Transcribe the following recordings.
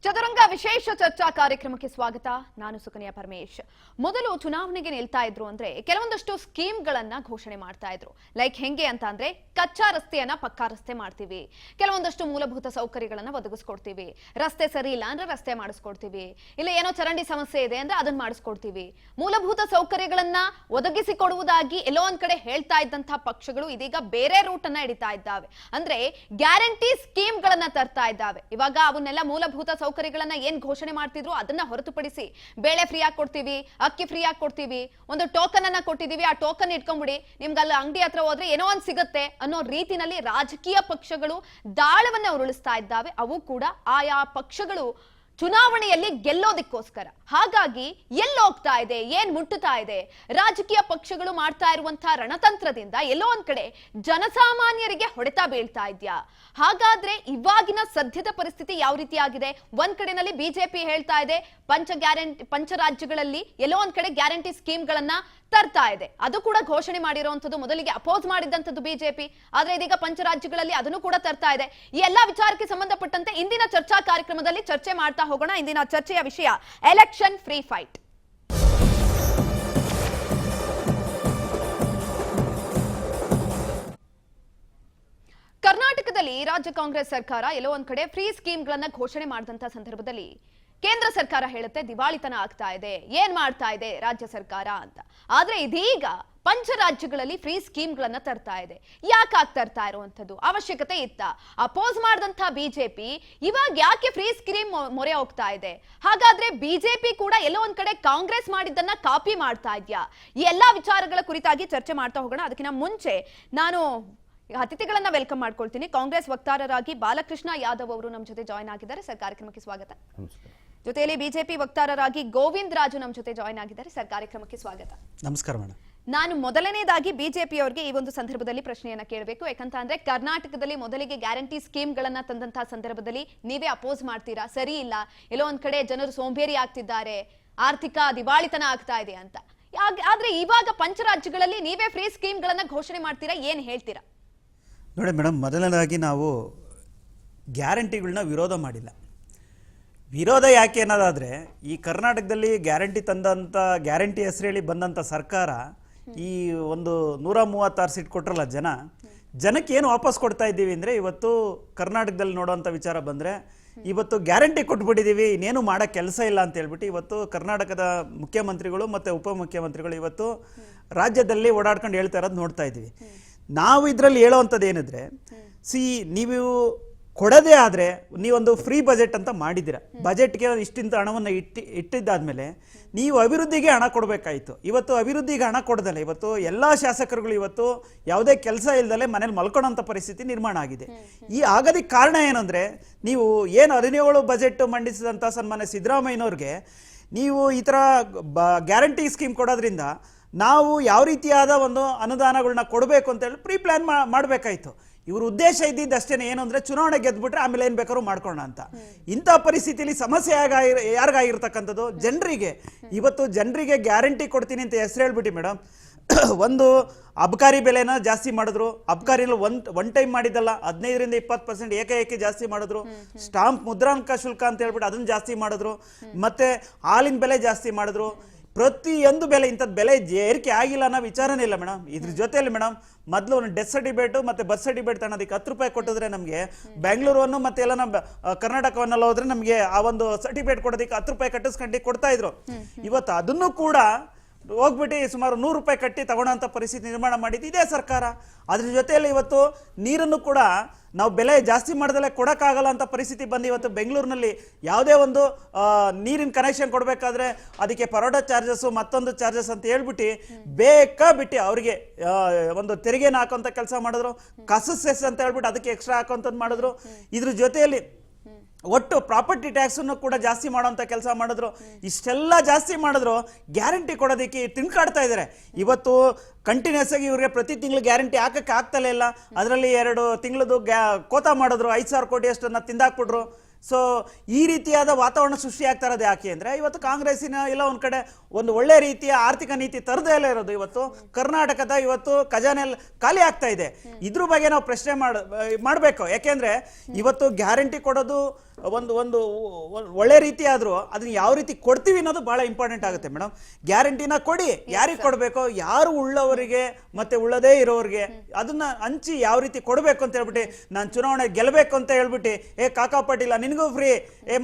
ಚದುರಂಗ ವಿಶೇಷ ಚರ್ಚಾ ಕಾರ್ಯಕ್ರಮಕ್ಕೆ ಸ್ವಾಗತ. ನಾನು ಸುಕನ್ಯಾ ಪರಮೇಶ್. ಮೊದಲು ಚುನಾವಣೆಗೆ ನಿಲ್ತಾ ಇದ್ರು ಅಂದ್ರೆ ಕೆಲವೊಂದಷ್ಟು ಸ್ಕೀಮ್ಗಳನ್ನ ಘೋಷಣೆ ಮಾಡ್ತಾ ಇದ್ರು. ಲೈಕ್ ಹೆಂಗೆ ಅಂತ ಅಂದ್ರೆ ಕಚ್ಚಾ ರಸ್ತೆಯನ್ನ ಪಕ್ಕಾ ರಸ್ತೆ ಮಾಡ್ತೀವಿ, ಕೆಲವೊಂದಷ್ಟು ಮೂಲಭೂತ ಸೌಕರ್ಯಗಳನ್ನ ಒದಗಿಸ್ಕೊಡ್ತೀವಿ, ರಸ್ತೆ ಸರಿ ಇಲ್ಲ ಅಂದ್ರೆ ರಸ್ತೆ ಮಾಡಿಸ್ಕೊಡ್ತೀವಿ, ಇಲ್ಲ ಏನೋ ಚರಂಡಿ ಸಮಸ್ಯೆ ಇದೆ ಅಂದ್ರೆ ಅದನ್ನ ಮಾಡಿಸ್ಕೊಡ್ತೀವಿ, ಮೂಲಭೂತ ಸೌಕರ್ಯಗಳನ್ನ ಒದಗಿಸಿಕೊಡುವುದಾಗಿ ಎಲ್ಲೋ ಒಂದ್ ಕಡೆ ಹೇಳ್ತಾ ಇದ್ದಂತಹ ಪಕ್ಷಗಳು ಇದೀಗ ಬೇರೆ ರೂಟ್ ಅನ್ನ ಹಿಡಿತಾ ಇದ್ದಾವೆ. ಅಂದ್ರೆ ಗ್ಯಾರಂಟಿ ಸ್ಕೀಮ್ಗಳನ್ನ ತರ್ತಾ ಇದ್ದಾವೆ. ಇವಾಗ ಅವನ್ನೆಲ್ಲ ಮೂಲಭೂತ ಸೌಕರ್ಯಗಳನ್ನ ಏನ್ ಘೋಷಣೆ ಮಾಡ್ತಿದ್ರು ಅದನ್ನ ಹೊರತುಪಡಿಸಿ ಬೇಳೆ ಫ್ರೀ ಆಗಿ ಕೊಡ್ತೀವಿ, ಅಕ್ಕಿ ಫ್ರೀ ಆಗಿ ಕೊಡ್ತೀವಿ, ಒಂದು ಟೋಕನ್ ಅನ್ನ ಕೊಟ್ಟಿದೀವಿ, ಆ ಟೋಕನ್ ಇಟ್ಕೊಂಡ್ಬಿಡಿ, ನಿಮ್ಗೆ ಅಲ್ಲಿ ಅಂಗಡಿ ಹತ್ರ ಹೋದ್ರೆ ಏನೋ ಒಂದ್ ಸಿಗುತ್ತೆ ಅನ್ನೋ ರೀತಿನಲ್ಲಿ ರಾಜಕೀಯ ಪಕ್ಷಗಳು ದಾಳವನ್ನ ಉರುಳಿಸ್ತಾ ಇದ್ದಾವೆ. ಅವು ಕೂಡ ಆಯಾ ಪಕ್ಷಗಳು ಚುನಾವಣೆಯಲ್ಲಿ ಗೆಲ್ಲೋದಕ್ಕೋಸ್ಕರ. ಹಾಗಾಗಿ ಎಲ್ಲೋಗ್ತಾ ಇದೆ, ಏನ್ ಮುಟ್ಟುತ್ತಾ ಇದೆ, ರಾಜಕೀಯ ಪಕ್ಷಗಳು ಮಾಡ್ತಾ ಇರುವಂತಹ ರಣತಂತ್ರದಿಂದ ಎಲ್ಲೋ ಒಂದ್ ಕಡೆ ಜನಸಾಮಾನ್ಯರಿಗೆ ಹೊಡೆತ ಬೀಳ್ತಾ ಇದ್ಯಾ? ಹಾಗಾದ್ರೆ ಇವಾಗಿನ ಸದ್ಯದ ಪರಿಸ್ಥಿತಿ ಯಾವ ರೀತಿ ಆಗಿದೆ? ಒಂದ್ ಕಡೆನಲ್ಲಿ ಬಿಜೆಪಿ ಹೇಳ್ತಾ ಇದೆ ಪಂಚ ರಾಜ್ಯಗಳಲ್ಲಿ ಎಲ್ಲೋ ಒಂದ್ ಕಡೆ ಗ್ಯಾರಂಟಿ ಸ್ಕೀಮ್ಗಳನ್ನ ತರ್ತಾ ಇದೆ, ಅದು ಕೂಡ ಘೋಷಣೆ ಮಾಡಿರುವಂತದ್ದು. ಮೊದಲಿಗೆ ಅಪೋಸ್ ಮಾಡಿದಂತದ್ದು ಬಿಜೆಪಿ, ಆದ್ರೆ ಇದೀಗ ಪಂಚರಾಜ್ಯಗಳಲ್ಲಿ ಅದನ್ನು ಕೂಡ ತರ್ತಾ ಇದೆ. ಈ ಎಲ್ಲಾ ವಿಚಾರಕ್ಕೆ ಸಂಬಂಧಪಟ್ಟಂತೆ ಇಂದಿನ ಚರ್ಚಾ ಕಾರ್ಯಕ್ರಮದಲ್ಲಿ ಚರ್ಚೆ ಮಾಡ್ತಾ ಹೋಗೋಣ. ಇಂದಿನ ಚರ್ಚೆಯ ವಿಷಯ ಎಲೆಕ್ಷನ್ ಫ್ರೀ ಫೈಟ್. ಕರ್ನಾಟಕದಲ್ಲಿ ರಾಜ್ಯ ಕಾಂಗ್ರೆಸ್ ಸರ್ಕಾರ ಎಲ್ಲೋ ಒಂದ್ ಕಡೆ ಫ್ರೀ ಸ್ಕೀಮ್ಗಳನ್ನ ಘೋಷಣೆ ಮಾಡಿದಂತ ಸಂದರ್ಭದಲ್ಲಿ ಕೇಂದ್ರ ಸರ್ಕಾರ ಹೇಳುತ್ತೆ ದಿವಾಳಿತನ ಆಗ್ತಾ ಇದೆ, ಏನ್ ಮಾಡ್ತಾ ಇದೆ ರಾಜ್ಯ ಸರ್ಕಾರ ಅಂತ. ಆದ್ರೆ ಇದೀಗ ಪಂಚರಾಜ್ಯಗಳಲ್ಲಿ ಫ್ರೀ ಸ್ಕೀಮ್ಗಳನ್ನ ತರ್ತಾ ಇದೆ. ಯಾಕೆ ತರ್ತಾ ಇರುವಂತದ್ದು? ಅವಶ್ಯಕತೆ ಇತ್ತ? ಅಪೋಸ್ ಮಾಡಿದಂತ ಬಿಜೆಪಿ ಇವಾಗ ಯಾಕೆ ಫ್ರೀ ಸ್ಕೀಮ್ ಮೊರೆ ಹೋಗ್ತಾ ಇದೆ? ಹಾಗಾದ್ರೆ ಬಿಜೆಪಿ ಕೂಡ ಎಲ್ಲೋ ಒಂದ್ ಕಡೆ ಕಾಂಗ್ರೆಸ್ ಮಾಡಿದ್ದನ್ನ ಕಾಪಿ ಮಾಡ್ತಾ ಇದ್ಯಾ? ಈ ಎಲ್ಲಾ ವಿಚಾರಗಳ ಕುರಿತಾಗಿ ಚರ್ಚೆ ಮಾಡ್ತಾ ಹೋಗೋಣ. ಅದಕ್ಕಿಂತ ಮುಂಚೆ ನಾನು ಅತಿಥಿಗಳನ್ನ ವೆಲ್ಕಮ್ ಮಾಡ್ಕೊಳ್ತೀನಿ. ಕಾಂಗ್ರೆಸ್ ವಕ್ತಾರರಾಗಿ ಬಾಲಕೃಷ್ಣ ಯಾದವ್ ಅವರು ನಮ್ಮ ಜೊತೆ ಜಾಯ್ನ್ ಆಗಿದ್ದಾರೆ. ಸರ್, ಕಾರ್ಯಕ್ರಮಕ್ಕೆ ಸ್ವಾಗತ. ಜೊತೆಯಲ್ಲಿ ಬಿಜೆಪಿ ವಕ್ತಾರರಾಗಿ ಗೋವಿಂದ್ ರಾಜು ನಮ್ಮ ಜೊತೆ ಜಾಯ್ನ್ ಆಗಿದ್ದಾರೆ. ಸರ್, ಕಾರ್ಯಕ್ರಮಕ್ಕೆ ಸ್ವಾಗತ. ನಮಸ್ಕಾರ ಮೇಡಮ್. ನಾನು ಮೊದಲನೇದಾಗಿ ಬಿಜೆಪಿ ಅವರಿಗೆ ಈ ಒಂದು ಸಂದರ್ಭದಲ್ಲಿ ಪ್ರಶ್ನೆಯನ್ನ ಕೇಳಬೇಕು. ಯಾಕಂತ ಅಂದ್ರೆ ಕರ್ನಾಟಕದಲ್ಲಿ ಮೊದಲಿಗೆ ಗ್ಯಾರಂಟಿ ಸ್ಕೀಮ್ಗಳನ್ನ ತಂದಂತಹ ಸಂದರ್ಭದಲ್ಲಿ ನೀವೇ ಅಪೋಸ್ ಮಾಡ್ತೀರಾ, ಸರಿ ಇಲ್ಲ, ಎಲ್ಲೋ ಒಂದ್ ಕಡೆ ಜನರು ಸೋಂಬೇರಿ ಆಗ್ತಿದ್ದಾರೆ, ಆರ್ಥಿಕ ದಿವಾಳಿತನ ಆಗ್ತಾ ಇದೆ ಅಂತ. ಆದ್ರೆ ಇವಾಗ ಪಂಚರಾಜ್ಯಗಳಲ್ಲಿ ನೀವೇ ಫ್ರೀ ಸ್ಕೀಮ್ಗಳನ್ನ ಘೋಷಣೆ ಮಾಡ್ತೀರಾ, ಏನ್ ಹೇಳ್ತೀರಾ? ನೋಡಿ ಮೇಡಮ್, ಮೊದಲನೇದಾಗಿ ನಾವು ಗ್ಯಾರಂಟಿಗಳನ್ನ ವಿರೋಧ ಮಾಡಿಲ್ಲ. ವಿರೋಧ ಯಾಕೆ ಅನ್ನೋದಾದರೆ, ಈ ಕರ್ನಾಟಕದಲ್ಲಿ ಗ್ಯಾರಂಟಿ ಗ್ಯಾರಂಟಿ ಹೆಸರೇಳಿ ಬಂದಂಥ ಸರ್ಕಾರ ಈ ಒಂದು 136 ಸೀಟ್ ಕೊಟ್ಟರಲ್ಲ ಜನಕ್ಕೆ ಏನು ವಾಪಸ್ ಕೊಡ್ತಾ ಇದ್ದೀವಿ ಅಂದರೆ, ಇವತ್ತು ಕರ್ನಾಟಕದಲ್ಲಿ ನೋಡೋವಂಥ ವಿಚಾರ ಬಂದರೆ ಇವತ್ತು ಗ್ಯಾರಂಟಿ ಕೊಟ್ಬಿಟ್ಟಿದ್ದೀವಿ, ಇನ್ನೇನು ಮಾಡೋ ಕೆಲಸ ಇಲ್ಲ ಅಂತ ಹೇಳ್ಬಿಟ್ಟು ಇವತ್ತು ಕರ್ನಾಟಕದ ಮುಖ್ಯಮಂತ್ರಿಗಳು ಮತ್ತು ಉಪಮುಖ್ಯಮಂತ್ರಿಗಳು ಇವತ್ತು ರಾಜ್ಯದಲ್ಲಿ ಓಡಾಡ್ಕೊಂಡು ಹೇಳ್ತಾ ಇರೋದು ನೋಡ್ತಾ ಇದ್ದೀವಿ. ನಾವು ಇದರಲ್ಲಿ ಹೇಳೋವಂಥದ್ದು ಏನಿದ್ರೆ, ನೀವು ಕೊಡದೇ ಆದರೆ ನೀವೊಂದು ಫ್ರೀ ಬಜೆಟ್ ಅಂತ ಮಾಡಿದ್ದೀರ. ಬಜೆಟ್ಗೆ ಇಷ್ಟಿಂತ ಹಣವನ್ನು ಇಟ್ಟಿದ್ದಾದ್ಮೇಲೆ ನೀವು ಅಭಿವೃದ್ಧಿಗೆ ಹಣ ಕೊಡಬೇಕಾಯಿತು. ಇವತ್ತು ಅಭಿವೃದ್ಧಿಗೆ ಹಣ ಕೊಡದಲ್ಲ, ಇವತ್ತು ಎಲ್ಲ ಶಾಸಕರುಗಳು ಇವತ್ತು ಯಾವುದೇ ಕೆಲಸ ಇಲ್ದಲೆ ಮನೇಲಿ ಮಲ್ಕೊಳ್ಳೋಂಥ ಪರಿಸ್ಥಿತಿ ನಿರ್ಮಾಣ ಆಗಿದೆ. ಈ ಆಗೋದಕ್ಕೆ ಕಾರಣ ಏನಂದರೆ, ನೀವು ಏನು 17 ಬಜೆಟ್ ಮಂಡಿಸಿದಂಥ ಸನ್ಮಾನ್ಯ ಸಿದ್ದರಾಮಯ್ಯನವ್ರಿಗೆ ನೀವು ಈ ಥರ ಗ್ಯಾರಂಟಿ ಸ್ಕೀಮ್ ಕೊಡೋದ್ರಿಂದ ನಾವು ಯಾವ ರೀತಿಯಾದ ಒಂದು ಅನುದಾನಗಳನ್ನ ಕೊಡಬೇಕು ಅಂತೇಳಿ ಪ್ರೀ ಪ್ಲ್ಯಾನ್ ಮಾಡಬೇಕಾಯಿತು. ಇವ್ರ ಉದ್ದೇಶ ಇದ್ದಿದ್ದಷ್ಟೇ ಏನು ಅಂದರೆ, ಚುನಾವಣೆ ಗೆದ್ದುಬಿಟ್ರೆ ಆಮೇಲೆ ಏನು ಬೇಕಾದ್ರೂ ಮಾಡ್ಕೊಳ್ಳೋಣ ಅಂತ. ಇಂಥ ಪರಿಸ್ಥಿತಿಯಲ್ಲಿ ಸಮಸ್ಯೆ ಯಾರಿಗಾಗಿರ್ತಕ್ಕಂಥದ್ದು? ಜನರಿಗೆ. ಇವತ್ತು ಜನರಿಗೆ ಗ್ಯಾರಂಟಿ ಕೊಡ್ತೀನಿ ಅಂತ ಹೆಸರು ಹೇಳ್ಬಿಟ್ಟು ಮೇಡಮ್, ಒಂದು ಅಬಕಾರಿ ಬೆಲೆನ ಜಾಸ್ತಿ ಮಾಡಿದ್ರು. ಅಬಕಾರಿನಲ್ಲಿ ಒನ್ ಟೈಮ್ ಮಾಡಿದ್ದಲ್ಲ, 15ರಿಂದ 20% ಏಕಾಏಕಿ ಜಾಸ್ತಿ ಮಾಡಿದ್ರು. ಸ್ಟಾಂಪ್ ಮುದ್ರಾಂಕ ಶುಲ್ಕ ಅಂತ ಹೇಳ್ಬಿಟ್ಟು ಅದನ್ನು ಜಾಸ್ತಿ ಮಾಡಿದ್ರು. ಮತ್ತೆ ಹಾಲಿನ ಬೆಲೆ ಜಾಸ್ತಿ ಮಾಡಿದ್ರು. ಪ್ರತಿಯೊಂದು ಬೆಲೆ, ಇಂಥದ್ದು ಬೆಲೆ ಏರಿಕೆ ಆಗಿಲ್ಲ ಅನ್ನೋ ವಿಚಾರನೇ ಇಲ್ಲ ಮೇಡಮ್. ಇದ್ರ ಜೊತೆಯಲ್ಲಿ ಮೇಡಮ್, ಮೊದಲು ಒಂದು ಡೆತ್ ಸರ್ಟಿಫಿಕೇಟು ಮತ್ತು ಬರ್ತ್ ಸರ್ಟಿಫಿಕೇಟ್ ತಗೊಳೋದಕ್ಕೆ 10 ರೂಪಾಯಿ ಕೊಟ್ಟಿದ್ರೆ ನಮಗೆ ಬೆಂಗಳೂರನ್ನು ಮತ್ತೆ ಎಲ್ಲ ನಮ್ಮ ಕರ್ನಾಟಕವನ್ನೆಲ್ಲ ಹೋದ್ರೆ ನಮಗೆ ಆ ಒಂದು ಸರ್ಟಿಫಿಕೇಟ್ ಕೊಡೋದಕ್ಕೆ 10 ರೂಪಾಯಿ ಕಟ್ಟಿಸ್ಕೊಂಡು ಕೊಡ್ತಾ ಇದ್ರು. ಇವತ್ತು ಅದನ್ನು ಕೂಡ ಹೋಗ್ಬಿಟ್ಟು ಸುಮಾರು 100 ರೂಪಾಯಿ ಕಟ್ಟಿ ತಗೊಳ್ಳೋಂಥ ಪರಿಸ್ಥಿತಿ ನಿರ್ಮಾಣ ಮಾಡಿದ್ದು ಇದೇ ಸರ್ಕಾರ. ಅದ್ರ ಜೊತೆಯಲ್ಲಿ ಇವತ್ತು ನೀರನ್ನು ಕೂಡ ನಾವು ಬೆಲೆ ಜಾಸ್ತಿ ಮಾಡಿದಲ್ಲೇ ಕೊಡೋಕ್ಕಾಗಲ್ಲ ಅಂತ ಪರಿಸ್ಥಿತಿ ಬಂದು ಇವತ್ತು ಬೆಂಗಳೂರಿನಲ್ಲಿ ಯಾವುದೇ ಒಂದು ನೀರಿನ ಕನೆಕ್ಷನ್ ಕೊಡಬೇಕಾದ್ರೆ ಅದಕ್ಕೆ ಪರೋಟ ಚಾರ್ಜಸ್ಸು ಮತ್ತೊಂದು ಚಾರ್ಜಸ್ ಅಂತ ಹೇಳ್ಬಿಟ್ಟು ಬೇಕಾಬಿಟ್ಟು ಅವರಿಗೆ ಒಂದು ತೆರಿಗೆನ ಹಾಕೋಂಥ ಕೆಲಸ ಮಾಡಿದ್ರು. ಕಸ ಸೆಸ್ ಅಂತ ಹೇಳ್ಬಿಟ್ಟು ಅದಕ್ಕೆ ಎಕ್ಸ್ಟ್ರಾ ಹಾಕೋಂಥದ್ದು ಮಾಡಿದ್ರು. ಇದ್ರ ಜೊತೆಯಲ್ಲಿ ಒಟ್ಟು ಪ್ರಾಪರ್ಟಿ ಟ್ಯಾಕ್ಸನ್ನು ಕೂಡ ಜಾಸ್ತಿ ಮಾಡೋಂಥ ಕೆಲಸ ಮಾಡಿದ್ರು. ಇಷ್ಟೆಲ್ಲ ಜಾಸ್ತಿ ಮಾಡಿದ್ರು, ಗ್ಯಾರಂಟಿ ಕೊಡೋದಕ್ಕೆ ತಿನ್ಕಾಡ್ತಾ ಇದ್ದಾರೆ. ಇವತ್ತು ಕಂಟಿನ್ಯೂಸ್ ಆಗಿ ಇವ್ರಿಗೆ ಪ್ರತಿ ತಿಂಗಳು ಗ್ಯಾರಂಟಿ ಹಾಕಕ್ಕೆ ಆಗ್ತಲೇ ಇಲ್ಲ. ಅದರಲ್ಲಿ 2 ತಿಂಗಳದು ಕೋತಾ ಮಾಡಿದ್ರು, 5,000 ಕೋಟಿ ಅಷ್ಟನ್ನು ತಿಂದಾಕ್ಬಿಟ್ರು. ಸೊ ಈ ರೀತಿಯಾದ ವಾತಾವರಣ ಸೃಷ್ಟಿ ಆಗ್ತಾ ಇರೋದು ಯಾಕೆ ಅಂದ್ರೆ ಇವತ್ತು ಕಾಂಗ್ರೆಸ್ಸಿನ ಎಲ್ಲ ಒಂದ್ ಕಡೆ ಒಂದು ಒಳ್ಳೆ ರೀತಿಯ ಆರ್ಥಿಕ ನೀತಿ ತರದೇ ಇಲ್ಲ ಇರೋದು. ಇವತ್ತು ಕರ್ನಾಟಕದ ಇವತ್ತು ಖಜಾನೆ ಖಾಲಿ ಆಗ್ತಾ ಇದೆ. ಇದ್ರ ಬಗ್ಗೆ ನಾವು ಪ್ರಶ್ನೆ ಮಾಡಬೇಕು. ಯಾಕೆಂದ್ರೆ ಇವತ್ತು ಗ್ಯಾರಂಟಿ ಕೊಡೋದು ಒಂದು ಒಂದು ಒಳ್ಳೆ ರೀತಿ ಆದ್ರೂ ಅದನ್ನ ಯಾವ ರೀತಿ ಕೊಡ್ತೀವಿ ಅನ್ನೋದು ಬಹಳ ಇಂಪಾರ್ಟೆಂಟ್ ಆಗುತ್ತೆ ಮೇಡಮ್. ಗ್ಯಾರಂಟಿನ ಕೊಡಿ, ಯಾರಿಗೆ ಕೊಡಬೇಕು, ಯಾರು ಉಳ್ಳವರಿಗೆ ಮತ್ತೆ ಉಳ್ಳದೇ ಇರೋರಿಗೆ ಅದನ್ನ ಹಂಚಿ ಯಾವ ರೀತಿ ಕೊಡಬೇಕು ಅಂತ ಹೇಳ್ಬಿಟ್ಟು, ನಾನು ಚುನಾವಣೆ ಗೆಲ್ಲಬೇಕು ಅಂತ ಹೇಳ್ಬಿಟ್ಟು ಕಾಕಾ ಪಾಟೀಲ ನಿನಗೂ ಫ್ರೀ,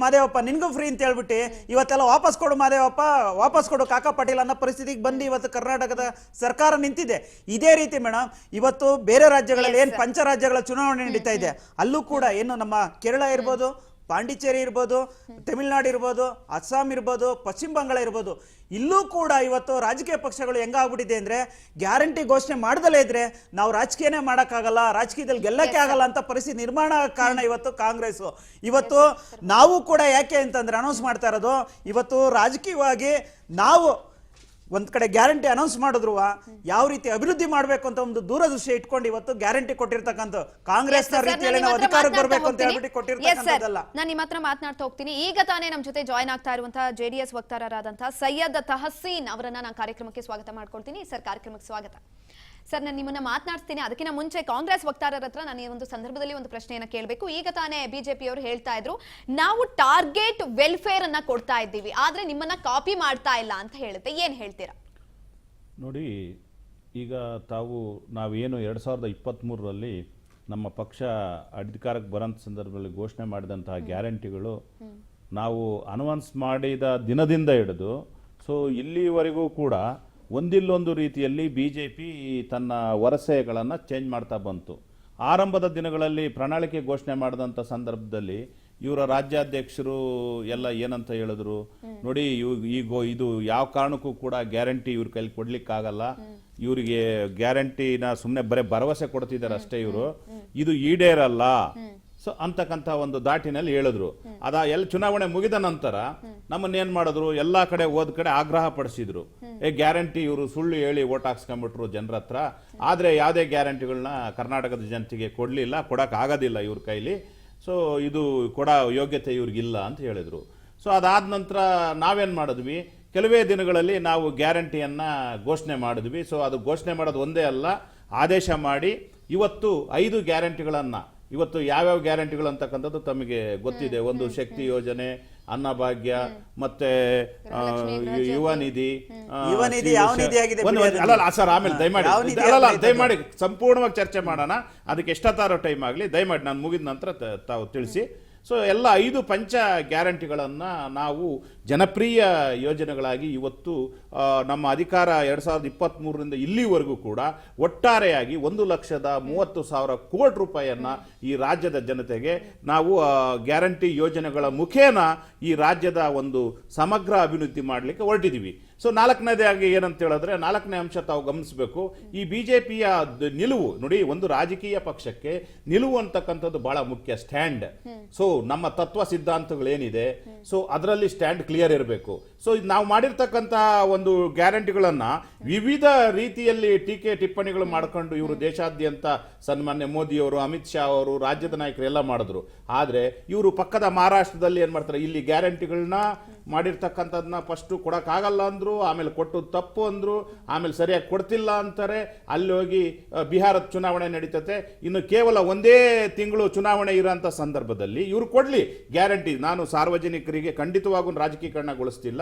ಮಾದೇವಪ್ಪ ನಿನಗೂ ಫ್ರೀ ಅಂತ ಹೇಳ್ಬಿಟ್ಟು ಇವತ್ತೆಲ್ಲ ವಾಪಸ್ ಕೊಡು ಮಾದೇವಪ್ಪ, ವಾಪಸ್ ಕೊಡು ಕಾಕಾ ಪಾಟೀಲ್ ಅನ್ನೋ ಪರಿಸ್ಥಿತಿಗೆ ಬಂದು ಇವತ್ತು ಕರ್ನಾಟಕದ ಸರ್ಕಾರ ನಿಂತಿದೆ. ಇದೇ ರೀತಿ ಮೇಡಮ್ ಇವತ್ತು ಬೇರೆ ರಾಜ್ಯಗಳಲ್ಲಿ ಏನು ಪಂಚರಾಜ್ಯಗಳ ಚುನಾವಣೆ ನಡೀತಾ ಇದೆ, ಅಲ್ಲೂ ಕೂಡ ಏನು ನಮ್ಮ ಕೇರಳ ಇರ್ಬೋದು, ಪಾಂಡಿಚೇರಿ ಇರ್ಬೋದು, ತಮಿಳುನಾಡು ಇರ್ಬೋದು, ಅಸ್ಸಾಂ ಇರ್ಬೋದು, ಪಶ್ಚಿಮ ಬಂಗಾಳ ಇರ್ಬೋದು, ಇಲ್ಲೂ ಕೂಡ ಇವತ್ತು ರಾಜಕೀಯ ಪಕ್ಷಗಳು ಹೆಂಗಾಗ್ಬಿಟ್ಟಿದೆ ಅಂದ್ರೆ ಗ್ಯಾರಂಟಿ ಘೋಷಣೆ ಮಾಡದಲ್ಲೇ ಇದ್ರೆ ನಾವು ರಾಜಕೀಯನೇ ಮಾಡೋಕ್ಕಾಗಲ್ಲ, ರಾಜಕೀಯದಲ್ಲಿ ಗೆಲ್ಲಕ್ಕೆ ಆಗಲ್ಲ ಅಂತ ಪರಿಸ್ಥಿತಿ ನಿರ್ಮಾಣ ಕಾರಣ ಇವತ್ತು ಕಾಂಗ್ರೆಸ್. ಇವತ್ತು ನಾವು ಕೂಡ ಯಾಕೆ ಅಂತಂದ್ರೆ ಅನೌನ್ಸ್ ಮಾಡ್ತಾ ಇರೋದು, ಇವತ್ತು ರಾಜಕೀಯವಾಗಿ ನಾವು ಒಂದ್ ಕಡೆ ಗ್ಯಾರಂಟಿ ಅನೌನ್ಸ್ ಮಾಡಿದ್ರು ಯಾವ ರೀತಿ ಅಭಿವೃದ್ಧಿ ಮಾಡಬೇಕು ಅಂತ ಒಂದು ದೂರದೃಷ್ಟಿ ಇಟ್ಕೊಂಡು ಇವತ್ತು ಗ್ಯಾರಂಟಿ ಕೊಟ್ಟಿರ್ತಕ್ಕಂಥ ಕಾಂಗ್ರೆಸ್ನ ರೀತಿಯಲ್ಲಿ ನಾವು ಅಧಿಕಾರಕ್ಕೆ ಬರಬೇಕು ಅಂತ ಹೇಳ್ಬಿಟ್ಟು ಕೊಟ್ಟಿರ್ತಕ್ಕಂಥದ್ದಲ್ಲ. ನಾನು ನಿಮ್ಮ ಹತ್ರ ಮಾತನಾಡ್ತಾ ಹೋಗ್ತೀನಿ. ಈಗ ತಾನೇ ನಮ್ಮ ಜೊತೆ ಜಾಯ್ನ್ ಆಗ್ತಾ ಇರುವಂತಹ ಜೆಡಿಎಸ್ ವಕ್ತಾರರಾದಂತಹ ಸೈಯದ್ ತಹಸೀನ್ ಅವರನ್ನ ನಾನು ಕಾರ್ಯಕ್ರಮಕ್ಕೆ ಸ್ವಾಗತ ಮಾಡ್ಕೊಳ್ತೀನಿ. ಸರ್, ಕಾರ್ಯಕ್ರಮಕ್ಕೆ ಸ್ವಾಗತ. ಸರ್, ನಾನು ನಿಮ್ಮನ್ನ ಮಾತನಾಡ್ತೀನಿ. ಅದಕ್ಕಿಂತ ಮುಂಚೆ ಕಾಂಗ್ರೆಸ್ ವಕ್ತಾರರ ಹತ್ರ ನಾನು ಈ ಒಂದು ಸಂದರ್ಭದಲ್ಲಿ ಒಂದು ಪ್ರಶ್ನೆಯನ್ನ ಕೇಳಬೇಕು. ಈಗ ತಾನೇ ಬಿಜೆಪಿಯವರು ಹೇಳ್ತಾ ಇದ್ರು, ನಾವು ಟಾರ್ಗೆಟ್ ವೆಲ್ಫೇರ್ ಅನ್ನ ಕೊಡ್ತಾ ಇದ್ದೀವಿ, ಆದ್ರೆ ನಿಮ್ಮನ್ನ ಕಾಪಿ ಮಾಡ್ತಾ ಇಲ್ಲ ಅಂತ ಹೇಳುತ್ತೆ. ಏನ್ ಹೇಳ್ತೀರಾ? ನೋಡಿ, ಈಗ ನಾವೇನು 2023ರಲ್ಲಿ ನಮ್ಮ ಪಕ್ಷ ಅಧಿಕಾರಕ್ಕೆ ಬರೋಂಥ ಸಂದರ್ಭದಲ್ಲಿ ಘೋಷಣೆ ಮಾಡಿದಂತಹ ಗ್ಯಾರಂಟಿಗಳು ನಾವು ಅನೌನ್ಸ್ ಮಾಡಿದ ದಿನದಿಂದ ಹಿಡಿದು ಇಲ್ಲಿವರೆಗೂ ಕೂಡ ಒಂದಿಲ್ಲೊಂದು ರೀತಿಯಲ್ಲಿ BJP ತನ್ನ ವರಸೆಗಳನ್ನು ಚೇಂಜ್ ಮಾಡ್ತಾ ಬಂತು. ಆರಂಭದ ದಿನಗಳಲ್ಲಿ ಪ್ರಣಾಳಿಕೆ ಘೋಷಣೆ ಮಾಡಿದಂಥ ಸಂದರ್ಭದಲ್ಲಿ ಇವರ ರಾಜ್ಯಾಧ್ಯಕ್ಷರು ಎಲ್ಲ ಏನಂತ ಹೇಳಿದ್ರು, ನೋಡಿ ಈಗ ಇದು ಯಾವ ಕಾರಣಕ್ಕೂ ಕೂಡ ಗ್ಯಾರಂಟಿ ಇವ್ರ ಕೈಲಿ ಕೊಡ್ಲಿಕ್ಕಾಗಲ್ಲ, ಇವರಿಗೆ ಗ್ಯಾರಂಟಿನ ಸುಮ್ಮನೆ ಬರೀ ಭರವಸೆ ಕೊಡ್ತಿದ್ದಾರೆ ಅಷ್ಟೇ, ಇವರು ಇದು ಈಡೇರಲ್ಲ ಅಂತಕ್ಕಂಥ ಒಂದು ದಾಟಿನಲ್ಲಿ ಹೇಳಿದ್ರು. ಎಲ್ಲ ಚುನಾವಣೆ ಮುಗಿದ ನಂತರ ನಮ್ಮನ್ನೇನ್ ಮಾಡಿದ್ರು, ಎಲ್ಲಾ ಕಡೆ ಹೋದ ಕಡೆ ಆಗ್ರಹ ಪಡಿಸಿದ್ರು, ಗ್ಯಾರಂಟಿ ಇವರು ಸುಳ್ಳು ಹೇಳಿ ಓಟ್ ಹಾಕ್ಸ್ಕೊಂಡ್ಬಿಟ್ರು ಜನರ ಹತ್ರ, ಆದ್ರೆ ಯಾವುದೇ ಗ್ಯಾರಂಟಿಗಳನ್ನ ಕರ್ನಾಟಕದ ಜನತೆಗೆ ಕೊಡ್ಲಿಲ್ಲ, ಕೊಡಕ್ ಆಗೋದಿಲ್ಲ ಇವ್ರ ಕೈಲಿ, ಇದು ಕೊಡೋ ಯೋಗ್ಯತೆ ಇವ್ರಿಗಿಲ್ಲ ಅಂತ ಹೇಳಿದ್ರು. ಅದಾದ ನಂತರ ನಾವೇನ್ ಮಾಡಿದ್ವಿ, ಕೆಲವೇ ದಿನಗಳಲ್ಲಿ ನಾವು ಗ್ಯಾರಂಟಿಯನ್ನ ಘೋಷಣೆ ಮಾಡಿದ್ವಿ. ಅದು ಘೋಷಣೆ ಮಾಡೋದು ಒಂದೇ ಅಲ್ಲ, ಆದೇಶ ಮಾಡಿ ಇವತ್ತು 5 ಗ್ಯಾರಂಟಿಗಳನ್ನ, ಇವತ್ತು ಯಾವ್ಯಾವ ಗ್ಯಾರಂಟಿಗಳು ಅಂತಕ್ಕಂಥದ್ದು ತಮಗೆ ಗೊತ್ತಿದೆ. ಒಂದು ಶಕ್ತಿ ಯೋಜನೆ, ಅನ್ನಭಾಗ್ಯ, ಮತ್ತೆ ಯುವ ನಿಧಿ. ಸರ್, ಆಮೇಲೆ ದಯಮಾಡಿ ಸಂಪೂರ್ಣವಾಗಿ ಚರ್ಚೆ ಮಾಡೋಣ. ಅದಕ್ಕೆ ಎಷ್ಟೊತ್ತಾರೋ ಟೈಮ್ ಆಗಲಿ, ದಯಮಾಡಿ ನಾನು ಮುಗಿದ ನಂತರ ತಾವು ತಿಳಿಸಿ. ಎಲ್ಲ 5 ಪಂಚ ಗ್ಯಾರಂಟಿಗಳನ್ನ ನಾವು ಜನಪ್ರಿಯ ಯೋಜನೆಗಳಾಗಿ ಇವತ್ತು ನಮ್ಮ ಅಧಿಕಾರ 2023ರಿಂದ ಇಲ್ಲಿವರೆಗೂ ಕೂಡ ಒಟ್ಟಾರೆಯಾಗಿ 1,30,30,000 ಕೋಟಿ ರೂಪಾಯಿಯನ್ನ ಈ ರಾಜ್ಯದ ಜನತೆಗೆ ನಾವು ಗ್ಯಾರಂಟಿ ಯೋಜನೆಗಳ ಮುಖೇನ ಈ ರಾಜ್ಯದ ಒಂದು ಸಮಗ್ರ ಅಭಿವೃದ್ಧಿ ಮಾಡಲಿಕ್ಕೆ ಹೊರಟಿದ್ದೀವಿ. ನಾಲ್ಕನೇದಾಗಿ ಏನಂತ ಹೇಳಿದ್ರೆ, 4ನೇ ಅಂಶ ತಾವು ಗಮನಿಸಬೇಕು, ಈ ಬಿಜೆಪಿಯ ನಿಲುವು ನೋಡಿ, ಒಂದು ರಾಜಕೀಯ ಪಕ್ಷಕ್ಕೆ ನಿಲುವು ಅಂತಕ್ಕಂಥದ್ದು ಬಹಳ ಮುಖ್ಯ. ಸ್ಟ್ಯಾಂಡ್. ನಮ್ಮ ತತ್ವ ಸಿದ್ಧಾಂತಗಳೇನಿದೆ, ಅದರಲ್ಲಿ ಸ್ಟ್ಯಾಂಡ್ ಕ್ಲಿಯರ್ ಇರಬೇಕು. ನಾವು ಮಾಡಿರ್ತಕ್ಕಂಥ ಒಂದು ಗ್ಯಾರಂಟಿಗಳನ್ನ ವಿವಿಧ ರೀತಿಯಲ್ಲಿ ಟೀಕೆ ಟಿಪ್ಪಣಿಗಳು ಮಾಡ್ಕೊಂಡು ಇವರು ದೇಶಾದ್ಯಂತ ಸನ್ಮಾನ್ಯ ಮೋದಿಯವರು, ಅಮಿತ್ ಶಾ ಅವರು, ರಾಜ್ಯದ ನಾಯಕರು ಎಲ್ಲ ಮಾಡಿದ್ರು. ಆದ್ರೆ ಇವರು ಪಕ್ಕದ ಮಹಾರಾಷ್ಟ್ರದಲ್ಲಿ ಏನ್ ಮಾಡ್ತಾರೆ, ಇಲ್ಲಿ ಗ್ಯಾರಂಟಿಗಳನ್ನ ಮಾಡಿರ್ತಕ್ಕಂಥದನ್ನ ಫಸ್ಟ್ ಕೊಡಕ್ಕಾಗಲ್ಲ ಅಂದ್ರು, ಆಮೇಲೆ ಕೊಟ್ಟು ತಪ್ಪು ಅಂದ್ರು, ಆಮೇಲೆ ಸರಿಯಾಗಿ ಕೊಡ್ತಿಲ್ಲ ಅಂತಾರೆ. ಅಲ್ಲಿ ಹೋಗಿ ಬಿಹಾರದ ಚುನಾವಣೆ ನಡೀತತೆ, ಇನ್ನು ಕೇವಲ 1 ತಿಂಗಳು ಚುನಾವಣೆ ಇರೋಂಥ ಸಂದರ್ಭದಲ್ಲಿ ಇವರು ಕೊಡ್ಲಿ ಗ್ಯಾರಂಟಿ. ನಾನು ಸಾರ್ವಜನಿಕರಿಗೆ ಖಂಡಿತವಾಗೂ ರಾಜಕೀಕರಣಗೊಳಿಸ್ತಿಲ್ಲ,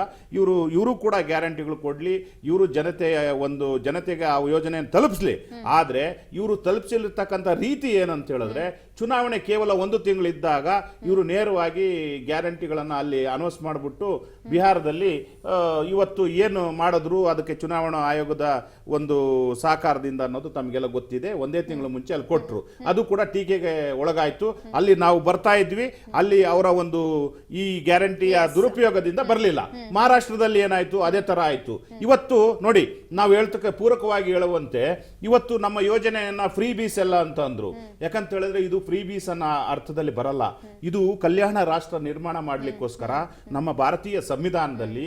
ಇವರು ಕೂಡ ಗ್ಯಾರಂಟಿಗಳು ಕೊಡ್ಲಿ, ಇವರು ಜನತೆಗೆ ಆ ಯೋಜನೆಯನ್ನು ತಲುಪಿಸ್ಲಿ. ಆದ್ರೆ ಇವರು ತಲುಪಿಸಿರ್ತಕ್ಕಂಥ ರೀತಿ ಏನಂತ ಹೇಳಿದ್ರೆ, ಚುನಾವಣೆ ಕೇವಲ 1 ತಿಂಗಳಿದ್ದಾಗ ಇವರು ನೇರವಾಗಿ ಗ್ಯಾರಂಟಿಗಳನ್ನ ಅಲ್ಲಿ ಅನೌನ್ಸ್ ಮಾಡಿಬಿಟ್ಟು ಬಿಹಾರದಲ್ಲಿ ಇವತ್ತು ಏನು ಮಾಡಿದ್ರು ಅದಕ್ಕೆ ಚುನಾವಣಾ ಆಯೋಗದ ಒಂದು ಸಹಕಾರದಿಂದ ಅನ್ನೋದು ತಮಗೆಲ್ಲ ಗೊತ್ತಿದೆ. 1 ತಿಂಗಳ ಮುಂಚೆ ಅಲ್ಲಿ ಕೊಟ್ಟರು, ಅದು ಕೂಡ ಟೀಕೆಗೆ ಒಳಗಾಯ್ತು. ಅಲ್ಲಿ ನಾವು ಬರ್ತಾ ಇದ್ವಿ, ಅಲ್ಲಿ ಅವರ ಒಂದು ಈ ಗ್ಯಾರಂಟಿಯ ದುರುಪಯೋಗದಿಂದ ಬರಲಿಲ್ಲ. ಮಹಾರಾಷ್ಟ್ರದಲ್ಲಿ ಏನಾಯ್ತು, ಅದೇ ತರ ಆಯ್ತು. ಇವತ್ತು ನೋಡಿ, ನಾವು ಪೂರಕವಾಗಿ ಹೇಳುವಂತೆ ಇವತ್ತು ನಮ್ಮ ಯೋಜನೆಯನ್ನ ಫ್ರೀ ಬೀಸ್ ಎಲ್ಲ ಅಂತ ಅಂದ್ರು. ಯಾಕಂತ ಹೇಳಿದ್ರೆ ಇದು ಫ್ರೀ ಬೀಸ್ ಅನ್ನೋ ಅರ್ಥದಲ್ಲಿ ಬರಲ್ಲ. ಇದು ಕಲ್ಯಾಣ ರಾಷ್ಟ್ರ ನಿರ್ಮಾಣ ಮಾಡ್ಲಿಕ್ಕೋಸ್ಕರ ನಮ್ಮ ಭಾರತೀಯ ಸಂವಿಧಾನದಲ್ಲಿ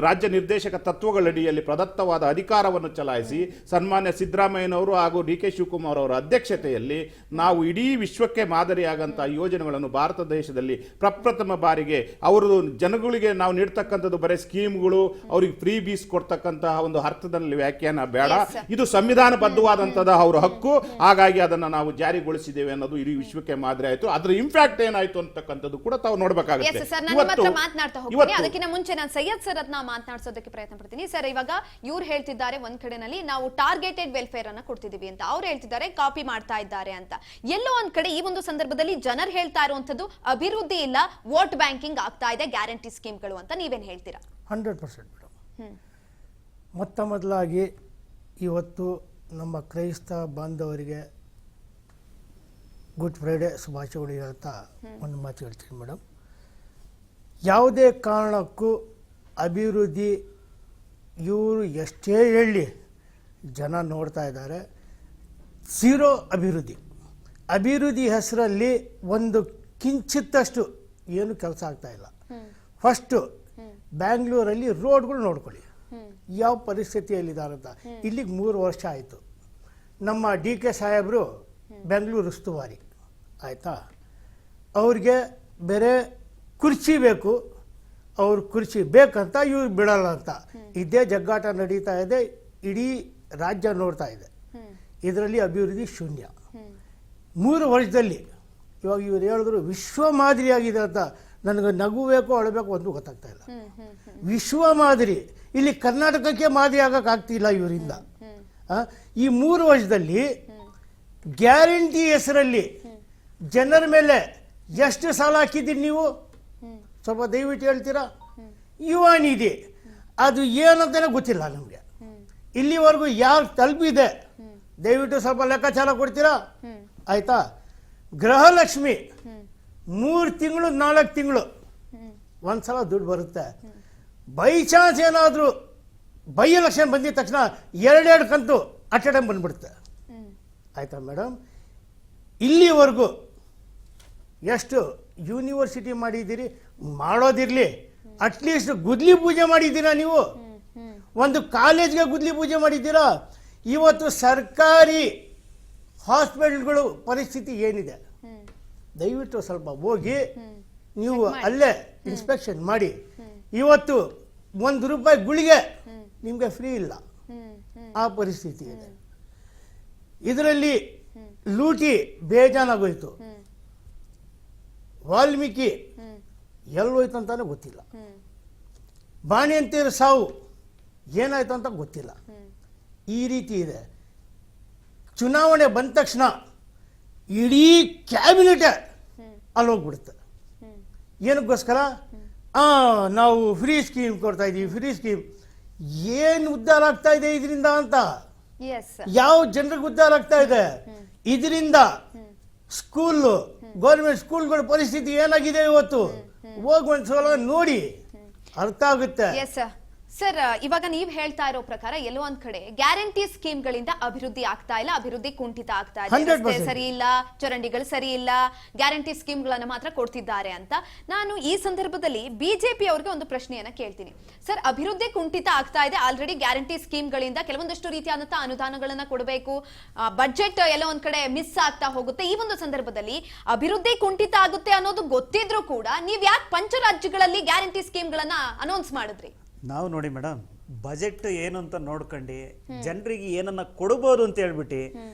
ರಾಜ್ಯ ನಿರ್ದೇಶಕ ನಿರ್ದೇಶಕ ತತ್ವಗಳಡಿಯಲ್ಲಿ ಪ್ರದತ್ತವಾದ ಅಧಿಕಾರವನ್ನು ಚಲಾಯಿಸಿ ಸನ್ಮಾನ್ಯ ಸಿದ್ದರಾಮಯ್ಯನವರು ಹಾಗೂ ಡಿ ಕೆ ಶಿವಕುಮಾರ್ ಅವರ ಅಧ್ಯಕ್ಷತೆಯಲ್ಲಿ ನಾವು ಇಡೀ ವಿಶ್ವಕ್ಕೆ ಮಾದರಿಯಾಗಂತಹ ಯೋಜನೆಗಳನ್ನು ಭಾರತ ದೇಶದಲ್ಲಿ ಪ್ರಪ್ರಥಮ ಬಾರಿಗೆ ಅವರು ಜನಗಳಿಗೆ ನಾವು ನೀಡ್ತಕ್ಕಂಥದ್ದು ಬರೀ ಸ್ಕೀಮ್ಗಳು ಅವ್ರಿಗೆ ಫ್ರೀ ಬೀಸ್ ಕೊಡ್ತಕ್ಕಂತಹ ಒಂದು ಅರ್ಥದಲ್ಲಿ ವ್ಯಾಖ್ಯಾನ ಬೇಡ. ಇದು ಸಂವಿಧಾನಬದ್ಧವಾದಂತಹ ಅವರ ಹಕ್ಕು. ಹಾಗಾಗಿ ಅದನ್ನ ನಾವು ಜಾರಿಗೊಳಿಸಿದ್ದೇವೆ ಅನ್ನೋದು ಇಡೀ ವಿಶ್ವಕ್ಕೆ ಮಾದರಿ ಆಯ್ತು. ಅದ್ರ ಇಂಪ್ಯಾಕ್ಟ್ ಏನಾಯ್ತು ಅಂತಕ್ಕಂಥದ್ದು ಕೂಡ ತಾವು ನೋಡ್ಬೇಕಾಗುತ್ತೆ. ಅದಕ್ಕಿಂತ ಮುಂಚೆ ನಾನು ಸೈಯದ್ ಸರ್ ಅದನ್ನ ಮಾತನಾಡಿಸೋದಕ್ಕೆ ಪ್ರಯತ್ನ ಪಡ್ತೀನಿ. ಸರ್, ಇವಾಗ ಇವ್ರು ಹೇಳ್ತಿದ್ದಾರೆ ಒಂದ್ ಕಡೆನಲ್ಲಿ ನಾವು ಟಾರ್ಗೆಟೆಡ್ ವೆಲ್ಫೇರ್ ಅನ್ನ ಕೊಡ್ತಿದೀವಿ ಅಂತ, ಅವ್ರು ಹೇಳ್ತಿದ್ದಾರೆ ಕಾಪಿ ಮಾಡ್ತಾ ಇದ್ದಾರೆ ಅಂತ. ಎಲ್ಲೋ ಒಂದ್ ಕಡೆ ಈ ಒಂದು ಸಂದರ್ಭದಲ್ಲಿ ಜನರು ಹೇಳ್ತಾ ಇರುವಂತದ್ದು ಅಭಿವೃದ್ಧಿ ಇಲ್ಲ, ವೋಟ್ ಬ್ಯಾಂಕಿಂಗ್ ಆಗ್ತಾ ಇದೆ ಗ್ಯಾರಂಟಿ ಸ್ಕೀಮ್ಗಳು ಅಂತ. ನೀವೇನ್ ಹೇಳ್ತೀರಾ? 100% ಮೇಡಮ್. ಮೊತ್ತ ಮೊದಲಾಗಿ ಇವತ್ತು ನಮ್ಮ ಕ್ರೈಸ್ತ ಬಾಂಧವರಿಗೆ ಗುಡ್ ಫ್ರೈಡೆ ಶುಭಾಶಯಗಳು ಹೇಳ್ತಾ ಒಂದು ಮಾತು ಹೇಳ್ತೀನಿ ಮೇಡಮ್. ಯಾವುದೇ ಕಾರಣಕ್ಕೂ ಅಭಿವೃದ್ಧಿ ಇವರು ಎಷ್ಟೇ ಹೇಳಿ ಜನ ನೋಡ್ತಾ ಇದ್ದಾರೆ, ಝೀರೋ ಅಭಿವೃದ್ಧಿ ಹೆಸರಲ್ಲಿ ಒಂದು ಕಿಂಚಿತ್ತಷ್ಟು ಏನು ಕೆಲಸ ಆಗ್ತಾ ಇಲ್ಲ. ಫಸ್ಟು ಬ್ಯಾಂಗ್ಳೂರಲ್ಲಿ ರೋಡ್ಗಳು ನೋಡ್ಕೊಳ್ಳಿ ಯಾವ ಪರಿಸ್ಥಿತಿಯಲ್ಲಿದ್ದಾರೆ ಅಂತ. ಇಲ್ಲಿಗೆ 3 ವರ್ಷ ಆಯಿತು. ನಮ್ಮ ಡಿ ಕೆ ಸಾಹೇಬರು ಬೆಂಗಳೂರು ಉಸ್ತುವಾರಿ ಆಯಿತಾ, ಅವ್ರಿಗೆ ಬೇರೆ ಕುರ್ಚಿ ಬೇಕು, ಅವ್ರ ಕುರ್ಚಿ ಬೇಕಂತ ಇವ್ರು ಬಿಡಲ್ಲ ಅಂತ ಇದೇ ಜಗ್ಗಾಟ ನಡೀತಾ ಇದೆ. ಇಡೀ ರಾಜ್ಯ ನೋಡ್ತಾ ಇದೆ. ಇದರಲ್ಲಿ ಅಭಿವೃದ್ಧಿ ಶೂನ್ಯ. 3 ವರ್ಷದಲ್ಲಿ ಇವಾಗ ಇವ್ರು ಹೇಳಿದ್ರು ವಿಶ್ವ ಮಾದರಿಯಾಗಿದೆ ಅಂತ. ನನಗೆ ನಗು ಬೇಕು ಅಳಬೇಕು ಒಂದು ಗೊತ್ತಾಗ್ತಾ ಇಲ್ಲ. ವಿಶ್ವ ಮಾದರಿ ಇಲ್ಲಿ ಕರ್ನಾಟಕಕ್ಕೆ ಮಾದರಿ ಆಗಕ್ಕಾಗ್ತಿಲ್ಲ ಇವರಿಂದ. ಈ 3 ವರ್ಷದಲ್ಲಿ ಗ್ಯಾರಂಟಿ ಹೆಸರಲ್ಲಿ ಜನರ ಮೇಲೆ ಎಷ್ಟು ಸಾಲ ಹಾಕಿದ್ದೀರಿ ನೀವು? ಸ್ವಲ್ಪ ದಯವಿಟ್ಟು ಹೇಳ್ತೀರಾ? ಯುವ ನಿಧಿ ಅದು ಏನಂತಾನೆ ಗೊತ್ತಿಲ್ಲ ನಮಗೆ. ಇಲ್ಲಿವರೆಗೂ ಯಾರು ತಲುಪಿದೆ ದಯವಿಟ್ಟು ಸ್ವಲ್ಪ ಲೆಕ್ಕಾಚಾರ ಕೊಡ್ತೀರಾ? ಆಯ್ತಾ? ಗೃಹಲಕ್ಷ್ಮಿ 3 ತಿಂಗಳು 4 ತಿಂಗಳು ಒಂದ್ಸಲ ದುಡ್ಡು ಬರುತ್ತೆ. ಬೈ ಚಾನ್ಸ್ ಏನಾದರೂ ಬೈ ಎಲೆಕ್ಷನ್ ಬಂದಿದ ತಕ್ಷಣ 2 ಕಂತು ಅಟ್ ಎ ಟೈಮ್ ಬಂದ್ಬಿಡುತ್ತೆ. ಆಯ್ತಾ ಮೇಡಮ್? ಇಲ್ಲಿವರೆಗೂ ಎಷ್ಟು ಯೂನಿವರ್ಸಿಟಿ ಮಾಡಿದ್ದೀರಿ? ಮಾಡೋದಿರಲಿ, ಅಟ್ಲೀಸ್ಟ್ ಗುದ್ಲಿ ಪೂಜೆ ಮಾಡಿದ್ದೀರಾ ನೀವು? ಒಂದು ಕಾಲೇಜ್ಗೆ ಗುದ್ಲಿ ಪೂಜೆ ಮಾಡಿದ್ದೀರಾ? ಇವತ್ತು ಸರ್ಕಾರಿ ಹಾಸ್ಪಿಟಲ್ಗಳು ಪರಿಸ್ಥಿತಿ ಏನಿದೆ ದಯವಿಟ್ಟು ಸ್ವಲ್ಪ ಹೋಗಿ ನೀವು ಅಲ್ಲೇ ಇನ್ಸ್ಪೆಕ್ಷನ್ ಮಾಡಿ. ಇವತ್ತು ₹1 ಗುಳಿಗೆ ನಿಮಗೆ ಫ್ರೀ ಇಲ್ಲ, ಆ ಪರಿಸ್ಥಿತಿ ಇದೆ. ಇದರಲ್ಲಿ ಲೂಟಿ ಬೇಜಾನಾಗೋಯ್ತು. ವಾಲ್ಮೀಕಿ ಎಲ್ಲೋಯ್ತು ಅಂತಾನೆ ಗೊತ್ತಿಲ್ಲ. ಬಾಣಂತಿಯರ ಸಾವು ಏನಾಯ್ತು ಅಂತ ಗೊತ್ತಿಲ್ಲ. ಈ ರೀತಿ ಇದೆ. ಚುನಾವಣೆ ಬಂದ ತಕ್ಷಣ ಇಡೀ ಕ್ಯಾಬಿನೆಟ್ ಅಲ್ಲೋಗ್ಬಿಡುತ್ತೆ. ಏನಕ್ಕೋಸ್ಕರ? ನಾವು ಫ್ರೀ ಸ್ಕೀಮ್ ಕೊಡ್ತಾ ಇದ್ದೀವಿ, ಫ್ರೀ ಸ್ಕೀಮ್. ಏನು ಉದ್ಧಾರ ಆಗ್ತಾ ಇದೆ ಇದರಿಂದ ಅಂತ? ಯಾವ ಜನರಿಗೆ ಉದ್ಧಾರ ಆಗ್ತಾ ಇದೆ ಇದರಿಂದ? ಸ್ಕೂಲ್, ಗೌರ್ಮೆಂಟ್ ಸ್ಕೂಲ್ಗಳ ಪರಿಸ್ಥಿತಿ ಏನಾಗಿದೆ ಇವತ್ತು? ಹೋಗಿ ಒಂದ್ಸಲ ನೋಡಿ, ಅರ್ಥ ಆಗುತ್ತೆ. ಸರ್, ಇವಾಗ ನೀವ್ ಹೇಳ್ತಾ ಇರೋ ಪ್ರಕಾರ ಎಲ್ಲೋ ಒಂದ್ ಕಡೆ ಗ್ಯಾರಂಟಿ ಸ್ಕೀಮ್ಗಳಿಂದ ಅಭಿವೃದ್ಧಿ ಆಗ್ತಾ ಇಲ್ಲ, ಅಭಿವೃದ್ಧಿ ಕುಂಠಿತ ಆಗ್ತಾ ಇದೆ. ರಸ್ತೆ ಸರಿ ಇಲ್ಲ, ಚರಂಡಿಗಳು ಸರಿ ಇಲ್ಲ, ಗ್ಯಾರಂಟಿ ಸ್ಕೀಮ್ಗಳನ್ನ ಮಾತ್ರ ಕೊಡ್ತಿದ್ದಾರೆ ಅಂತ. ನಾನು ಈ ಸಂದರ್ಭದಲ್ಲಿ ಬಿಜೆಪಿ ಅವರಿಗೆ ಒಂದು ಪ್ರಶ್ನೆಯನ್ನ ಕೇಳ್ತೀನಿ. ಸರ್, ಅಭಿವೃದ್ಧಿ ಕುಂಠಿತ ಆಗ್ತಾ ಇದೆ. ಆಲ್ರೆಡಿ ಗ್ಯಾರಂಟಿ ಸ್ಕೀಮ್ಗಳಿಂದ ಕೆಲವೊಂದಷ್ಟು ರೀತಿಯಾದಂತಹ ಅನುದಾನಗಳನ್ನ ಕೊಡಬೇಕು, ಬಜೆಟ್ ಎಲ್ಲೋ ಒಂದ್ ಕಡೆ ಮಿಸ್ ಆಗ್ತಾ ಹೋಗುತ್ತೆ. ಈ ಒಂದು ಸಂದರ್ಭದಲ್ಲಿ ಅಭಿವೃದ್ಧಿ ಕುಂಠಿತ ಆಗುತ್ತೆ ಅನ್ನೋದು ಗೊತ್ತಿದ್ರು ಕೂಡ ನೀವ್ ಯಾಕೆ ಪಂಚರಾಜ್ಯಗಳಲ್ಲಿ ಗ್ಯಾರಂಟಿ ಸ್ಕೀಮ್ಗಳನ್ನ ಅನೌನ್ಸ್ ಮಾಡಿದ್ರಿ? ನಾವು ನೋಡಿ ಮೇಡಮ್, ಬಜೆಟ್ ಏನು ಅಂತ ನೋಡ್ಕೊಂಡು ಜನರಿಗೆ ಏನನ್ನ ಕೊಡ್ಬೋದು ಅಂತ ಹೇಳ್ಬಿಟ್ಟು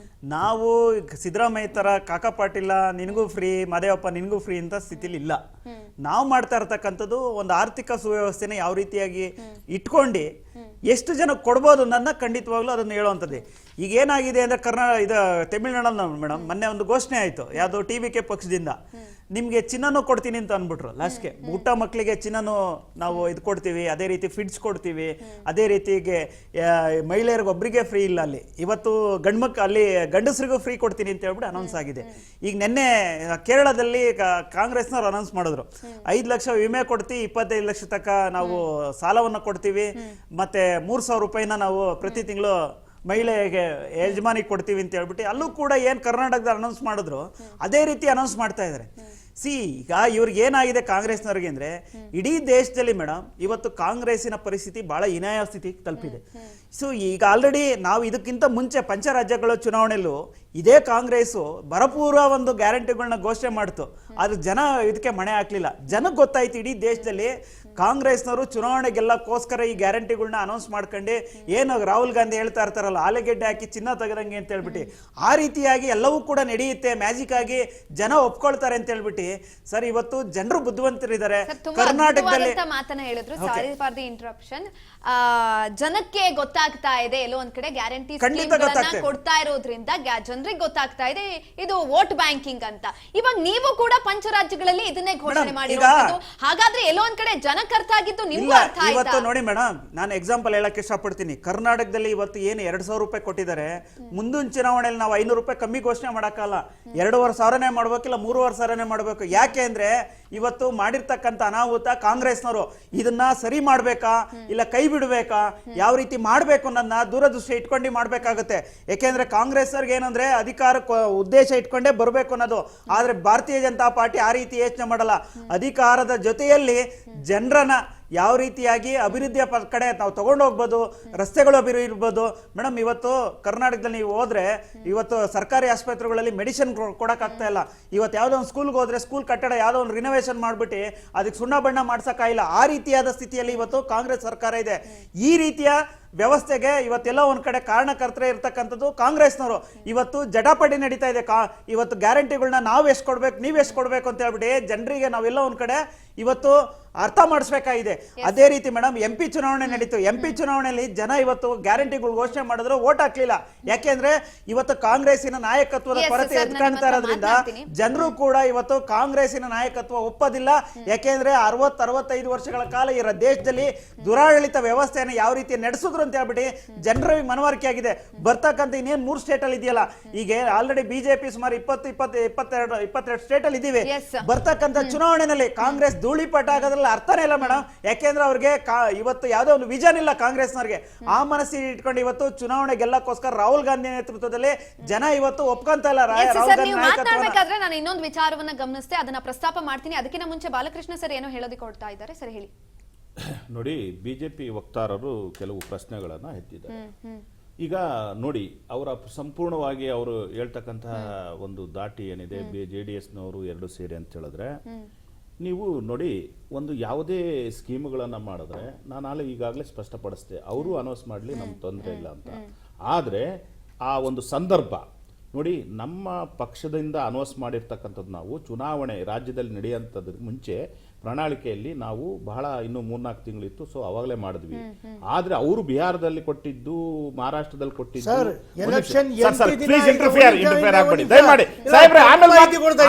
ನಾವು ಸಿದ್ದರಾಮಯ್ಯ ತರ ಕಾಕಾ ಪಾಟೀಲ ನಿನಗೂ ಫ್ರೀ, ಮಾದೇವಪ್ಪ ನಿನಗೂ ಫ್ರೀ ಅಂತ ಸ್ಥಿತಿಲಿ ಇಲ್ಲ. ನಾವು ಮಾಡ್ತಾ ಇರ್ತಕ್ಕಂಥದ್ದು ಒಂದು ಆರ್ಥಿಕ ಸುವ್ಯವಸ್ಥೆನ ಯಾವ ರೀತಿಯಾಗಿ ಇಟ್ಕೊಂಡು ಎಷ್ಟು ಜನ ಕೊಡ್ಬೋದು ನನ್ನ ಖಂಡಿತವಾಗ್ಲೂ ಅದನ್ನು ಹೇಳುವಂಥದ್ದೇ. ಈಗ ಏನಾಗಿದೆ ಅಂದ್ರೆ ತಮಿಳ್ನಾಡಲ್ಲಿ ಮೇಡಮ್ ಮೊನ್ನೆ ಒಂದು ಘೋಷಣೆ ಆಯಿತು, ಯಾವುದೋ TVK ಪಕ್ಷದಿಂದ ನಿಮಗೆ ಚಿನ್ನನೂ ಕೊಡ್ತೀನಿ ಅಂತ ಅಂದ್ಬಿಟ್ರು. ಲಾಸ್ಟ್ಗೆ ಊಟ ಮಕ್ಕಳಿಗೆ ಚಿನ್ನನೂ ನಾವು ಇದು ಕೊಡ್ತೀವಿ, ಅದೇ ರೀತಿ ಫಿಡ್ಸ್ ಕೊಡ್ತೀವಿ, ಅದೇ ರೀತಿಗೆ ಮಹಿಳೆಯರಿಗೆ ಒಬ್ಬರಿಗೆ ಫ್ರೀ ಇಲ್ಲ. ಅಲ್ಲಿ ಇವತ್ತು ಅಲ್ಲಿ ಗಂಡಸರಿಗೂ ಫ್ರೀ ಕೊಡ್ತೀನಿ ಅಂತ ಹೇಳ್ಬಿಟ್ಟು ಅನೌನ್ಸ್ ಆಗಿದೆ. ಈಗ ನಿನ್ನೆ ಕೇರಳದಲ್ಲಿ ಕಾಂಗ್ರೆಸ್ನವ್ರು ಅನೌನ್ಸ್ ಮಾಡಿದ್ರು, 5 ಲಕ್ಷ ವಿಮೆ ಕೊಡ್ತೀವಿ, 25 ಲಕ್ಷ ತನಕ ನಾವು ಸಾಲವನ್ನು ಕೊಡ್ತೀವಿ, ಮತ್ತೆ 3,000 ರೂಪಾಯಿನ ನಾವು ಪ್ರತಿ ತಿಂಗಳು ಮಹಿಳೆಗೆ ಯಜಮಾನಿಗೆ ಕೊಡ್ತೀವಿ ಅಂತ ಹೇಳ್ಬಿಟ್ಟು ಅಲ್ಲೂ ಕೂಡ ಏನು ಕರ್ನಾಟಕದ ಅನೌನ್ಸ್ ಮಾಡಿದ್ರು ಅದೇ ರೀತಿ ಅನೌನ್ಸ್ ಮಾಡ್ತಾ ಇದ್ದಾರೆ. ಈಗ ಇವ್ರಿಗೆ ಏನಾಗಿದೆ ಕಾಂಗ್ರೆಸ್ನವ್ರಿಗೆ ಅಂದ್ರೆ ಇಡೀ ದೇಶದಲ್ಲಿ ಮೇಡಮ್ ಇವತ್ತು ಕಾಂಗ್ರೆಸ್ಸಿನ ಪರಿಸ್ಥಿತಿ ಬಹಳ ಹೀನಾಯ ಸ್ಥಿತಿಗೆ ತಲುಪಿದೆ. ಸೊ ಈಗ ಆಲ್ರೆಡಿ ನಾವು ಇದಕ್ಕಿಂತ ಮುಂಚೆ ಪಂಚರಾಜ್ಯಗಳ ಚುನಾವಣೆಯಲ್ಲೂ ಇದೇ ಕಾಂಗ್ರೆಸ್ ಭರಪೂರ ಒಂದು ಗ್ಯಾರಂಟಿಗಳನ್ನ ಘೋಷಣೆ ಮಾಡ್ತು, ಆದ್ರೆ ಜನ ಇದಕ್ಕೆ ಮಣೆ ಹಾಕ್ಲಿಲ್ಲ. ಜನಕ್ಕೆ ಗೊತ್ತಾಯ್ತು ಇಡೀ ದೇಶದಲ್ಲಿ ಕಾಂಗ್ರೆಸ್ನವರು ಚುನಾವಣೆ ಗೆಲ್ಲಕ್ಕೋಸ್ಕರ ಈ ಗ್ಯಾರಂಟಿಗಳನ್ನ ಅನೌನ್ಸ್ ಮಾಡ್ಕೊಂಡು ಏನು ರಾಹುಲ್ ಗಾಂಧಿ ಹೇಳ್ತಾ ಇರ್ತಾರಲ್ಲ ಆಲೆಗೆಡ್ಡೆ ಹಾಕಿ ಚಿನ್ನ ತೆಗೆದಂಗೆ ಅಂತ ಹೇಳ್ಬಿಟ್ಟು ಆ ರೀತಿಯಾಗಿ ಎಲ್ಲವೂ ಕೂಡ ನಡೆಯುತ್ತೆ, ಮ್ಯಾಜಿಕ್ ಆಗಿ ಜನ ಒಪ್ಕೊಳ್ತಾರೆ ಅಂತ ಹೇಳ್ಬಿಟ್ಟು ಸರ್ ಇವತ್ತು ಜನರು ಬುದ್ಧಿವಂತರಿದ್ದಾರೆ ಕರ್ನಾಟಕದಲ್ಲಿ. ಮಾತನ್ನ ಹೇಳಿದ್ರು, ಸಾರಿ ಫಾರ್ ದಿ ಇಂಟರಪ್ಷನ್. ಜನಕ್ಕೆ ಗೊತ್ತಾಗ್ತಾ ಇದೆ ಎಲ್ಲೋ ಒಂದ್ ಕಡೆ ಗ್ಯಾರಂಟಿ ಕೊಡ್ತಾ ಇರೋದ್ರಿಂದ ಜನರಿಗೆ ಗೊತ್ತಾಗ್ತಾ ಇದೆ ಇದು ವೋಟ್ ಬ್ಯಾಂಕಿಂಗ್ ಅಂತ. ಇವಾಗ ನೀವು ಕೂಡ ಪಂಚರಾಜ್ಯಗಳಲ್ಲಿ ಇದನ್ನೇ ಘೋಷಣೆ ಮಾಡಿರೋದು, ಹಾಗಾದ್ರೆ ಎಲ್ಲೋ ಒಂದ್ ಕಡೆ ಜನಕ್ಕೆ ಅರ್ಥ ಆಗಿತ್ತು, ನಿಮ್ಗೂ ಅರ್ಥ ಆಯ್ತಾ? ಇವತ್ತು ನೋಡಿ ಮೇಡಮ್, ನಾನು ಎಕ್ಸಾಂಪಲ್ ಹೇಳಕ್ ಇಷ್ಟಪಡ್ತೀನಿ. ಕರ್ನಾಟಕದಲ್ಲಿ ಇವತ್ತು ಏನು 2,000 ರೂಪಾಯಿ ಕೊಟ್ಟಿದ್ದಾರೆ, ಮುಂದಿನ ಚುನಾವಣೆಯಲ್ಲಿ ನಾವು 500 ರೂಪಾಯಿ ಕಮ್ಮಿ ಘೋಷಣೆ ಮಾಡಕ್ಕಲ್ಲ, 2,500 ಮಾಡಬೇಕಿಲ್ಲ 3,500 ಮಾಡಬೇಕು. ಯಾಕೆ ಅಂದ್ರೆ ಇವತ್ತು ಮಾಡಿರ್ತಕ್ಕಂಥ ಅನಾಹುತ ಕಾಂಗ್ರೆಸ್ನವರು ಇದನ್ನ ಸರಿ ಮಾಡ್ಬೇಕಾ ಇಲ್ಲ ಕೈ ಬಿಡ್ಬೇಕಾ, ಯಾವ ರೀತಿ ಮಾಡ್ಬೇಕು ಅನ್ನೋದನ್ನ ದೂರದೃಷ್ಟಿ ಇಟ್ಕೊಂಡು ಮಾಡ್ಬೇಕಾಗುತ್ತೆ. ಯಾಕೆಂದ್ರೆ ಕಾಂಗ್ರೆಸ್ ಅವ್ರಿಗೆ ಏನಂದ್ರೆ ಅಧಿಕಾರ ಉದ್ದೇಶ ಇಟ್ಕೊಂಡೇ ಬರ್ಬೇಕು ಅನ್ನೋದು, ಆದ್ರೆ ಭಾರತೀಯ ಜನತಾ ಪಾರ್ಟಿ ಆ ರೀತಿ ಯೋಚನೆ ಮಾಡಲ್ಲ. ಅಧಿಕಾರದ ಜೊತೆಯಲ್ಲಿ ಜನರನ್ನ ಯಾವ ರೀತಿಯಾಗಿ ಅಭಿವೃದ್ಧಿಯ ಕಡೆ ನಾವು ತಗೊಂಡು ಹೋಗ್ಬೋದು, ರಸ್ತೆಗಳು ಅಭಿವೃದ್ಧಿ ಇರ್ಬೋದು. ಮೇಡಮ್ ಇವತ್ತು ಕರ್ನಾಟಕದಲ್ಲಿ ನೀವು ಹೋದ್ರೆ ಇವತ್ತು ಸರ್ಕಾರಿ ಆಸ್ಪತ್ರೆಗಳಲ್ಲಿ ಮೆಡಿಸಿನ್ ಕೊಡಕ್ಕಾಗ್ತಾ ಇಲ್ಲ. ಇವತ್ತು ಯಾವುದೋ ಒಂದು ಸ್ಕೂಲ್ಗೆ ಹೋದ್ರೆ ಸ್ಕೂಲ್ ಕಟ್ಟಡ ಯಾವುದೋ ಒಂದು ರಿನೋವೇಷನ್ ಮಾಡ್ಬಿಟ್ಟು ಅದಕ್ಕೆ ಸುಣ್ಣ ಬಣ್ಣ ಮಾಡ್ಸಕ್ಕಾಗಿಲ್ಲ. ಆ ರೀತಿಯಾದ ಸ್ಥಿತಿಯಲ್ಲಿ ಇವತ್ತು ಕಾಂಗ್ರೆಸ್ ಸರ್ಕಾರ ಇದೆ. ಈ ರೀತಿಯ ವ್ಯವಸ್ಥೆಗೆ ಇವತ್ತೆಲ್ಲ ಒಂದ್ ಕಡೆ ಕಾರಣಕರ್ತರೇ ಇರ್ತಕ್ಕಂಥದ್ದು ಕಾಂಗ್ರೆಸ್ನವರು. ಇವತ್ತು ಜಟಾಪಟಿ ನಡೀತಾ ಇದೆ. ಇವತ್ತು ಗ್ಯಾರಂಟಿಗಳನ್ನ ನಾವು ಎಷ್ಟು ಕೊಡ್ಬೇಕು ನೀವು ಎಷ್ಟು ಕೊಡ್ಬೇಕು ಅಂತ ಹೇಳ್ಬಿಟ್ಟು ಜನರಿಗೆ ನಾವೆಲ್ಲ ಒಂದ್ ಕಡೆ ಇವತ್ತು ಅರ್ಥ ಮಾಡಿಸ್ಬೇಕಾಗಿದೆ. ಅದೇ ರೀತಿ ಮೇಡಮ್ MP ಚುನಾವಣೆ ನಡೀತು. MP ಚುನಾವಣೆಯಲ್ಲಿ ಜನ ಇವತ್ತು ಗ್ಯಾರಂಟಿಗಳು ಘೋಷಣೆ ಮಾಡಿದ್ರು ವೋಟ್ ಹಾಕ್ಲಿಲ್ಲ. ಯಾಕೆಂದ್ರೆ ಇವತ್ತು ಕಾಂಗ್ರೆಸ್ಸಿನ ನಾಯಕತ್ವದ ಕೊರತೆ ಎತ್ಕಾಣ್ತಾ ಇರೋದ್ರಿಂದ ಜನರು ಕೂಡ ಇವತ್ತು ಕಾಂಗ್ರೆಸ್ಸಿನ ನಾಯಕತ್ವ ಒಪ್ಪೋದಿಲ್ಲ. ಯಾಕೆಂದ್ರೆ 60-65 ವರ್ಷಗಳ ಕಾಲ ಈ ದೇಶದಲ್ಲಿ ದುರಾಡಳಿತ ವ್ಯವಸ್ಥೆಯನ್ನು ಯಾವ ರೀತಿ ನಡೆಸಿದ್ರು ಅಂತ ಹೇಳ್ಬಿಟ್ಟು ಜನರ ಮನವರಿಕೆ ಆಗಿದೆ. ಬರ್ತಕ್ಕಂಥ ಇನ್ನೇನು 3 ಸ್ಟೇಟ್ ಅಲ್ಲಿ ಇದೆಯಲ್ಲ, ಈಗ ಆಲ್ರೆಡಿ ಬಿಜೆಪಿ ಸುಮಾರು 22 ಸ್ಟೇಟ್ ಅಲ್ಲಿ ಇದೀವಿ. ಬರ್ತಕ್ಕಂಥ ಚುನಾವಣೆಯಲ್ಲಿ ಕಾಂಗ್ರೆಸ್ ಧೂಳಿಪಟ ಆಗೋದ್ರಲ್ಲಿ ಅರ್ಥನೇ ಇಲ್ಲ ಮೇಡಮ್. ಯಾಕೆಂದ್ರೆ ಅವ್ರಿಗೆ ಇವತ್ತು ಯಾವುದೋ ಒಂದು ವಿಷನ್ ಇಲ್ಲ ಕಾಂಗ್ರೆಸ್ನವ್ರಿಗೆ. ಆ ಮನಸ್ಸಿಗೆ ಇಟ್ಕೊಂಡು ಇವತ್ತು ಚುನಾವಣೆ ಗೆಲ್ಲಕ್ಕೋಸ್ಕರ ರಾಹುಲ್ ಗಾಂಧಿ ನೇತೃತ್ವದಲ್ಲಿ ಜನ ಇವತ್ತು ಒಪ್ಕೊಂತ ಇಲ್ಲ. ಮಾತನಾಡಬೇಕಾದ್ರೆ ನಾನು ಇನ್ನೊಂದು ವಿಚಾರವನ್ನ ಗಮನಿಸ್ತೆ, ಅದನ್ನ ಪ್ರಸ್ತಾಪ ಮಾಡ್ತೀನಿ. ಅದಕ್ಕಿಂತ ಮುಂಚೆ ಬಾಲಕೃಷ್ಣ ಸರ್ ಏನೋ ಹೇಳೋದಕ್ಕೆ ಕೊಡ್ತಾ ಇದ್ದಾರೆ, ಸರಿ ಹೇಳಿ. ನೋಡಿ, ಬಿಜೆಪಿ ವಕ್ತಾರರು ಕೆಲವು ಪ್ರಶ್ನೆಗಳನ್ನ ಎತ್ತಿದ್ದಾರೆ. ಈಗ ನೋಡಿ, ಅವರ ಸಂಪೂರ್ಣವಾಗಿ ಅವರು ಹೇಳ್ತಕ್ಕಂತಹ ಒಂದು ದಾಟಿ ಏನಿದೆ, JDSನವರು 2 ಸೇರಿ ಅಂತ ಹೇಳಿದ್ರೆ, ನೀವು ನೋಡಿ, ಒಂದು ಯಾವುದೇ ಸ್ಕೀಮ್ಗಳನ್ನ ಮಾಡಿದ್ರೆ ನಾನು ಈಗಾಗಲೇ ಸ್ಪಷ್ಟಪಡಿಸಿದೆ, ಅವರು ಅನೌನ್ಸ್ ಮಾಡಲಿ ನಮ್ಗೆ ತೊಂದರೆ ಇಲ್ಲ ಅಂತ. ಆದರೆ ಆ ಒಂದು ಸಂದರ್ಭ ನೋಡಿ, ನಮ್ಮ ಪಕ್ಷದಿಂದ ಅನೌನ್ಸ್ ಮಾಡಿರ್ತಕ್ಕಂಥದ್ದು ನಾವು ಚುನಾವಣೆ ರಾಜ್ಯದಲ್ಲಿ ನಡೆಯುವಂಥದ್ರ ಮುಂಚೆ ಪ್ರಣಾಳಿಕೆಯಲ್ಲಿ ನಾವು ಬಹಳ ಇನ್ನು 3-4 ತಿಂಗಳಿತ್ತು, ಸೊ ಅವಾಗಲೇ ಮಾಡಿದ್ವಿ. ಆದ್ರೆ ಅವರು ಬಿಹಾರದಲ್ಲಿ ಕೊಟ್ಟಿದ್ದು, ಮಹಾರಾಷ್ಟ್ರದಲ್ಲಿ ಕೊಟ್ಟಿದ್ದು,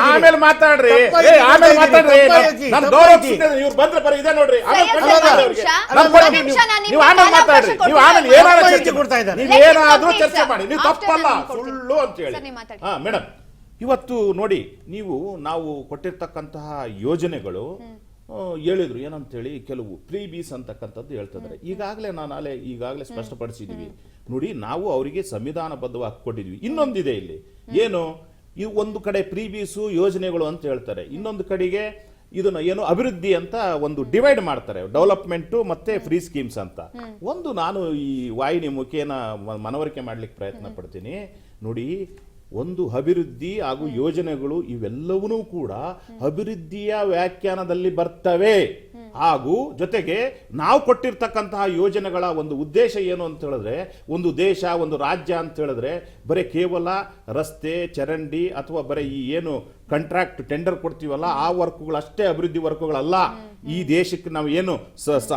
ಆಮೇಲೆ ಮಾತಾಡ್ರಿ, ಇವ್ರು ಬಂದ್ರೆ ಬರೀ ಇದೆ ನೋಡ್ರಿ, ನೀವು ಆಮೇಲೆ ಮಾತಾಡ್ರಿ, ನೀವು ಆಮೇಲೆ ನೀವೇನಾದ್ರೂ ಚರ್ಚೆ ಮಾಡಿ, ನೀವು ತಪ್ಪಲ್ಲ ಸುಳ್ಳು ಅಂತ ಹೇಳಿ. ಹಾ ಮೇಡಮ್, ಇವತ್ತು ನೋಡಿ, ನಾವು ಕೊಟ್ಟಿರ್ತಕ್ಕಂತಹ ಯೋಜನೆಗಳು ಹೇಳಿದ್ರು ಏನಂತೇಳಿ, ಕೆಲವು ಪ್ರೀಬೀಸ್ ಅಂತಕ್ಕಂಥದ್ದು ಹೇಳ್ತಿದ್ದಾರೆ. ಈಗಾಗಲೇ ಸ್ಪಷ್ಟಪಡಿಸಿದೀವಿ ನೋಡಿ, ನಾವು ಅವರಿಗೆ ಸಂವಿಧಾನಬದ್ಧವಾಗಿ ಕೊಟ್ಟಿದ್ವಿ. ಇನ್ನೊಂದಿದೆ ಇಲ್ಲಿ, ಏನು, ಈ ಒಂದು ಕಡೆ ಪ್ರೀಬೀಸು ಯೋಜನೆಗಳು ಅಂತ ಹೇಳ್ತಾರೆ, ಇನ್ನೊಂದು ಕಡೆಗೆ ಇದನ್ನ ಏನು ಅಭಿವೃದ್ಧಿ ಅಂತ ಒಂದು ಡಿವೈಡ್ ಮಾಡ್ತಾರೆ, ಡೆವಲಪ್ಮೆಂಟ್ ಮತ್ತೆ ಫ್ರೀ ಸ್ಕೀಮ್ಸ್ ಅಂತ. ಒಂದು ನಾನು ಈ ವಾಹಿನಿ ಮುಖೇನ ಮನವರಿಕೆ ಮಾಡ್ಲಿಕ್ಕೆ ಪ್ರಯತ್ನ ಪಡ್ತೀನಿ ನೋಡಿ. ಒಂದು ಅಭಿವೃದ್ಧಿ ಹಾಗೂ ಯೋಜನೆಗಳು ಇವೆಲ್ಲವೂ ಕೂಡ ಅಭಿವೃದ್ಧಿಯ ವ್ಯಾಖ್ಯಾನದಲ್ಲಿ ಬರ್ತವೆ. ಹಾಗೂ ಜೊತೆಗೆ ನಾವು ಕೊಟ್ಟಿರ್ತಕ್ಕಂತಹ ಯೋಜನೆಗಳ ಒಂದು ಉದ್ದೇಶ ಏನು ಅಂತ ಹೇಳಿದ್ರೆ, ಒಂದು ದೇಶ, ಒಂದು ರಾಜ್ಯ ಅಂತ ಹೇಳಿದ್ರೆ ಬರೀ ಕೇವಲ ರಸ್ತೆ, ಚರಂಡಿ ಅಥವಾ ಬರೀ ಈ ಏನು ಕಾಂಟ್ರಾಕ್ಟ್ ಟೆಂಡರ್ ಕೊಡ್ತೀವಲ್ಲ ಆ ವರ್ಕ್ಗಳು ಅಷ್ಟೇ ಅಭಿವೃದ್ಧಿ ವರ್ಕ್ಗಳಲ್ಲ. ಈ ದೇಶಕ್ಕೆ ನಾವು ಏನು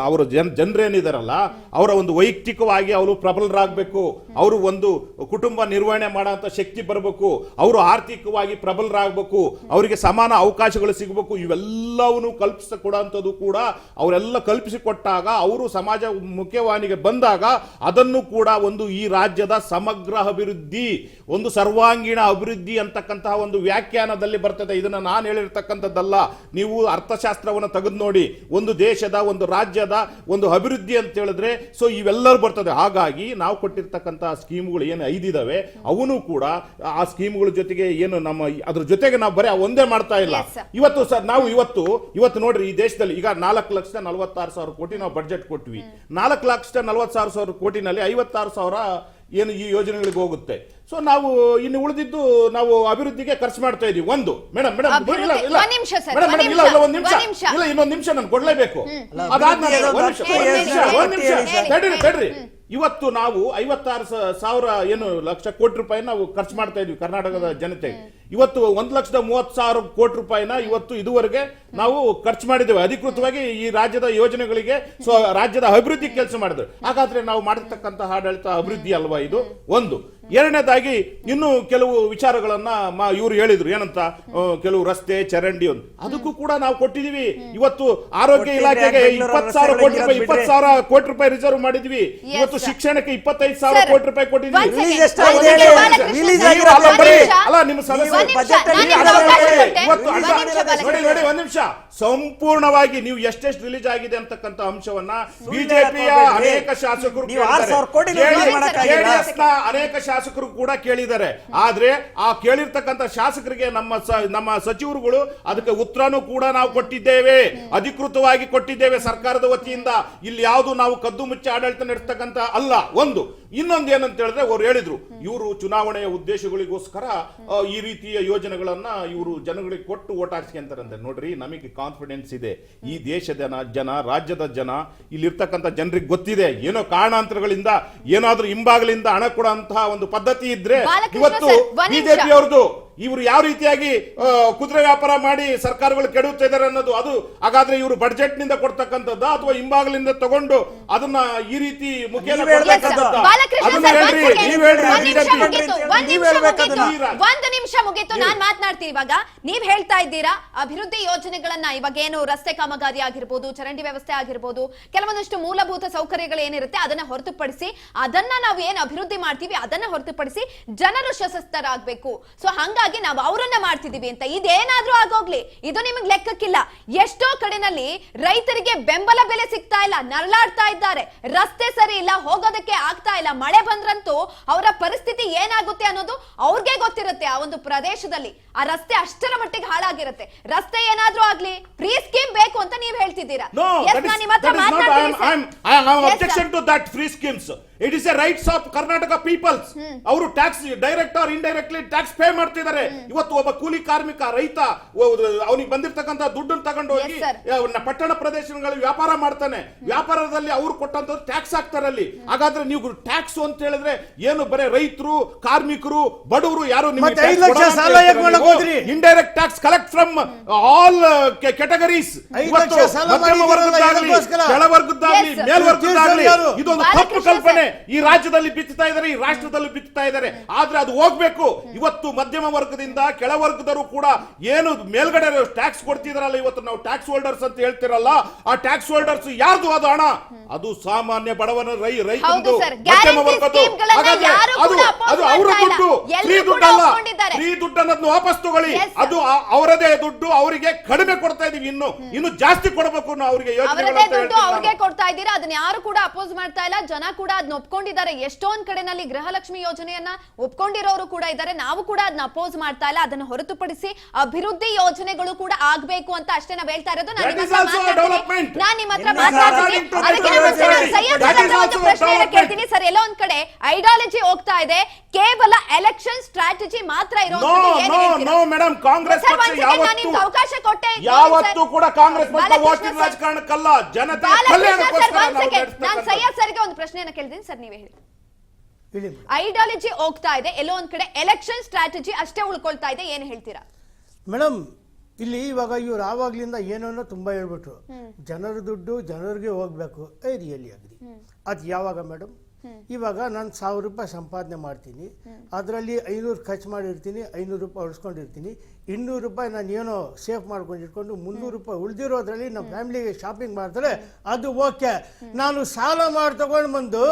ಅವರು ಜನರೇನಿದಾರಲ್ಲ, ಅವರ ಒಂದು ವೈಯಕ್ತಿಕವಾಗಿ ಅವರು ಪ್ರಬಲರಾಗಬೇಕು, ಅವರು ಒಂದು ಕುಟುಂಬ ನಿರ್ವಹಣೆ ಮಾಡುವಂತ ಶಕ್ತಿ ಬರಬೇಕು, ಅವರು ಆರ್ಥಿಕವಾಗಿ ಪ್ರಬಲರಾಗಬೇಕು, ಅವರಿಗೆ ಸಮಾನ ಅವಕಾಶಗಳು ಸಿಗಬೇಕು. ಇವೆಲ್ಲವನ್ನು ಕಲ್ಪಿಸಿಕೊಡುವಂಥದ್ದು ಕೂಡ ಅವರೆಲ್ಲ ಕಲ್ಪಿಸಿಕೊಟ್ಟಾಗ, ಅವರು ಸಮಾಜ ಮುಖ್ಯವಾಹಿನಿಗೆ ಬಂದಾಗ ಅದನ್ನು ಕೂಡ ಒಂದು ಈ ರಾಜ್ಯದ ಸಮಗ್ರ ಅಭಿವೃದ್ಧಿ, ಒಂದು ಸರ್ವಾಂಗೀಣ ಅಭಿವೃದ್ಧಿ ಅಂತಕ್ಕಂತಹ ಒಂದು ವ್ಯಾಖ್ಯಾನದಲ್ಲಿ ಅರ್ಥಶಾಸ್ತ್ರದಲ್ಲಿ ಬರ್ತದೆ, ಇದನ್ನ ನಾನು ಹೇಳಿರ್ತಕ್ಕಂಥದ್ದಲ್ಲ. ನೀವು ಅರ್ಥಶಾಸ್ತ್ರವನ್ನು ತೆಗೆದು ನೋಡಿ, ಒಂದು ದೇಶದ, ಒಂದು ರಾಜ್ಯದ ಒಂದು ಅಭಿವೃದ್ಧಿ ಅಂತ ಹೇಳಿದ್ರೆ ಸೊ ಇವೆಲ್ಲರೂ ಬರ್ತದೆ. ಹಾಗಾಗಿ ನಾವು ಕೊಟ್ಟಿರ್ತಕ್ಕಂಥ ಸ್ಕೀಮ್ಗಳು ಏನು 5 ಇದಾವೆ ಅವನು ಕೂಡ ಆ ಸ್ಕೀಮ್ಗಳ ಜೊತೆಗೆ ಏನು ನಮ್ಮ ಅದ್ರ ಜೊತೆಗೆ ನಾವು ಬರೀ ಒಂದೇ ಮಾಡ್ತಾ ಇಲ್ಲ. ಇವತ್ತು ಸರ್ ನಾವು ಇವತ್ತು ನೋಡ್ರಿ, ಈ ದೇಶದಲ್ಲಿ ಈಗ 4,46,000 ಕೋಟಿ ನಾವು ಬಡ್ಜೆಟ್ ಕೊಟ್ವಿ. 4,40,000 ಕೋಟಿನಲ್ಲಿ 56,000 ಏನು ಈ ಯೋಜನೆಗಳಿಗೆ ಹೋಗುತ್ತೆ. ಸೊ ನಾವು ಇನ್ನು ಉಳಿದಿದ್ದು ನಾವು ಅಭಿವೃದ್ಧಿಗೆ ಖರ್ಚು ಮಾಡ್ತಾ ಇದೀವಿ. ಒಂದು ಮೇಡಮ್ ಇನ್ನೊಂದು ನಿಮಿಷ ನಾನು ಕೊಡ್ಲೇಬೇಕು. ಅದಾದ್ಮೇಲೆ ತಡ್ರಿ, ಇವತ್ತು ನಾವು 56,000 ಏನು ಲಕ್ಷ ಕೋಟಿ ರೂಪಾಯಿ ನಾವು ಖರ್ಚು ಮಾಡ್ತಾ ಇದೀವಿ ಕರ್ನಾಟಕದ ಜನತೆಗೆ. ಇವತ್ತು 1,30,000 ಕೋಟಿ ರೂಪಾಯಿನ ಇವತ್ತು ಇದುವರೆಗೆ ನಾವು ಖರ್ಚು ಮಾಡಿದ್ದೇವೆ ಅಧಿಕೃತವಾಗಿ ಈ ರಾಜ್ಯದ ಯೋಜನೆಗಳಿಗೆ, ಸೊ ರಾಜ್ಯದ ಅಭಿವೃದ್ಧಿ ಕೆಲಸ ಮಾಡಿದ್ರು. ಹಾಗಾದ್ರೆ ನಾವು ಮಾಡಿರ್ತಕ್ಕಂಥ ಆಡಳಿತ ಅಭಿವೃದ್ಧಿ ಅಲ್ವಾ ಇದು? ಒಂದು. ಎರಡನೇದಾಗಿ ಇನ್ನು ಕೆಲವು ವಿಚಾರಗಳನ್ನ ಇವರು ಹೇಳಿದ್ರು, ಏನಂತ ಕೆಲವು ರಸ್ತೆ ಚರಂಡಿ ಒಂದು ಅದಕ್ಕೂ ಕೂಡ ನಾವು ಕೊಟ್ಟಿದೀವಿ. ಇವತ್ತು ಆರೋಗ್ಯ ಇಲಾಖೆಗೆ 20,000 ಕೋಟಿ ರೂಪಾಯಿ 20,000 ಕೋಟಿ ರೂಪಾಯಿ ರಿಸರ್ವ್ ಮಾಡಿದ್ವಿ. ಇವತ್ತು ಶಿಕ್ಷಣಕ್ಕೆ 25,000 ಕೋಟಿ ರೂಪಾಯಿ ಕೊಟ್ಟಿದ್ವಿ. ಅಲ್ಲ ನಿಮ್ಮ ಸದಸ್ಯ ನೋಡಿ ಒಂದ್ ನಿಮಿಷ, ಸಂಪೂರ್ಣವಾಗಿ ನೀವು ಎಷ್ಟೆಷ್ಟು ರಿಲೀಸ್ ಆಗಿದೆ ಅಂತಕ್ಕಂಥ ಅಂಶವನ್ನ ಬಿಜೆಪಿಯ ಅನೇಕ ಶಾಸಕರು ಅನೇಕ ಶಾಸಕರು ಕೂಡ ಕೇಳಿದ್ದಾರೆ. ಆದ್ರೆ ಆ ಕೇಳಿರ್ತಕ್ಕಂಥ ಶಾಸಕರಿಗೆ ನಮ್ಮ ಸಚಿವರುಗಳು ಅದಕ್ಕೆ ಉತ್ತರನೂ ಕೂಡ ನಾವು ಕೊಟ್ಟಿದ್ದೇವೆ, ಅಧಿಕೃತವಾಗಿ ಕೊಟ್ಟಿದ್ದೇವೆ ಸರ್ಕಾರದ ವತಿಯಿಂದ. ಇಲ್ಲಿ ಯಾವುದು ನಾವು ಕದ್ದು ಮುಚ್ಚಿ ಆಡಳಿತ ನಡೆಸ್ತಕ್ಕಂಥ ಅಲ್ಲ. ಒಂದು. ಇನ್ನೊಂದು ಏನಂತ ಹೇಳಿದ್ರೆ ಅವ್ರು ಹೇಳಿದ್ರು, ಇವರು ಚುನಾವಣೆಯ ಉದ್ದೇಶಗಳಿಗೋಸ್ಕರ ಈ ರೀತಿಯ ಯೋಜನೆಗಳನ್ನ ಇವರು ಜನಗಳಿಗೆ ಕೊಟ್ಟು ಓಟ್ ಹಾಕ್ಸ್ಕೊಂತಾರಂತೆ. ನೋಡ್ರಿ, ನಮಗೆ ಕಾನ್ಫಿಡೆನ್ಸ್ ಇದೆ, ಈ ದೇಶದ ಜನ, ರಾಜ್ಯದ ಜನ, ಇಲ್ಲಿರ್ತಕ್ಕಂಥ ಜನರಿಗೆ ಗೊತ್ತಿದೆ. ಏನೋ ಕಾರಣಾಂತರಗಳಿಂದ ಏನಾದ್ರೂ ಹಿಂಭಾಗಲಿಂದ ಹಣ ಕೊಡುವಂತಹ ಒಂದು ಪದ್ಧತಿ ಇದ್ರೆ ಇವತ್ತು ಬಿಜೆಪಿ ಅವ್ರದ್ದು ಇವರು ಯಾವ ರೀತಿಯಾಗಿ ಕುದುರೆ ವ್ಯಾಪಾರ ಮಾಡಿ ಸರ್ಕಾರಗಳು ಕೆಡುತ್ತಾ ಇದ್ದಾರೆ ಅನ್ನೋದು ಅದು. ಹಾಗಾದ್ರೆ ಇವರು ಬಡ್ಜೆಟ್ ನಿಂದ ಕೊಡ್ತಕ್ಕಂಥದ್ದ ಅಥವಾ ಹಿಂಭಾಗಲಿಂದ ತಗೊಂಡು ಅದನ್ನ ಈ ರೀತಿ ಮುಖೇನ ಕೊಡ್ತಕ್ಕಂಥದ್ದ? ಒಂದು ನಿಮಿಷ ಮುಗಿತು, ನಾನ್ ಮಾತನಾಡ್ತೀನಿ. ಇವಾಗ ನೀವ್ ಹೇಳ್ತಾ ಇದ್ದೀರಾ ಅಭಿವೃದ್ಧಿ ಯೋಜನೆಗಳನ್ನ, ಇವಾಗ ಏನು ರಸ್ತೆ ಕಾಮಗಾರಿ ಆಗಿರ್ಬೋದು, ಚರಂಡಿ ವ್ಯವಸ್ಥೆ ಆಗಿರ್ಬೋದು, ಕೆಲವೊಂದಷ್ಟು ಮೂಲಭೂತ ಸೌಕರ್ಯಗಳು ಏನಿರುತ್ತೆ ಅದನ್ನ ಹೊರತುಪಡಿಸಿ, ಅದನ್ನ ನಾವು ಏನ್ ಅಭಿವೃದ್ಧಿ ಮಾಡ್ತೀವಿ ಅದನ್ನ ಹೊರತುಪಡಿಸಿ ಜನರು ಸಶಕ್ತರಾಗಬೇಕು. ಸೊ ಹಂಗಾಗಿ ನಾವು ಅವರನ್ನ ಮಾಡ್ತಿದೀವಿ ಅಂತ. ಇದೇನಾದ್ರೂ ಆಗೋಗ್ಲಿ, ಇದು ನಿಮಗೆ ಲೆಕ್ಕಕ್ಕಿಲ್ಲ. ಎಷ್ಟೋ ಕಡೆನಲ್ಲಿ ರೈತರಿಗೆ ಬೆಂಬಲ ಬೆಲೆ ಸಿಗ್ತಾ ಇಲ್ಲ, ನರಳಾಡ್ತಾ ಇದ್ದಾರೆ. ರಸ್ತೆ ಸರಿ ಇಲ್ಲ, ಹೋಗೋದಕ್ಕೆ ಆಗ್ತಾ ಇಲ್ಲ. ಮಳೆ ಬಂದ್ರಂತೂ ಅವರ ಪರಿಸ್ಥಿತಿ ಏನಾಗುತ್ತೆ ಅನ್ನೋದು ಅವ್ರಿಗೆ ಗೊತ್ತಿರುತ್ತೆ. ಆ ಒಂದು ಪ್ರದೇಶದಲ್ಲಿ ಆ ರಸ್ತೆ ಅಷ್ಟರ ಮಟ್ಟಿಗೆ ಹಾಳಾಗಿರುತ್ತೆ. ರಸ್ತೆ ಏನಾದ್ರೂ ಆಗ್ಲಿ, ಫ್ರೀ ಸ್ಕೀಮ್ ಬೇಕು ಅಂತ ನೀವ್ ಹೇಳ್ತಿದ್ದೀರಾ. It is a rights of Karnataka peoples. ಅವರು tax direct R indirectly tax pay ಮಾಡ್ತಿದ್ದಾರೆ. ಇವತ್ತು ಒಬ್ಬ ಕೂಲಿ ಕಾರ್ಮಿಕ ರೈತ ಅವನಿಗೆ ಬಂದಿರತಕ್ಕಂತ ದುಡ್ಡನ್ನು ತಗೊಂಡು ಹೋಗಿ ಪಟ್ಟಣ ಪ್ರದೇಶಗಳಲ್ಲಿ ವ್ಯಾಪಾರ ಮಾಡ್ತಾನೆ. ವ್ಯಾಪಾರದಲ್ಲಿ ಅವರು ಕೊಟ್ಟಂತ ಟ್ಯಾಕ್ಸ್ ಹಾಕ್ತಾರಲ್ಲಿ. ಹಾಗಾದ್ರೆ ನೀವು ಟ್ಯಾಕ್ಸ್ ಅಂತ ಹೇಳಿದ್ರೆ ಏನು ಬರೇ ರೈತರು, ಕಾರ್ಮಿಕರು, ಬಡವರು ಯಾರು indirect tax collect from all categories. ಮಧ್ಯಮ ವರ್ಗದಾಗಲಿ, ಕೆಳವರ್ಗದಾಗಲಿ, ಮೇಲ್ವರ್ಗದಾಗಲಿ ಇದೊಂದು ತಪ್ಪು ಕಲ್ಪನೆ ಈ ರಾಜ್ಯದಲ್ಲಿ ಬಿತ್ತುತ್ತಾ ಇದ್ದಾರೆ, ಈ ರಾಷ್ಟ್ರದಲ್ಲಿ ಬಿತ್ತುತ್ತಾ ಇದ್ದಾರೆ. ಆದ್ರೆ ಅದು ಹೋಗ್ಬೇಕು. ಇವತ್ತು ಮಧ್ಯಮ ವರ್ಗದಿಂದ ಕೆಳವರ್ಗದರು ಕೂಡ ಏನು ಮೇಲ್ಗಡೆ ಟ್ಯಾಕ್ಸ್ ಕೊಡ್ತಿದಾರಲ್ಲ, ಇವತ್ತು ನಾವು ಟ್ಯಾಕ್ಸ್ ಹೋಲ್ಡರ್ಸ್ ಅಂತ ಹೇಳ್ತಿರಲ್ಲ, ಆ ಟ್ಯಾಕ್ಸ್ ಹೋಲ್ಡರ್ಸ್ ಯಾರ್ದು ಅದು ಹಣ? ಅದು ಸಾಮಾನ್ಯ ಬಡವನ ರೈತಂದು, ಮಧ್ಯಮ ವರ್ಗದ್ದು. ಅದು ಅವರ ದುಡ್ಡು, ಫ್ರೀ ದುಡ್ಡಲ್ಲ. ಫ್ರೀ ದುಡ್ಡು ಅನ್ನೋದನ್ನ ವಾಪಸ್ ತಗೊಳ್ಳಿ. ಅದು ಅವರದೇ ದುಡ್ಡು, ಅವರಿಗೆ ಕಡಿಮೆ ಕೊಡ್ತಾ ಇದೀವಿ. ಇನ್ನು ಜಾಸ್ತಿ ಕೊಡಬೇಕು ನಾವು ಅವರಿಗೆ. ಅವ್ರಿಗೆ ಕೊಡ್ತಾ ಇದ್ದೀರಾ, ಅದನ್ನ ಯಾರು ಕೂಡ ಅಪೋಸ್ ಮಾಡ್ತಾ ಇಲ್ಲ. ಜನ ಕೂಡ ಅದನ್ನ ಒಪ್ಕೊಂಡಿದ್ದಾರೆ. ಎಷ್ಟೊಂದ್ ಕಡೆನಲ್ಲಿ ಗೃಹಲಕ್ಷ್ಮಿ ಯೋಜನೆಯನ್ನ ಒಪ್ಕೊಂಡಿರೋರು ಕೂಡ ಇದ್ದಾರೆ. ನಾವು ಕೂಡ ಅದನ್ನ ಅಪೋಸ್ ಮಾಡ್ತಾ ಇಲ್ಲ. ಅದನ್ನ ಹೊರತುಪಡಿಸಿ ಅಭಿವೃದ್ಧಿ ಯೋಜನೆಗಳು ಕೂಡ ಆಗ್ಬೇಕು ಅಂತ ಅಷ್ಟೇ ನಾವ್ ಹೇಳ್ತಾ ಇರೋದು. ನಾನು ನಿಮ್ಮ ಹತ್ರ ಮಾತಾಡ್ತೀನಿ. ಪ್ರಶ್ನೆ ಕೇಳ್ತೀನಿ ಸರ್. ಎಲ್ಲೋ ಒಂದ್ ಕಡೆ ಐಡಿಯಾಲಜಿ ಹೋಗ್ತಾ ಇದೆ, ಕೇವಲ ಎಲೆಕ್ಷನ್ ಸ್ಟ್ರಾಟಜಿ ಮಾತ್ರ ಕಾಂಗ್ರೆಸ್ ಅವಕಾಶ ಕೊಟ್ಟೆ. ಯಾವತ್ತೂ ಕೂಡ ಕಾಂಗ್ರೆಸ್ ರಾಜಕಾರಣಕ್ಕಲ್ಲ, ಜನತೆ ನಾನು ಸೈಯದ್ ಸರ್ಗೆ ಒಂದು ಪ್ರಶ್ನೆಯನ್ನ ಕೇಳ್ತೀನಿ ಸರ್, ನೀವೇ ಹೇಳಿ. ಐಡಿಯಾಲಜಿ ಹೋಗ್ತಾ ಇದೆ, ಎಲ್ಲೋ ಒಂದ್ ಕಡೆ ಎಲೆಕ್ಷನ್ ಸ್ಟ್ರಾಟಜಿ ಅಷ್ಟೇ ಉಳ್ಕೊಳ್ತಾ ಇದೆ, ಏನ್ ಹೇಳ್ತೀರಾ ಮೇಡಮ್? ಇಲ್ಲಿ ಇವಾಗ ಇವ್ರು ಆವಾಗ್ಲಿಂದ ಏನೋ ತುಂಬಾ ಹೇಳ್ಬಿಟ್ರು, ಜನರ ದುಡ್ಡು ಜನರಿಗೆ ಹೋಗ್ಬೇಕು. Really agri. ಅದು ಯಾವಾಗ ಮೇಡಮ್? ಇವಾಗ ನಾನು 1,000 ರೂಪಾಯಿ ಸಂಪಾದನೆ ಮಾಡ್ತೀನಿ, ಅದರಲ್ಲಿ 500 ಖರ್ಚು ಮಾಡಿರ್ತೀನಿ, 500 ರೂಪಾಯಿ ಉಳಿಸ್ಕೊಂಡಿರ್ತೀನಿ, 200 ರೂಪಾಯಿ ನಾನು ಏನೋ ಸೇಫ್ ಮಾಡ್ಕೊಂಡಿಟ್ಕೊಂಡು 300 ರೂಪಾಯಿ ಉಳಿದಿರೋದ್ರಲ್ಲಿ ನಮ್ಮ ಫ್ಯಾಮಿಲಿಗೆ ಶಾಪಿಂಗ್ ಮಾಡ್ತಾರೆ, ಅದು ಓಕೆ. ನಾನು ಸಾಲ ಮಾಡಿ ತಗೊಂಡು ಬಂದು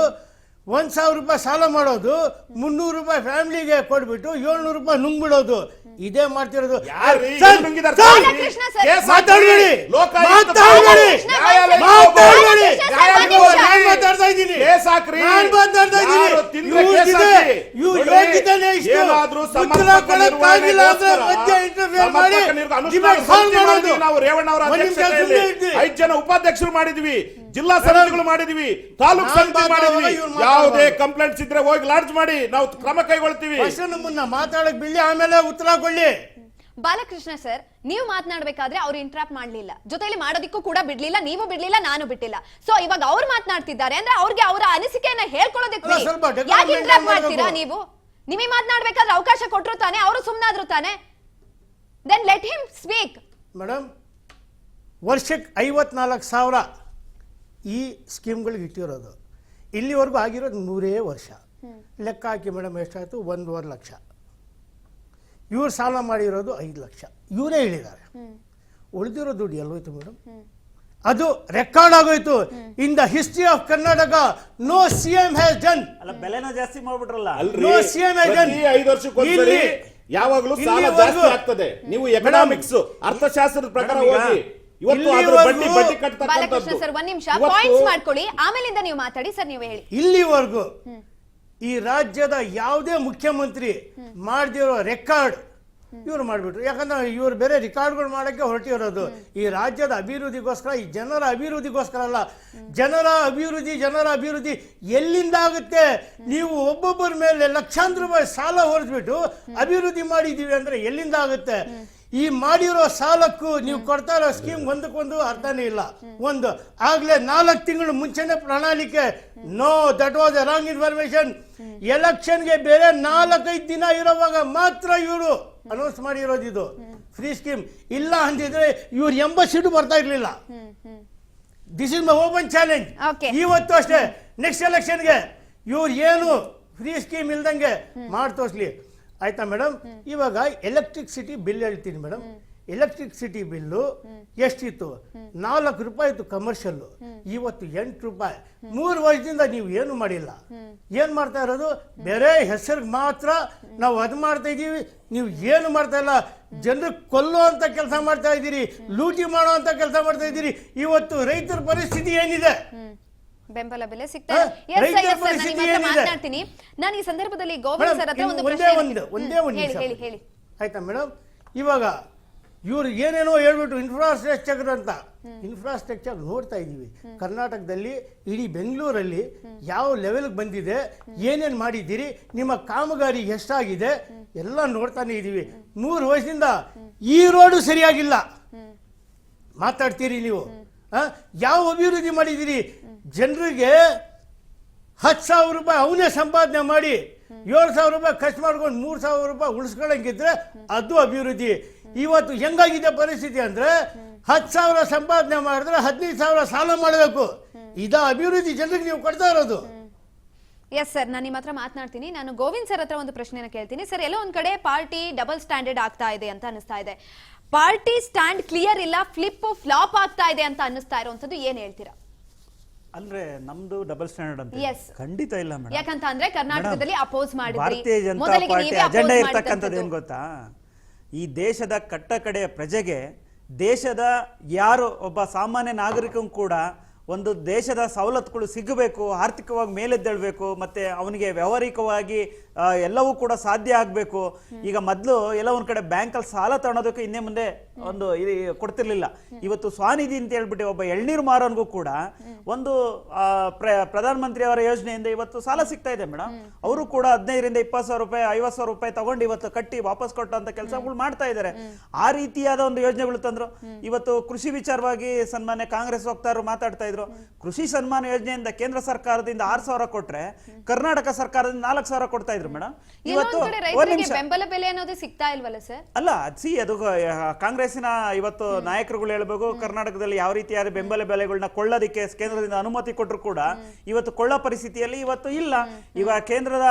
1,000 ರೂಪಾಯಿ ಸಾಲ ಮಾಡೋದು, 300 ರೂಪಾಯಿ ಫ್ಯಾಮಿಲಿಗೆ ಕೊಟ್ಬಿಟ್ಟು 700 ರೂಪಾಯಿ ನುಂಗ್ಬಿಡೋದು, ಇದೇ ಮಾಡ್ತಿರೋದು. ಯಾರ್ರೀ? ಸರ್, ಏನ್ ನುಂಗಿದಾರೆ? Sir, Balakrishna sir. ಕೇಸ್ ಮಾತಾಡ್ಬೇಡಿ. ಲೋಕಾಯುಕ್ತ ಮಾತಾಡ್ಬೇಡಿ. ನ್ಯಾಯಾಲಯ ಮಾತಾಡ್ಬೇಡಿ. ನ್ಯಾಯಾಲಯ ನಾನ್ ಮಾತಾಡ್ತಾ ಇದ್ದೀನಿ. ಕೇಸ್ ಹಾಕ್ರಿ. ನಾನ್ ಮಾತಾಡ್ತಾ ಇದ್ದೀನಿ. ಯಾರು ತಿಂದ್ರೆ ಕೇಸ್ ಇವ್ರಿಗಿದೆ. ಹಾಕಿ. ಇವ್ರ ನೋಡ್ರಿ, ಯೋಗ್ಯತೆನೇ ಇಷ್ಟು. ಏನಾದ್ರೂ ಉತ್ತರ ಸಮರ್ಪಕ ಕೊಡಕ್ಕಾಗಿಲ್ಲ ಅಂದ್ರೆ ನಿರ್ವಹಣೆಗೋಸ್ಕರ ಮಧ್ಯ interfere ಮಾಡಿ ಸಮರ್ಪಕ ಅನುಷ್ಠಾನ debate solve ಸಮಿತಿ ಮಾಡೋದು. ಮಾಡಿದ್ವಿ ನಾವು ರೇವಣ್ಣ ಅವರ ಒಂದ್ ನಿಮಿಷ ಅಧ್ಯಕ್ಷತೆಯಲ್ಲಿ ಸುಮ್ನೆ ಇರ್ರಿ. 5 ಜನ ಉಪಾಧ್ಯಕ್ಷರು ಮಾಡಿದ್ವಿ, ಜಿಲ್ಲಾ ಸಮಿತಿಗಳು ಮಾಡಿದ್ವಿ, ತಾಲೂಕು ನಾನ್ ಸಮಿತಿ ಮಾಡಿದ್ವಿ. ಮಾತಾಡುವಾಗ ಇವ್ರು ಯಾವುದೇ ಮಾತಾಡ್ಬಾರ್ದು. ಕಂಪ್ಲೇಂಟ್ಸ್ ಇದ್ರೆ ಹೋಗಿ ಲಾಡ್ಜ್ ಮಾಡಿ ನಾವು ಕ್ರಮ ಕೈಗೊಳ್ತೀವಿ. ಫಸ್ಟ್ ನಮ್ಮನ್ನ ಮಾತಾಡಕ್ ಬಿಡಿ, ಆಮೇಲೆ ಉತ್ತರ ಕೊಡ್ಲಿ. ಬಾಲಕೃಷ್ಣ ಸರ್, ನೀವು ಮಾತನಾಡಬೇಕಾದ್ರೆ ಅವ್ರು ಇಂಟ್ರಾಪ್ಟ್ ಮಾಡ್ಲಿಲ್ಲ, ಜೊತೆಲಿ ಮಾಡೋದಿಕ್ಕೂ ಕೂಡ ಬಿಡ್ಲಿಲ್ಲ, ನೀವು ಬಿಡ್ಲಿಲ್ಲ, ನಾನು ಬಿಟ್ಟಿಲ್ಲ. ಸೊ ಇವಾಗ ಅವ್ರು ಮಾತನಾಡ್ತಿದ್ದಾರೆ ಅಂದ್ರೆ ಅವ್ರಿಗೆ ಅವರ ಅನಿಸಿಕೆಯನ್ನ ಹೇಳ್ಕೊಳ್ಳೋದಕ್ಕೆ ಅಲ್ಲ, ಸ್ವಲ್ಪ decorum ಯಾಕೆ ಇಂಟ್ರಾಪ್ಟ್ maintain ಮಾಡ್ತೀರಾ ಮಾಡ್ಬೇಕು. ನೀವು? ನಿಮಗೆ ಮಾತನಾಡ್ಬೇಕಾದ್ರೆ ಅವಕಾಶ ಕೊಟ್ರು ತಾನೆ, ಅವರು ಸುಮ್ಮನಾದ್ರು ತಾನೆ. Then let him speak. Madam, ವರ್ಷಕ್ಕೆ 54,000 ಈ ಸ್ಕೀಮ್ಗಳಿಗೆ ಇಟ್ಟಿರೋದು. ಇಲ್ಲಿವರೆಗೂ ಆಗಿರೋದು 100 ವರ್ಷ. ಲೆಕ್ಕ ಹಾಕಿ ಮೇಡಮ್, ಎಷ್ಟಾಯ್ತು? 1.5 ಲಕ್ಷ. ಇವ್ರು ಸಾಲ ಮಾಡಿರೋದು 5 ಲಕ್ಷ. ಇವರೇ ಹೇಳಿದ್ದಾರೆ. ಉಳಿದಿರೋ ದುಡ್ಡು ಎಲ್ಲೋಯ್ತು ಮೇಡಮ್? ಅದು ರೆಕಾರ್ಡ್ ಆಗೋಯ್ತು. In the history of Karnataka no CM has done. ಅಲ್ಲ, ಬೆಲೆನ ಜಾಸ್ತಿ ಮಾಡ್ಬಿಟ್ರಲ್ಲ. ಅಲ್ರಿ, No CM has done. ಪ್ರತಿ 5 ವರ್ಷಕ್ಕೊಂದ್ಸರಿ ಯಾವಾಗಲೂ ಸಾಲ ಜಾಸ್ತಿ ಆಗ್ತದೆ. ನೀವು ಎಕನಾಮಿಕ್ಸ್ ಅರ್ಥಶಾಸ್ತ್ರದ ಪ್ರಕಾರ ಹೋಗಿ ಇವತ್ತು ಅದ್ರ ಬಡ್ಡಿ ಬಾಲಕೃಷ್ಣ ಕಟ್ಟತಕ್ಕಂಥದ್ದು. ಸರ್, ಒಂದ್ ನಿಮಿಷ ಇವತ್ತು ಪಾಯಿಂಟ್ಸ್ ಮಾಡ್ಕೊಳ್ಳಿ, ಆಮೇಲಿಂದ ನೀವು ಮಾತಾಡಿ. ಸರ್, ನೀವು ಹೇಳಿ. ಇಲ್ಲಿವರೆಗೂ ಈ ರಾಜ್ಯದ ಯಾವುದೇ ಮುಖ್ಯಮಂತ್ರಿ ಮಾಡದಿರೋ ರೆಕಾರ್ಡ್ ಇವ್ರು ಮಾಡಿಬಿಟ್ರು. ಯಾಕಂದ್ರೆ ಇವ್ರು ಬೇರೆ ರೆಕಾರ್ಡ್ಗಳು ಮಾಡೋಕ್ಕೆ ಹೊರಟಿರೋದು ಈ ರಾಜ್ಯದ ಅಭಿವೃದ್ಧಿಗೋಸ್ಕರ, ಈ ಜನರ ಅಭಿವೃದ್ಧಿಗೋಸ್ಕರ ಅಲ್ಲ. ಜನರ ಅಭಿವೃದ್ಧಿ ಎಲ್ಲಿಂದ ಆಗುತ್ತೆ? ನೀವು ಒಬ್ಬೊಬ್ಬರ ಮೇಲೆ ಲಕ್ಷಾಂತರ ರೂಪಾಯಿ ಸಾಲ ಹೊರಿಸ್ಬಿಟ್ಟು ಅಭಿವೃದ್ಧಿ ಮಾಡಿದ್ದೀವಿ ಅಂದ್ರೆ ಎಲ್ಲಿಂದ ಆಗುತ್ತೆ? ಈ ಮಾಡಿರೋ ಸಾಲಕ್ಕೂ ನೀವು ಕೊಡ್ತಾ ಇರೋ ಸ್ಕೀಮ್ ಒಂದಕ್ಕೊಂದು ಅರ್ಥನೇ ಇಲ್ಲ. ಒಂದು ಆಗ್ಲೇ 4 ತಿಂಗಳು ಮುಂಚೆನೆ ಪ್ರಣಾಳಿಕೆ. No, that was a wrong information. ಎಲೆಕ್ಷನ್ಗೆ ಬೇರೆ 4-5 ದಿನ ಇರೋವಾಗ ಮಾತ್ರ ಇವರು ಅನೌನ್ಸ್ ಮಾಡಿರೋದು ಇದು ಫ್ರೀ ಸ್ಕೀಮ್. ಇಲ್ಲ ಅಂದಿದ್ರೆ ಇವ್ರು 80 ಸೀಟು ಬರ್ತಾ ಇರ್ಲಿಲ್ಲ. This is my open challenge. Okay. ಇವತ್ತು ಅಷ್ಟೇ, ನೆಕ್ಸ್ಟ್ ಎಲೆಕ್ಷನ್ಗೆ ಇವ್ರು ಏನು ಫ್ರೀ ಸ್ಕೀಮ್ ಇಲ್ದಂಗೆ ಮಾಡಿ ತೋರಿಸ್ಲಿ. ಆಯ್ತಾ ಮೇಡಮ್? ಇವಾಗ ಎಲೆಕ್ಟ್ರಿಸಿಟಿ ಬಿಲ್ ಹೇಳ್ತೀನಿ ಮೇಡಮ್. ಎಲೆಕ್ಟ್ರಿಸಿಟಿ ಬಿಲ್ಲು ಎಷ್ಟಿತ್ತು? 4 ರೂಪಾಯಿ ಇತ್ತು ಕಮರ್ಷಿಯಲ್. ಇವತ್ತು 8 ರೂಪಾಯಿ. 3 ವರ್ಷದಿಂದ ನೀವು ಏನು ಮಾಡಿಲ್ಲ. ಏನ್ ಮಾಡ್ತಾ ಇರೋದು? ಬೇರೆ ಹೆಸರಿಗೆ ಮಾತ್ರ ನಾವು ಅದು ಮಾಡ್ತಾ ಇದೀವಿ, ನೀವು ಏನು ಮಾಡ್ತಾ ಇಲ್ಲ. ಜನರಿಗೆ ಕೊಲ್ಲುವಂತ ಕೆಲಸ ಮಾಡ್ತಾ ಇದ್ದೀರಿ, ಲೂಟಿ ಮಾಡುವಂತ ಕೆಲಸ ಮಾಡ್ತಾ ಇದ್ದೀರಿ. ಇವತ್ತು ರೈತರ ಪರಿಸ್ಥಿತಿ ಏನಿದೆ? ಬೆಂಬಲ ಬೆಲೆ ಸಿಗ್ತಾ ಇದೆ. ಮಾತನಾಡ್ತೀನಿ ನಾನು ಈ ಸಂದರ್ಭದಲ್ಲಿ. ಗೋವಿಂದ್ ಸರ್ ಹತ್ರ ಒಂದು ಪ್ರಶ್ನೆ ಒಂದೇ ಒಂದು ಹೇಳಿ ಹೇಳಿ ಹೇಳಿ. ಆಯ್ತಾ ಮೇಡಮ್? ಇವಾಗ ಇವ್ರು ಏನೇನೋ ಹೇಳ್ಬಿಟ್ಟು ಇನ್ಫ್ರಾಸ್ಟ್ರಕ್ಚರ್ ಅಂತ, ಇನ್ಫ್ರಾಸ್ಟ್ರಕ್ಚರ್ ನೋಡ್ತಾ ಇದ್ದೀವಿ ಕರ್ನಾಟಕದಲ್ಲಿ. ಇಡೀ ಬೆಂಗಳೂರಲ್ಲಿ ಯಾವ ಲೆವೆಲ್ಗೆ ಬಂದಿದೆ, ಏನೇನು ಮಾಡಿದ್ದೀರಿ, ನಿಮ್ಮ ಕಾಮಗಾರಿ ಎಷ್ಟಾಗಿದೆ ಎಲ್ಲ ನೋಡ್ತಾನೆ ಇದ್ದೀವಿ. 3 ವರ್ಷದಿಂದ ಈ ರೋಡು ಸರಿಯಾಗಿಲ್ಲ. ಮಾತಾಡ್ತೀರಿ ನೀವು. ಯಾವ ಅಭಿವೃದ್ಧಿ ಮಾಡಿದ್ದೀರಿ? ಜನರಿಗೆ 10,000 ರೂಪಾಯಿ ಅವನೇ ಸಂಪಾದನೆ ಮಾಡಿ 7,000 ರೂಪಾಯಿ ಖರ್ಚು ಮಾಡ್ಕೊಂಡು 3,000 ರೂಪಾಯಿ ಉಳಿಸ್ಕೊಳ್ಳಂಗಿದ್ರೆ ಅದು ಅಭಿವೃದ್ಧಿ. ಇವತ್ತು ಹೆಂಗಾಗಿದೆ ಪರಿಸ್ಥಿತಿ ಅಂದ್ರೆ 10,000 ಸಂಪಾದನೆ ಮಾಡಿದ್ರೆ 15,000 ಸಾಲ ಮಾಡಬೇಕು. ಇದ ಅಭಿವೃದ್ಧಿ ಜನರಿಗೆ ನೀವು ಕೊಡ್ತಾ ಇರೋದು? ಎಸ್ ಸರ್, ನಾನು ನಿಮ್ಮ ಹತ್ರ ಮಾತನಾಡ್ತೀನಿ. ನಾನು ಗೋವಿಂದ್ ಸರ್ ಹತ್ರ ಒಂದು ಪ್ರಶ್ನೆನ ಕೇಳ್ತೀನಿ. ಸರ್, ಎಲ್ಲೋ ಒಂದ್ ಕಡೆ ಪಾರ್ಟಿ ಡಬಲ್ ಸ್ಟ್ಯಾಂಡರ್ಡ್ ಆಗ್ತಾ ಇದೆ ಅಂತ ಅನಿಸ್ತಾ ಇದೆ. ಪಾರ್ಟಿ ಸ್ಟ್ಯಾಂಡ್ ಕ್ಲಿಯರ್ ಇಲ್ಲ, ಫ್ಲಾಪ್ ಆಗ್ತಾ ಇದೆ ಅಂತ ಅನ್ನಿಸ್ತಾ ಇರುವಂತದ್ದು ಏನ್ ಹೇಳ್ತೀರಾ? ಅಂದ್ರೆ ನಮ್ದು ಡಬಲ್ ಸ್ಟ್ಯಾಂಡರ್ಡ್ ಅಂತ Yes. ಖಂಡಿತ ಇಲ್ಲ ಮೇಡಮ್. ಯಾಕಂತ ಅಂದ್ರೆ ಕರ್ನಾಟಕದಲ್ಲಿ ಅಪೋಸ್ ಮಾಡಿದ್ರಿ. ಭಾರತೀಯ ಜನತಾ ಮೊದಲಿಗೆ ಪಾರ್ಟಿ ನೀವೇ ಅಜೆಂಡಾ oppose ಇರ್ತಕ್ಕಂಥದ್ದು ಏನ್ ಮಾಡಿದಂಥದ್ದು. ಗೊತ್ತಾ? ಈ ದೇಶದ ಕಟ್ಟ ಕಡೆಯ ಪ್ರಜೆಗೆ, ದೇಶದ ಯಾರು ಒಬ್ಬ ಸಾಮಾನ್ಯ ನಾಗರಿಕನು ಕೂಡ ಒಂದು ದೇಶದ ಸವಲತ್ತುಗಳು ಸಿಗಬೇಕು, ಆರ್ಥಿಕವಾಗಿ ಮೇಲೆದ್ದೇಳಬೇಕು, ಮತ್ತೆ ಅವನಿಗೆ ವ್ಯಾವಹಾರಿಕವಾಗಿ ಎಲ್ಲವೂ ಕೂಡ ಸಾಧ್ಯ ಆಗಬೇಕು. ಈಗ ಮೊದಲು ಎಲ್ಲ ಒಂದ್ ಕಡೆ ಬ್ಯಾಂಕಲ್ಲಿ ಸಾಲ ತಗೊಳೋದಕ್ಕೆ ಹಿಂದೆ ಮುಂದೆ ಒಂದು ಕೊಡ್ತಿರ್ಲಿಲ್ಲ. ಇವತ್ತು ಸ್ವಾನಿಧಿ ಅಂತ ಹೇಳ್ಬಿಟ್ಟು ಒಬ್ಬ ಎಳ್ನೀರು ಮಾರೋನ್ಗೂ ಕೂಡ ಒಂದು ಪ್ರಧಾನ ಮಂತ್ರಿ ಅವರ ಯೋಜನೆಯಿಂದ ಇವತ್ತು ಸಾಲ ಸಿಗ್ತಾ ಇದೆ ಮೇಡಮ್. ಅವರು ಕೂಡ 15,000 20,000 ರೂಪಾಯಿ 50,000 ರೂಪಾಯಿ ತಗೊಂಡು ಇವತ್ತು ಕಟ್ಟಿ ವಾಪಸ್ ಕೊಟ್ಟಂತ ಕೆಲಸಗಳು ಮಾಡ್ತಾ ಇದ್ದಾರೆ. ಆ ರೀತಿಯಾದ ಒಂದು ಯೋಜನೆಗಳು ತಂದ್ರು. ಇವತ್ತು ಕೃಷಿ ವಿಚಾರವಾಗಿ ಸನ್ಮಾನ್ಯ ಕಾಂಗ್ರೆಸ್ ವಕ್ತಾರರು ಮಾತಾಡ್ತಾ ಇದ್ರು. ಕೃಷಿ ಸನ್ಮಾನ ಯೋಜನೆಯಿಂದ ಕೇಂದ್ರ ಸರ್ಕಾರದಿಂದ 6,000 ಕೊಟ್ರೆ ಕರ್ನಾಟಕ ಸರ್ಕಾರದಿಂದ 4,000 ಕೊಡ್ತಾ ಇದ್ರು ಮೇಡಮ್. ಇವತ್ತು ರೈತರಿಗೆ ಬೆಂಬಲ ಬೆಲೆ ಅನ್ನೋದು ಸಿಗ್ತಾ ಇಲ್ವಲ್ಲ ಸರ್? ಅಲ್ಲ, ಅದು ಕಾಂಗ್ರೆಸ್ ಕಾಂಗ್ರೆಸ್ಸಿನ ಇವತ್ತು ನಾಯಕರುಗಳು ಹೇಳ್ಬೇಕು, ಕರ್ನಾಟಕದಲ್ಲಿ ಯಾವ ರೀತಿಯಾದ ಬೆಂಬಲ ಬೆಲೆಗಳನ್ನ ಕೊಳ್ಳೋದಕ್ಕೆ ಕೇಂದ್ರದಿಂದ ಅನುಮತಿ ಕೊಟ್ಟರು ಕೂಡ ಇವತ್ತು ಕೊಳ್ಳೋ ಪರಿಸ್ಥಿತಿಯಲ್ಲಿ ಇವತ್ತು ಇಲ್ಲ. ಈಗ ಕೇಂದ್ರದ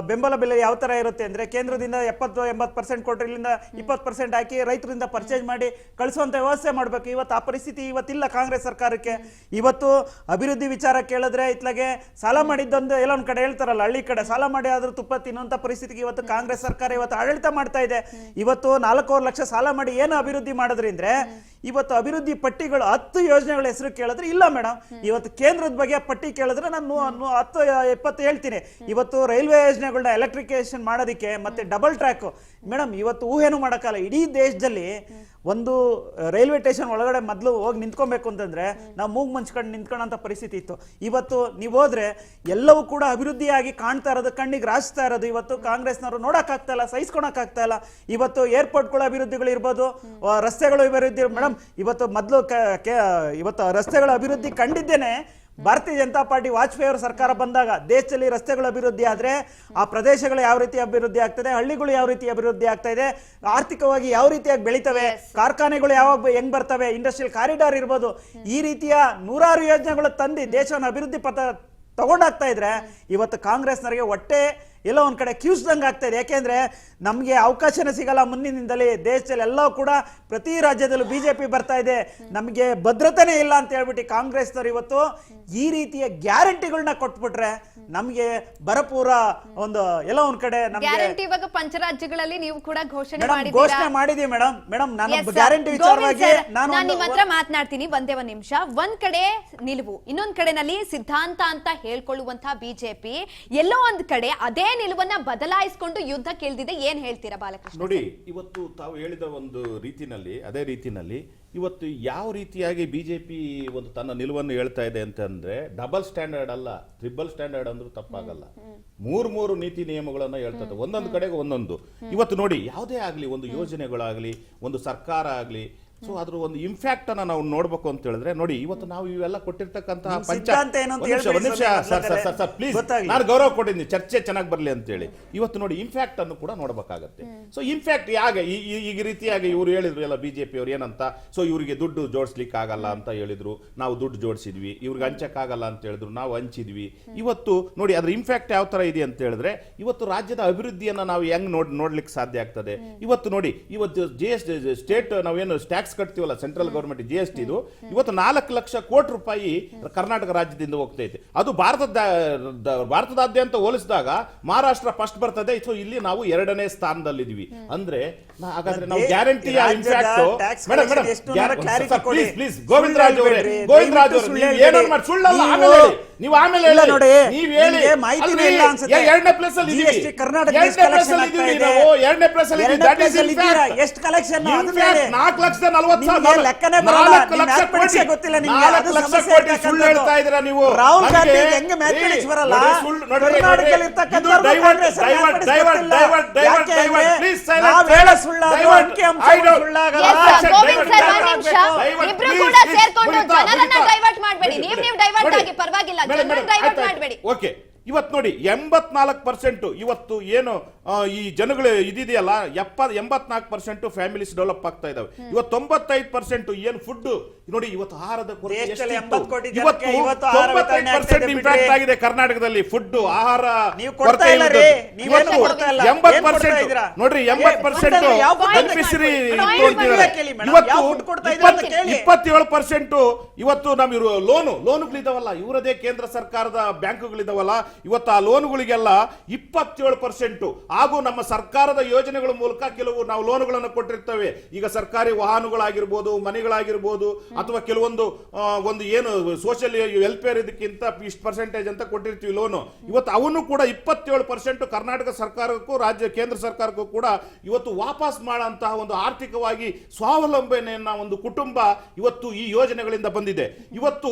ಬೆಂಬಲ ಬೆಲೆ ಯಾವ ತರ ಇರುತ್ತೆ ಅಂದ್ರೆ, ಕೇಂದ್ರದಿಂದ 70-80% ಕೊಟ್ಟರೆ ಇಲ್ಲಿಂದ 20% ಹಾಕಿ ರೈತರಿಂದ ಪರ್ಚೇಸ್ ಮಾಡಿ ಕಳಿಸುವಂತ ವ್ಯವಸ್ಥೆ ಮಾಡ್ಬೇಕು. ಇವತ್ತು ಆ ಪರಿಸ್ಥಿತಿ ಇವತ್ತಿಲ್ಲ ಕಾಂಗ್ರೆಸ್ ಸರ್ಕಾರಕ್ಕೆ. ಇವತ್ತು ಅಭಿವೃದ್ಧಿ ವಿಚಾರ ಕೇಳಿದ್ರೆ ಇತ್ಲಾಗೆ ಸಾಲ ಮಾಡಿದ್ದೊಂದು ಎಲ್ಲ ಒಂದ್ ಕಡೆ ಹೇಳ್ತಾರಲ್ಲ, ಹಳ್ಳಿ ಕಡೆ ಸಾಲ ಮಾಡಿ ಆದ್ರೂ ತುಪ್ಪ ತಿನ್ನುವಂತ ಪರಿಸ್ಥಿತಿಗೆ ಇವತ್ತು ಕಾಂಗ್ರೆಸ್ ಸರ್ಕಾರ ಇವತ್ತು ಆಡಳಿತ ಮಾಡ್ತಾ ಇದೆ. ಇವತ್ತು 4 ಲಕ್ಷ ಸಾಲ ಮಾಡಿ ಏನು ಅಭಿವೃದ್ಧಿ ಮಾಡಿದ್ರಿ ಅಂದ್ರೆ, ಇವತ್ತು ಅಭಿವೃದ್ಧಿ ಪಟ್ಟಿಗಳು 10 ಯೋಜನೆಗಳ ಹೆಸರು ಕೇಳಿದ್ರೆ ಇಲ್ಲ ಮೇಡಮ್. ಇವತ್ತು ಕೇಂದ್ರದ ಬಗ್ಗೆ ಪಟ್ಟಿ ಕೇಳಿದ್ರೆ ನಾನು 10-20 ಹೇಳ್ತೀನಿ. ಇವತ್ತು ರೈಲ್ವೆ ಯೋಜನೆಗಳನ್ನ ಎಲೆಕ್ಟ್ರಿಫಿಕೇಶನ್ ಮಾಡೋದಕ್ಕೆ ಮತ್ತೆ ಡಬಲ್ ಟ್ರ್ಯಾಕ್ ಮೇಡಮ್, ಇವತ್ತು ಊಹೆನೂ ಮಾಡೋಕ್ಕಲ್ಲ. ಇಡೀ ದೇಶದಲ್ಲಿ ಒಂದು ರೈಲ್ವೆ ಸ್ಟೇಷನ್ ಒಳಗಡೆ ಮೊದಲು ಹೋಗಿ ನಿಂತ್ಕೊಬೇಕು ಅಂತಂದ್ರೆ ನಾವು ಮೂಗ್ ಮುಂಚ್ಕೊಂಡು ನಿಂತ್ಕೊಳ್ಳೋಂಥ ಪರಿಸ್ಥಿತಿ ಇತ್ತು. ಇವತ್ತು ನೀವು ಹೋದ್ರೆ ಎಲ್ಲವೂ ಕೂಡ ಅಭಿವೃದ್ಧಿಯಾಗಿ ಕಾಣ್ತಾ ಇರೋದು, ಕಣ್ಣಿಗೆ ರಾಜಿಸ್ತಾ ಇರೋದು. ಇವತ್ತು ಕಾಂಗ್ರೆಸ್ನವರು ನೋಡೋಕ್ಕಾಗ್ತಾ ಇಲ್ಲ, ಸಹಿಸ್ಕೊಳಕ್ಕಾಗ್ತಾ ಇಲ್ಲ. ಇವತ್ತು ಏರ್ಪೋರ್ಟ್ಗಳ ಅಭಿವೃದ್ಧಿಗಳು ಇರ್ಬೋದು, ರಸ್ತೆಗಳು ಅಭಿವೃದ್ಧಿ ಮೇಡಮ್. ಇವತ್ತು ಮೊದಲು ಇವತ್ತು ರಸ್ತೆಗಳ ಅಭಿವೃದ್ಧಿ ಕಂಡಿದ್ದೇನೆ ಭಾರತೀಯ ಜನತಾ ಪಾರ್ಟಿ ವಾಜಪೇಯಿ ಅವರ ಸರ್ಕಾರ ಬಂದಾಗ. ದೇಶದಲ್ಲಿ ರಸ್ತೆಗಳ ಅಭಿವೃದ್ಧಿ ಆದ್ರೆ ಆ ಪ್ರದೇಶಗಳು ಯಾವ ರೀತಿ ಅಭಿವೃದ್ಧಿ ಆಗ್ತದೆ, ಹಳ್ಳಿಗಳು ಯಾವ ರೀತಿ ಅಭಿವೃದ್ಧಿ ಆಗ್ತಾ ಇದೆ, ಆರ್ಥಿಕವಾಗಿ ಯಾವ ರೀತಿಯಾಗಿ ಬೆಳಿತವೆ, ಕಾರ್ಖಾನೆಗಳು ಯಾವಾಗ ಹೆಂಗ್ ಬರ್ತವೆ, ಇಂಡಸ್ಟ್ರಿಯಲ್ ಕಾರಿಡಾರ್ ಇರ್ಬೋದು, ಈ ರೀತಿಯ 100 ಯೋಜನೆಗಳು ತಂದು ದೇಶವನ್ನು ಅಭಿವೃದ್ಧಿ ಪಥ ತಗೊಂಡಾಗ್ತಾ ಇದ್ರೆ ಇವತ್ತು ಕಾಂಗ್ರೆಸ್ನವರಿಗೆ ಹೊಟ್ಟೆ ಎಲ್ಲೋ ಒಂದ್ ಕಡೆ ಕಿವುಸ್ದಂಗೆ ಆಗ್ತಾ ಇದೆ. ಯಾಕೆಂದ್ರೆ ನಮಗೆ ಅವಕಾಶನೇ ಸಿಗಲ್ಲ ಮುಂದಿನಿಂದಲೇ. ದೇಶದಲ್ಲಿ ಎಲ್ಲವೂ ಕೂಡ ಪ್ರತಿ ರಾಜ್ಯದಲ್ಲೂ ಬಿಜೆಪಿ ಬರ್ತಾ ಇದೆ, ನಮಗೆ ಭದ್ರತೆನೇ ಇಲ್ಲ ಅಂತ ಹೇಳ್ಬಿಟ್ಟು ಕಾಂಗ್ರೆಸ್ನವರು ಇವತ್ತು ಈ ರೀತಿಯ ಗ್ಯಾರಂಟಿಗಳನ್ನ ಕೊಟ್ಬಿಟ್ರೆ ನಮಗೆ ಬರಪೂರ ಒಂದು ಎಲ್ಲೋ ಒಂದ್ ಕಡೆ ಗ್ಯಾರಂಟಿ ಇವಾಗ ಪಂಚರಾಜ್ಯಗಳಲ್ಲಿ ನೀವು ಕೂಡ ಘೋಷಣೆ ಮಾಡಿದೀವಿ ಮೇಡಮ್. ನಾನು ಗ್ಯಾರಂಟಿ ವಿಚಾರವಾಗಿ ನಾನು ನಿಮ್ಮ ಹತ್ರ ಮಾತನಾಡ್ತೀನಿ ಒಂದೇ ಒಂದ್ ನಿಮಿಷ. ಒಂದ್ ಕಡೆ ನಿಲುವು, ಇನ್ನೊಂದ್ ಕಡೆನಲ್ಲಿ ಸಿದ್ಧಾಂತ ಅಂತ ಹೇಳ್ಕೊಳ್ಳುವಂತಹ ಬಿಜೆಪಿ ಎಲ್ಲೋ ಒಂದ್ ಕಡೆ ಅದೇ ನಿಲುವನ್ನ ಬದಲಾಯಿಸಿಕೊಂಡು ಯುದ್ಧ ಕೇಳಿದಿದೆ. ಏನ್ ಹೇಳ್ತೀರಾ ಬಾಲಕೃಷ್ಣ? ನೋಡಿ, ಇವತ್ತು ತಾವು ಹೇಳಿದ ಒಂದು ರೀತಿನಲ್ಲಿ, ಅದೇ ರೀತಿನಲ್ಲಿ ಇವತ್ತು ಯಾವ ರೀತಿಯಾಗಿ ಬಿಜೆಪಿ ಒಂದು ತನ್ನ ನಿಲುವನ್ನು ಹೇಳ್ತಾ ಇದೆ ಅಂತಂದ್ರೆ, ಡಬಲ್ ಸ್ಟ್ಯಾಂಡರ್ಡ್ ಅಲ್ಲ, ಟ್ರಿಬಲ್ ಸ್ಟ್ಯಾಂಡರ್ಡ್ ಅಂದ್ರೂ ತಪ್ಪಾಗಲ್ಲ. 3 ನೀತಿ ನಿಯಮಗಳನ್ನ ಹೇಳ್ತದೆ, ಒಂದೊಂದು ಕಡೆಗೆ ಒಂದೊಂದು. ಇವತ್ತು ನೋಡಿ, ಯಾವುದೇ ಆಗ್ಲಿ, ಒಂದು ಯೋಜನೆಗಳಾಗ್ಲಿ, ಒಂದು ಸರ್ಕಾರ ಆಗ್ಲಿ, ಸೊ ಅದ್ರ ಒಂದು ಇಂಪ್ಯಾಕ್ಟ್ ಅನ್ನ ನಾವು ನೋಡ್ಬೇಕು ಅಂತ ಹೇಳಿದ್ರೆ, ನೋಡಿ ಇವತ್ತು ನಾವು ಇವೆಲ್ಲ ಕೊಟ್ಟಿರ್ತಕ್ಕಂತಹ ಪ್ಲೀಸ್, ನಾನು ಗೌರವ ಕೊಟ್ಟಿದ್ದೀನಿ, ಚರ್ಚೆ ಚೆನ್ನಾಗಿ ಬರ್ಲಿ ಅಂತ ಹೇಳಿ. ಇವತ್ತು ನೋಡಿ ಇಂಪ್ಯಾಕ್ಟ್ ಅನ್ನು ಕೂಡ ನೋಡ್ಬೇಕಾಗತ್ತೆ. ಸೊ ಇಂಪ್ಯಾಕ್ಟ್ ಯಾಕೆ ಈ ರೀತಿಯಾಗಿ ಇವ್ರು ಹೇಳಿದ್ರು ಎಲ್ಲ ಬಿಜೆಪಿ ಅವ್ರು ಏನಂತ, ಸೊ ಇವರಿಗೆ ದುಡ್ಡು ಜೋಡಿಸ್ಲಿಕ್ಕೆ ಆಗಲ್ಲ ಅಂತ ಹೇಳಿದ್ರು, ನಾವು ದುಡ್ಡು ಜೋಡಿಸಿದ್ವಿ, ಇವ್ರಿಗೆ ಹಂಚಕ್ಕಾಗಲ್ಲ ಅಂತ ಹೇಳಿದ್ರು, ನಾವು ಹಂಚಿದ್ವಿ. ಇವತ್ತು ನೋಡಿ ಅದ್ರ ಇಂಪ್ಯಾಕ್ಟ್ ಯಾವ ತರ ಇದೆ ಅಂತ ಹೇಳಿದ್ರೆ, ಇವತ್ತು ರಾಜ್ಯದ ಅಭಿವೃದ್ಧಿಯನ್ನ ನಾವು ಹೆಂಗ್ ನೋಡ್ಲಿಕ್ಕೆ ಸಾಧ್ಯ ಆಗ್ತದೆ. ಇವತ್ತು ನೋಡಿ, ಇವತ್ತು ಸ್ಟೇಟ್ ನಾವೇನು ಟ್ಯಾಕ್ಸ್ ಕಟ್ತೀವಲ್ಲ, ಸೆಂಟ್ರಲ್ ಗವರ್ಮೆಂಟ್ GST, ಇದು ಇವತ್ತು 4 ಲಕ್ಷ ಕೋಟಿ ರೂಪಾಯಿ ಕರ್ನಾಟಕ ರಾಜ್ಯದಿಂದ ಹೋಗ್ತೈತೆ. ಅದು ಭಾರತದಾದ್ಯಂತ ಹೋಲಿಸಿದಾಗ ಮಹಾರಾಷ್ಟ್ರ ಫಸ್ಟ್ ಬರ್ತದೆ. ಸೊ ಇಲ್ಲಿ ನಾವು 2ನೇ ಸ್ಥಾನದಲ್ಲಿದ್ದೀವಿ. ಅಂದ್ರೆ ಹಾಗಾದ್ರೆ ನಾವು ಗ್ಯಾರಂಟಿಯ ಇಂಪ್ಯಾಕ್ಟ್ ಪ್ಲೀಸ್ ಗೋವಿಂದರಾಜ್ ಅವರೇ ಏನಾದ್ರು ಮಾಡಿ ಸುಳ್ಳಲ್ಲ, ಆಮೇಲೆ ನೀವು ಆಮೇಲೆ ನೋಡಿ, ನೀವು ಹೇಳಿ 2ನೇ ಪ್ಲೇಸ್ ಅಲ್ಲಿ ಇದೀವಿ, 2ನೇ ಪ್ಲೇಸ್ ಅಲ್ಲಿ ಎಷ್ಟು ಕಲೆಕ್ಷನ್ 4 ಲಕ್ಷದ 40,000 ಗೊತ್ತಿಲ್ಲ ನಿಮ್ಗೆ. ಸುಳ್ಳು ಹೇಳ್ತಾ ಇದ್ದೀರಾ ನೀವು. ರಾಹುಲ್ ಗಾಂಧಿ ಹೆಂಗೆ ಮ್ಯಾಥಮೆಟಿಕ್ಸ್ ಬರಲ್ಲ, ಇವತ್ತು ನೋಡಿ 84% ಇವತ್ತು ಏನು ಈ ಜನಗಳು ಇದಿದೆಯಲ್ಲ, 84% ಫ್ಯಾಮಿಲೀಸ್ ಡೆವಲಪ್ ಆಗ್ತಾ ಇದಾವೆ. ಇವತ್ತು 95% ಏನು ಫುಡ್ ನೋಡಿ, ಇವತ್ತು ಆಹಾರದ ಇವತ್ತು 95% ಇಂಪ್ಯಾಕ್ಟ್ ಆಗಿದೆ ಕರ್ನಾಟಕದಲ್ಲಿ. ಫುಡ್ ಆಹಾರ 80% ನೋಡ್ರಿ, 80% ಬೆನಿಫಿಷರಿ ಇವತ್ತು 27% ಇವತ್ತು ನಮ್ ಲೋನುಗಳಿದಾವಲ್ಲ, ಇವರದೇ ಕೇಂದ್ರ ಸರ್ಕಾರದ ಬ್ಯಾಂಕುಗಳಿದಾವಲ್ಲ, ಇವತ್ತು ಆ ಲೋನುಗಳಿಗೆಲ್ಲ 27%. ಹಾಗೂ ನಮ್ಮ ಸರ್ಕಾರದ ಯೋಜನೆಗಳ ಮೂಲಕ ಕೆಲವು ನಾವು ಲೋನುಗಳನ್ನು ಕೊಟ್ಟಿರ್ತೇವೆ. ಈಗ ಸರ್ಕಾರಿ ವಾಹನಗಳಾಗಿರ್ಬೋದು, ಮನೆಗಳಾಗಿರ್ಬೋದು, ಅಥವಾ ಕೆಲವೊಂದು ಒಂದು ಏನು ಸೋಷಿಯಲ್ ವೆಲ್ಫೇರ್ ಇದಕ್ಕಿಂತ ಇಷ್ಟು ಪರ್ಸೆಂಟೇಜ್ ಅಂತ ಕೊಟ್ಟಿರ್ತೀವಿ ಲೋನು. ಇವತ್ತು ಅವನ್ನು ಕೂಡ 27% ಕರ್ನಾಟಕ ಸರ್ಕಾರಕ್ಕೂ ಕೇಂದ್ರ ಸರ್ಕಾರಕ್ಕೂ ಕೂಡ ಇವತ್ತು ವಾಪಸ್ ಮಾಡುವಂತಹ ಒಂದು ಆರ್ಥಿಕವಾಗಿ ಸ್ವಾವಲಂಬನೆಯನ್ನ ಒಂದು ಕುಟುಂಬ ಇವತ್ತು ಈ ಯೋಜನೆಗಳಿಂದ ಬಂದಿದೆ. ಇವತ್ತು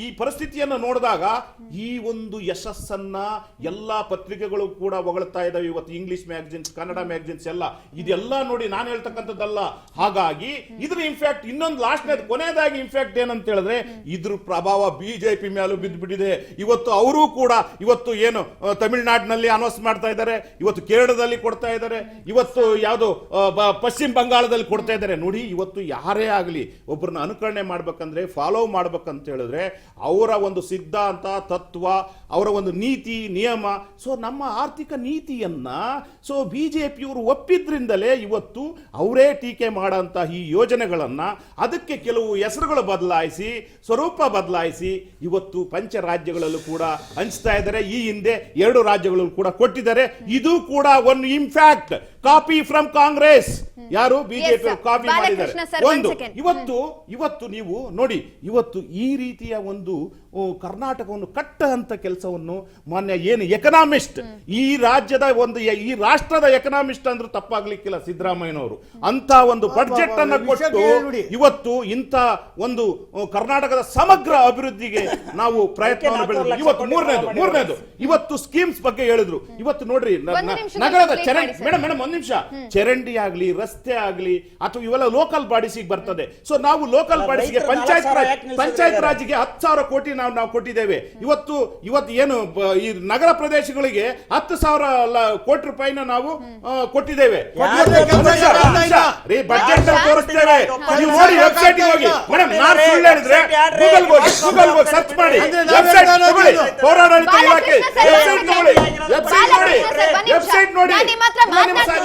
ಈ ಪರಿಸ್ಥಿತಿಯನ್ನು ನೋಡಿದಾಗ ಈ ಒಂದು ಯಶಸ್ಸು ಅನ್ನ ಎಲ್ಲಾ ಪತ್ರಿಕೆಗಳು ಕೂಡ ಹೊಗಳ್ತಾ ಇದಾವೆ ಇವತ್ತು. ಇಂಗ್ಲಿಷ್ ಮ್ಯಾಗಝಿನ್ಸ್, ಕನ್ನಡ ಮ್ಯಾಗಝಿನ್ಸ್ ಎಲ್ಲ ಇದೆಲ್ಲ ನೋಡಿ ನಾನು ಹೇಳ್ತಕ್ಕಂಥದ್ದಲ್ಲ. ಹಾಗಾಗಿ ಇದ್ರ ಇನ್ಫ್ಯಾಕ್ಟ್ ಇನ್ನೊಂದು ಕೊನೆಯದಾಗಿ ಇನ್ಫ್ಯಾಕ್ಟ್ ಏನಂತ ಹೇಳಿದ್ರೆ ಇದ್ರ ಪ್ರಭಾವ ಬಿಜೆಪಿ ಮೇಲೂ ಬಿದ್ದುಬಿಟ್ಟಿದೆ. ಇವತ್ತು ಅವರು ಕೂಡ ಇವತ್ತು ಏನು ತಮಿಳುನಾಡಿನಲ್ಲಿ ಅನೌನ್ಸ್ ಮಾಡ್ತಾ ಇದ್ದಾರೆ, ಇವತ್ತು ಕೇರಳದಲ್ಲಿ ಕೊಡ್ತಾ ಇದ್ದಾರೆ, ಇವತ್ತು ಯಾವುದು ಪಶ್ಚಿಮ ಬಂಗಾಳದಲ್ಲಿ ಕೊಡ್ತಾ ಇದ್ದಾರೆ. ನೋಡಿ ಇವತ್ತು ಯಾರೇ ಆಗಲಿ ಒಬ್ಬರನ್ನ ಅನುಕರಣೆ ಮಾಡ್ಬೇಕಂದ್ರೆ, ಫಾಲೋ ಮಾಡ್ಬೇಕಂತ ಹೇಳಿದ್ರೆ ಅವರ ಒಂದು ಸಿದ್ಧಾಂತ, ತತ್ವ, ಅವರ ಒಂದು ನೀತಿ ನಿಯಮ, ಸೊ ನಮ್ಮ ಆರ್ಥಿಕ ನೀತಿಯನ್ನ ಬಿಜೆಪಿಯವರು ಒಪ್ಪಿದ್ರಿಂದಲೇ ಇವತ್ತು ಅವರೇ ಟೀಕೆ ಮಾಡಂತ ಈ ಯೋಜನೆಗಳನ್ನ ಅದಕ್ಕೆ ಕೆಲವು ಹೆಸರುಗಳು ಬದಲಾಯಿಸಿ, ಸ್ವರೂಪ ಬದಲಾಯಿಸಿ ಇವತ್ತು ಪಂಚ ರಾಜ್ಯಗಳಲ್ಲೂ ಕೂಡ ಹಂಚ್ತಾ ಇದ್ದಾರೆ. ಈ ಹಿಂದೆ 2 ರಾಜ್ಯಗಳಲ್ಲೂ ಕೂಡ ಕೊಟ್ಟಿದ್ದಾರೆ. ಇದು ಕೂಡ ಒಂದು ಇನ್ಫ್ಯಾಕ್ಟ್ ಕಾಪಿ ಫ್ರಮ್ ಕಾಂಗ್ರೆಸ್. ಯಾರು ಬಿಜೆಪಿ ಕಾಪಿ ಮಾಡಿದ್ದಾರೆ. ಒಂದು ಇವತ್ತು ನೀವು ನೋಡಿ, ಇವತ್ತು ಈ ರೀತಿಯ ಒಂದು ಕರ್ನಾಟಕವನ್ನು ಕಟ್ಟಂತ ಕೆಲಸವನ್ನು ಮಾನ್ಯ ಏನು ಎಕನಾಮಿಸ್ಟ್, ಈ ರಾಜ್ಯದ ಒಂದು ಈ ರಾಷ್ಟ್ರದ ಎಕನಾಮಿಸ್ಟ್ ಅಂದ್ರೂ ತಪ್ಪಾಗ್ಲಿಕ್ಕಿಲ್ಲ ಸಿದ್ದರಾಮಯ್ಯನವರು, ಅಂತ ಒಂದು ಬಡ್ಜೆಟ್ ಅನ್ನ ಕೊಟ್ಟು ಇವತ್ತು ಇಂಥ ಒಂದು ಕರ್ನಾಟಕದ ಸಮಗ್ರ ಅಭಿವೃದ್ಧಿಗೆ ನಾವು ಪ್ರಯತ್ನವನ್ನು ಬೆಳೆದ್ರು. ಇವತ್ತು ಮೂರನೇದು ಇವತ್ತು ಸ್ಕೀಮ್ಸ್ ಬಗ್ಗೆ ಹೇಳಿದ್ರು. ಇವತ್ತು ನೋಡ್ರಿ ನಗರದ ಮೇಡಮ್ ಒಂದ್ ನಿಮಿಷ, ಚರಂಡಿ ಆಗ್ಲಿ, ರಸ್ತೆ ಆಗ್ಲಿ, ಅಥವಾ ಇವೆಲ್ಲ ಲೋಕಲ್ ಬಾಡೀಸಿಗೆ ಬರ್ತದೆ. ಸೊ ನಾವು ಲೋಕಲ್ ಬಾಡೀಸ್ಗೆ ಪಂಚಾಯತ್ ರಾಜ್ಗೆ 10,000 ಕೋಟಿ ನಾವು ಕೊಟ್ಟಿದ್ದೇವೆ. ಇವತ್ತು ಏನು ಈ ನಗರ ಪ್ರದೇಶಗಳಿಗೆ 10,000 ಕೋಟಿ ರೂಪಾಯಿನ ನಾವು ಕೊಟ್ಟಿದ್ದೇವೆ. ಬಡ್ಜೆಟ್ ತೋರಿಸ್ತೇವೆ, ನೀವು ನೋಡಿ ವೆಬ್ಸೈಟ್ ಹೋಗಿ. ಮೇಡಮ್ ನಾನು ಸುಳ್ಳು ಹೇಳಿದ್ರೆ ಗೂಗಲ್ ಹೋಗಿ ಸರ್ಚ್ ಮಾಡಿ, ಪೌರಾಡಳಿತ ಇಲಾಖೆ ವೆಬ್ಸೈಟ್ ನೋಡಿ,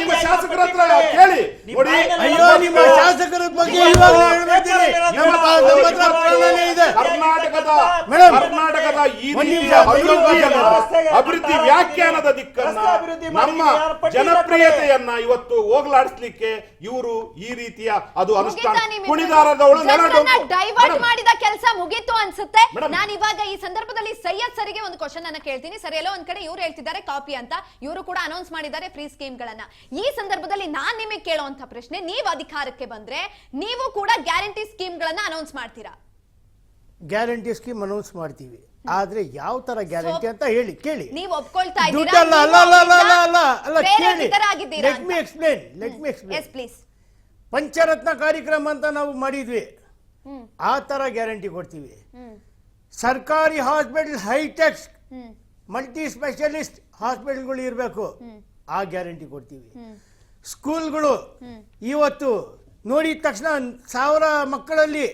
ನಿಮ್ಮ ಶಾಸಕರ ಹತ್ರ ಕೇಳಿ ನೋಡಿ. ಅಯ್ಯೋ, ನಿಮ್ಮ ಶಾಸಕರ ಬಗ್ಗೆ ಕರ್ನಾಟಕದ ಈ ರೀತಿಯ ಅಭಿವೃದ್ಧಿ ವ್ಯಾಖ್ಯಾನದ ದಿಕ್ಕನ್ನ, ನಮ್ಮ ಜನಪ್ರಿಯತೆಯನ್ನ ಇವತ್ತು ಹೋಗ್ಲಾಡಿಸ್ಲಿಕ್ಕೆ ಇವರು ಈ ರೀತಿಯ ಅದು ಅನುಷ್ಠಾನ ಕುಣಿದಾರದವಳು ಡೈವರ್ಟ್ ಮಾಡಿದ ಕೆಲಸ ಮುಗಿತು ಅನ್ಸುತ್ತೆ. ನಾನು ಇವಾಗ ಈ ಸಂದರ್ಭದಲ್ಲಿ ಸೈಯದ್ ಸರಿಗೆ ಒಂದು ಕ್ವಶನ್ ಅನ್ನ ಕೇಳ್ತೀನಿ. ಸರ್, ಎಲ್ಲೋ ಒಂದ್ ಕಡೆ ಇವ್ರು ಹೇಳ್ತಿದ್ದಾರೆ ಕಾಪಿ ಅಂತ, ಇವರು ಕೂಡ ಅನೌನ್ಸ್ ಮಾಡಿದ್ದಾರೆ ಫ್ರೀ ಸ್ಕೀಮ್ ಗಳನ್ನ. ಈ ಸಂದರ್ಭದಲ್ಲಿ ನಾನ್ ನಿಮಗೆ ಕೇಳುವಂತ ಪ್ರಶ್ನೆ, ನೀವು ಅಧಿಕಾರಕ್ಕೆ ಬಂದ್ರೆ ನೀವು ಕೂಡ ಗ್ಯಾರಂಟಿ ಸ್ಕೀಮ್ ಗಳನ್ನ ಅನೌನ್ಸ್ ಮಾಡ್ತೀರಾ? ಗ್ಯಾರಂಟಿ ಸ್ಕೀಮ್ ಅನೌನ್ಸ್ ಮಾಡ್ತೀವಿ, ಆದ್ರೆ ಯಾವ ತರ ಗ್ಯಾರಂಟಿ ಅಂತ ಹೇಳಿ ಕೇಳಿ. ನೀವು ಒಪ್ಕೊಳ್ತಾ ಇದ್ದೀರಾ? ಪಂಚರತ್ನ ಕಾರ್ಯಕ್ರಮ ಅಂತ ನಾವು ಮಾಡಿದ್ವಿ, ಆ ತರ ಗ್ಯಾರಂಟಿ ಕೊಡ್ತೀವಿ. ಸರ್ಕಾರಿ ಹಾಸ್ಪಿಟಲ್, ಹೈಟೆಕ್ ಮಲ್ಟಿ ಸ್ಪೆಷಲಿಸ್ಟ್ ಹಾಸ್ಪಿಟಲ್ಗಳು ಇರಬೇಕು, ಆ ಗ್ಯಾರಂಟಿ ಕೊಡ್ತೀವಿ. ಸ್ಕೂಲ್ಗಳು ಇವತ್ತು ನೋಡಿದ ತಕ್ಷಣ 1000 ಮಕ್ಕಳಲ್ಲಿ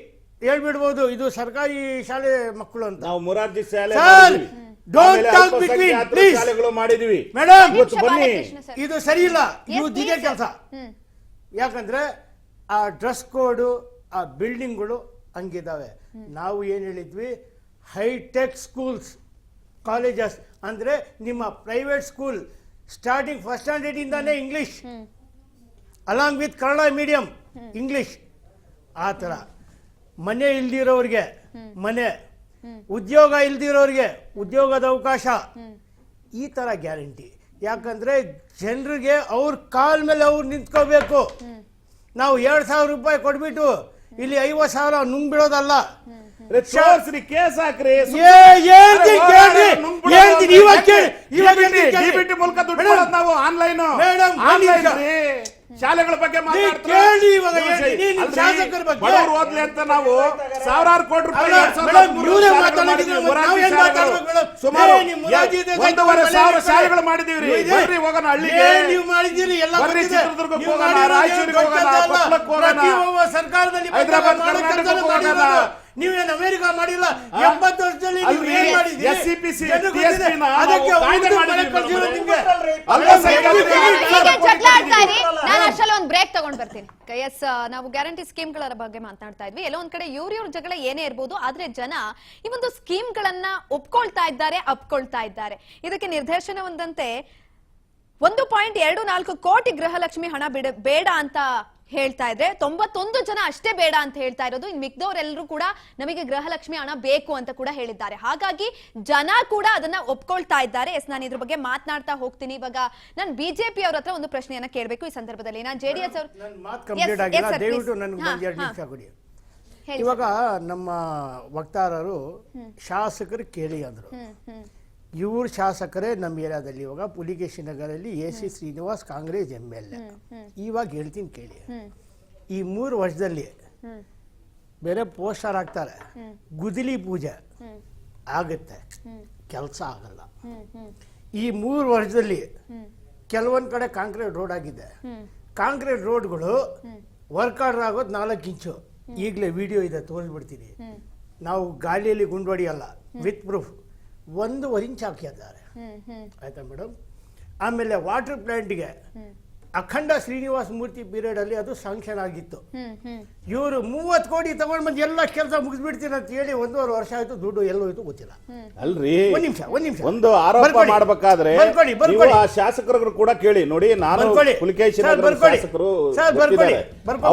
ಹೇಳ್ಬಿಡ್ಬೋದು ಇದು ಸರ್ಕಾರಿ ಶಾಲೆ ಮಕ್ಕಳು ಅಂತ. ನಾವು ಮೊರಾರ್ಜಿ ಶಾಲೆ ಮಾಡಿದ್ವಿ ಮೇಡಮ್, ಬನ್ನಿ, ಇದು ಸರಿ ಇಲ್ಲ, ಇದು ದಿಗೆ ಕೆಲಸ. ಯಾಕಂದ್ರೆ ಆ ಡ್ರೆಸ್ ಕೋಡು, ಆ ಬಿಲ್ಡಿಂಗ್ಗಳು ಹಂಗಿದಾವೆ. ನಾವು ಏನ್ ಹೇಳಿದ್ವಿ, ಹೈಟೆಕ್ ಸ್ಕೂಲ್ಸ್, ಕಾಲೇಜಸ್ ಅಂದ್ರೆ ನಿಮ್ಮ private school starting first standard ಇಂದಾನೆ English, along with Kannada medium English. ಆ ಥರ ಮನೆ ಇಲ್ದಿರೋರಿಗೆ ಮನೆ, ಉದ್ಯೋಗ ಇಲ್ದಿರೋರಿಗೆ ಉದ್ಯೋಗದ ಅವಕಾಶ, ಈ ಥರ ಗ್ಯಾರಂಟಿ. ಯಾಕಂದ್ರೆ ಜನರಿಗೆ ಅವ್ರ ಕಾಲ್ ಮೇಲೆ ಅವ್ರು ನಿಂತ್ಕೋಬೇಕು. ನಾವು 2,000 ರೂಪಾಯಿ ಕೊಟ್ಬಿಟ್ಟು ಇಲ್ಲಿ 50,000 ನುಂಗ್ ಬಿಡೋದಲ್ಲ. ಕೇಸ್ ಹಾಕ್ರಿ, ನಾವು ಆನ್ಲೈನ್ ಶಾಲೆಗಳ ಬಗ್ಗೆ ಬಡವರು ಓದ್ಲಿ ಅಂತ ನಾವು 1000 ಕೋಟಿ ರೂಪಾಯಿ ಸುಮಾರು 1,500 ಶಾಲೆಗಳು ಮಾಡಿದೀವಿ. ಬರ್ರಿ ಹೋಗೋಣ ಹಳ್ಳಿಗೆ, ಬರ್ರಿ ಚಿತ್ರದುರ್ಗಕ್ಕೆ ಹೋಗೋಣ, ರಾಯಚೂರಿಗೆ ಹೋಗೋಣ, ಕೊಪ್ಪಳಕ್ಕೆ ಹೋಗೋಣ, ಹೈದರಾಬಾದ್ ಕರ್ನಾಟಕಕ್ಕೆ ಹೋಗೋಣ. ನೀವೇನು ಅಮೆರಿಕ ಮಾಡಿಲ್ಲ, 70 ವರ್ಷದಲ್ಲಿ ನೀವು ಏನ್ ಮಾಡಿದ್ರಿ? ನಾನು ಅಷ್ಟಲ್ಲಿ ಒಂದು ಬ್ರೇಕ್ ತಗೊಂಡ್ ಬರ್ತೀನಿ. ಎಸ್, ನಾವು ಗ್ಯಾರಂಟಿ ಸ್ಕೀಮ್ ಗಳ ಬಗ್ಗೆ ಮಾತನಾಡ್ತಾ ಇದ್ವಿ. ಎಲ್ಲೋ ಒಂದ್ ಕಡೆ ಇವ್ರ ಜಗಳ ಏನೇ ಇರ್ಬೋದು, ಆದ್ರೆ ಜನ ಈ ಒಂದು ಸ್ಕೀಮ್ ಗಳನ್ನ ಒಪ್ಕೊಳ್ತಾ ಇದ್ದಾರೆ, ಅಪ್ಕೊಳ್ತಾ ಇದ್ದಾರೆ. ಇದಕ್ಕೆ ನಿರ್ದೇಶನ ಒಂದಂತೆ 1.24 ಕೋಟಿ ಗೃಹಲಕ್ಷ್ಮಿ ಹಣ ಬೇಡ ಅಂತ ಹೇಳ್ತಾ ಇದ್ರೆ 91 ಜನ ಅಷ್ಟೇ ಬೇಡ ಅಂತ ಹೇಳ್ತಾ ಇರೋದು. ಇನ್ ಮಿಕ್ದವರೆಲ್ಲರೂ ಕೂಡ ನಮಗೆ ಗೃಹಲಕ್ಷ್ಮಿ ಹಣ ಬೇಕು ಅಂತ ಕೂಡ ಹೇಳಿದ್ದಾರೆ. ಹಾಗಾಗಿ ಜನ ಕೂಡ ಅದನ್ನ ಒಪ್ಕೊಳ್ತಾ ಇದ್ದಾರೆ. ಎಸ್, ನಾನು ಇದ್ರ ಬಗ್ಗೆ ಮಾತನಾಡ್ತಾ ಹೋಗ್ತೀನಿ. ಇವಾಗ ನಾನು ಬಿಜೆಪಿ ಅವ್ರ ಹತ್ರ ಒಂದು ಪ್ರಶ್ನೆಯನ್ನ ಕೇಳಬೇಕು ಈ ಸಂದರ್ಭದಲ್ಲಿ. ನಾನು ಜೆಡಿಎಸ್ ಅವರು ಇವಾಗ ನಮ್ಮ ವಕ್ತಾರರು ಶಾಸಕರು ಕೇಳಿ ಅಂದ್ರು, ಇವ್ರ ಶಾಸಕರೇ ನಮ್ಮ ಏರಿಯಾದಲ್ಲಿ ಇವಾಗ ಪುಲಿಕೇಶಿ ನಗರಲ್ಲಿ AC ಶ್ರೀನಿವಾಸ್ ಕಾಂಗ್ರೆಸ್ MLA. ಇವಾಗ ಹೇಳ್ತೀನಿ ಕೇಳಿ, ಈ 3 ವರ್ಷದಲ್ಲಿ ಬೇರೆ ಪೋಸ್ಟರ್ ಹಾಕ್ತಾರೆ, ಗುದಿಲಿ ಪೂಜೆ ಆಗುತ್ತೆ, ಕೆಲಸ ಆಗಲ್ಲ. ಈ 3 ವರ್ಷದಲ್ಲಿ ಕೆಲವೊಂದು ಕಡೆ ಕಾಂಕ್ರೀಟ್ ರೋಡ್ ಆಗಿದೆ. ಕಾಂಕ್ರೀಟ್ ರೋಡ್ಗಳು ವರ್ಕ್ ಆರ್ಡರ್ ಆಗೋದು 4 ಇಂಚು. ಈಗಲೇ ವಿಡಿಯೋ ಇದೆ, ತೋರಿಸ್ಬಿಡ್ತೀನಿ. ನಾವು ಗಾಳಿಯಲ್ಲಿ ಗುಂಡು ಹೊಡಿಯಲ್ಲ, ವಿತ್ ಪ್ರೂಫ್. 1.5 ಇಂಚ್ ಹಾಕಿದ್ದಾರೆ, ಆಯ್ತಾ ಮೇಡಮ್. ಆಮೇಲೆ ವಾಟರ್ ಪ್ಲಾಂಟ್ಗೆ ಅಖಂಡ ಶ್ರೀನಿವಾಸ ಮೂರ್ತಿ ಪೀರಿಯಡ್ ಅಲ್ಲಿ ಅದು ಸ್ಯಾಂಕ್ಷನ್ ಆಗಿತ್ತು. ಇವರು 30 ಕೋಟಿ ತಗೊಂಡ್ ಬಂದು ಎಲ್ಲ ಕೆಲಸ ಮುಗಿಸ್ಬಿಡ್ತೀನಿ ಅಂತ ಹೇಳಿ 1.5 ವರ್ಷ ಆಯ್ತು, ದುಡ್ಡು ಎಲ್ಲೋಯ್ತು ಗೊತ್ತಿಲ್ಲ. ಅಲ್ರಿ, ಒಂದ್ ನಿಮಿಷ ಒಂದು ಆರೋಪ ಮಾಡ್ಬೇಕಾದ್ರೆ ನೀವು ಆ ಶಾಸಕರು ಕೂಡ ಕೇಳಿ ನೋಡಿ. ನಾನು ಪುಲಿಕೇಶಿ ನಗರದ ಶಾಸಕರು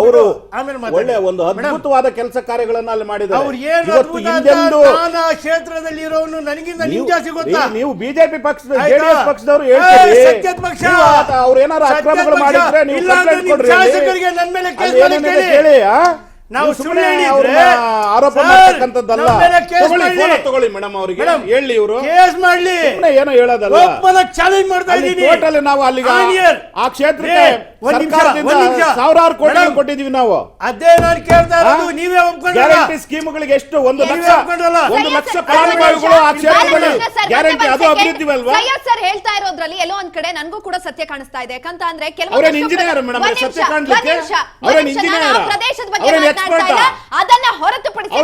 ಅವರು ಒಳ್ಳೆ ಒಂದು ಅದ್ಭುತವಾದ ಕೆಲಸ ಕಾರ್ಯಗಳನ್ನ ಅಲ್ಲಿ ಮಾಡಿದ್ದಾರೆ. ಅವ್ರು ಕ್ಷೇತ್ರದಲ್ಲಿ ಇರೋನು ನನಗಿಂತ ನಿಮ್ ಜಾಸ್ತಿ ಗೊತ್ತಾ? ನೀವು ಬಿಜೆಪಿ ಪಕ್ಷದ JDS ಪಕ್ಷದವರು ಹೇಳ್ತೀರಿ, ಅವ್ರು ಏನಾರು ಅಕ್ರಮಗಳು ಮಾಡಿದ್ರೆ ನೀವು ಕಂಪ್ಲೇಂಟ್ ಕೊಡ್ರಿ. ಶಾಸಕರಿಗೆ ನನ್ನ ಮೇಲೆ ಕೇಸ್ ಹೇಳಿ. ನಾವು ಸುಮ್ಮನೆ ಆರೋಪ ಮಾಡ್ತಕ್ಕಂಥದ್ದಲ್ಲ. ತಗೊಳ್ಳಿ ಮೇಡಮ್, ಅವರಿಗೆ ಹೇಳಿ, ಇವರು ಕೇಸ್ ಮಾಡ್ಲಿ, ಏನೋ ಹೇಳೋದಲ್ಲ. ಚಾಲೆಂಜ್ ಮಾಡ್ತಾ ಇದ್ದೀನಿ. ಟೋಟಲ್ ನಾವು ಅಲ್ಲಿಗೆ ಆ ಕ್ಷೇತ್ರಕ್ಕೆ ಸಾವಿರಾರು ಕೋಟಿ ಕೊಟ್ಟಿದೀವಿ ನಾವು. ಅದೇ ನಾನು ಕೇಳ್ತಾ ಇರೋದು, ನೀವೇ ಒಪ್ಕೊಂಡ್ರಲ್ಲ. ಗ್ಯಾರಂಟಿ ಸ್ಕೀಮ್ಗಳಿಗೆ ಎಷ್ಟು 1 ಲಕ್ಷ ಫಲಾನುಭವಿಗಳು ಆ ಕ್ಷೇತ್ರದಲ್ಲಿ ಗ್ಯಾರಂಟಿ, ಅದು ಅಭಿವೃದ್ಧಿ ಅಲ್ವಾ? ಸರ್ ಹೇಳ್ತಾ ಇರೋದ್ರಲ್ಲಿ ಎಲ್ಲೋ ಒಂದ್ ಕಡೆ ನನಗೂ ಕೂಡ ಸತ್ಯ ಕಾಣಿಸ್ತಾ ಇದೆ. ಯಾಕಂತ ಅಂದ್ರೆ ಅವರೇನು ಇಂಜಿನಿಯರ್ ಮೇಡಮ್? ಸತ್ಯ ಕಾಣ್ಲಿಕ್ಕೆ ಅವರೇನು ಇಂಜಿನಿಯರ್? ಪ್ರದೇಶದ ಬಗ್ಗೆ ಅದನ್ನ ಹೊರತುಪಡಿಸಿ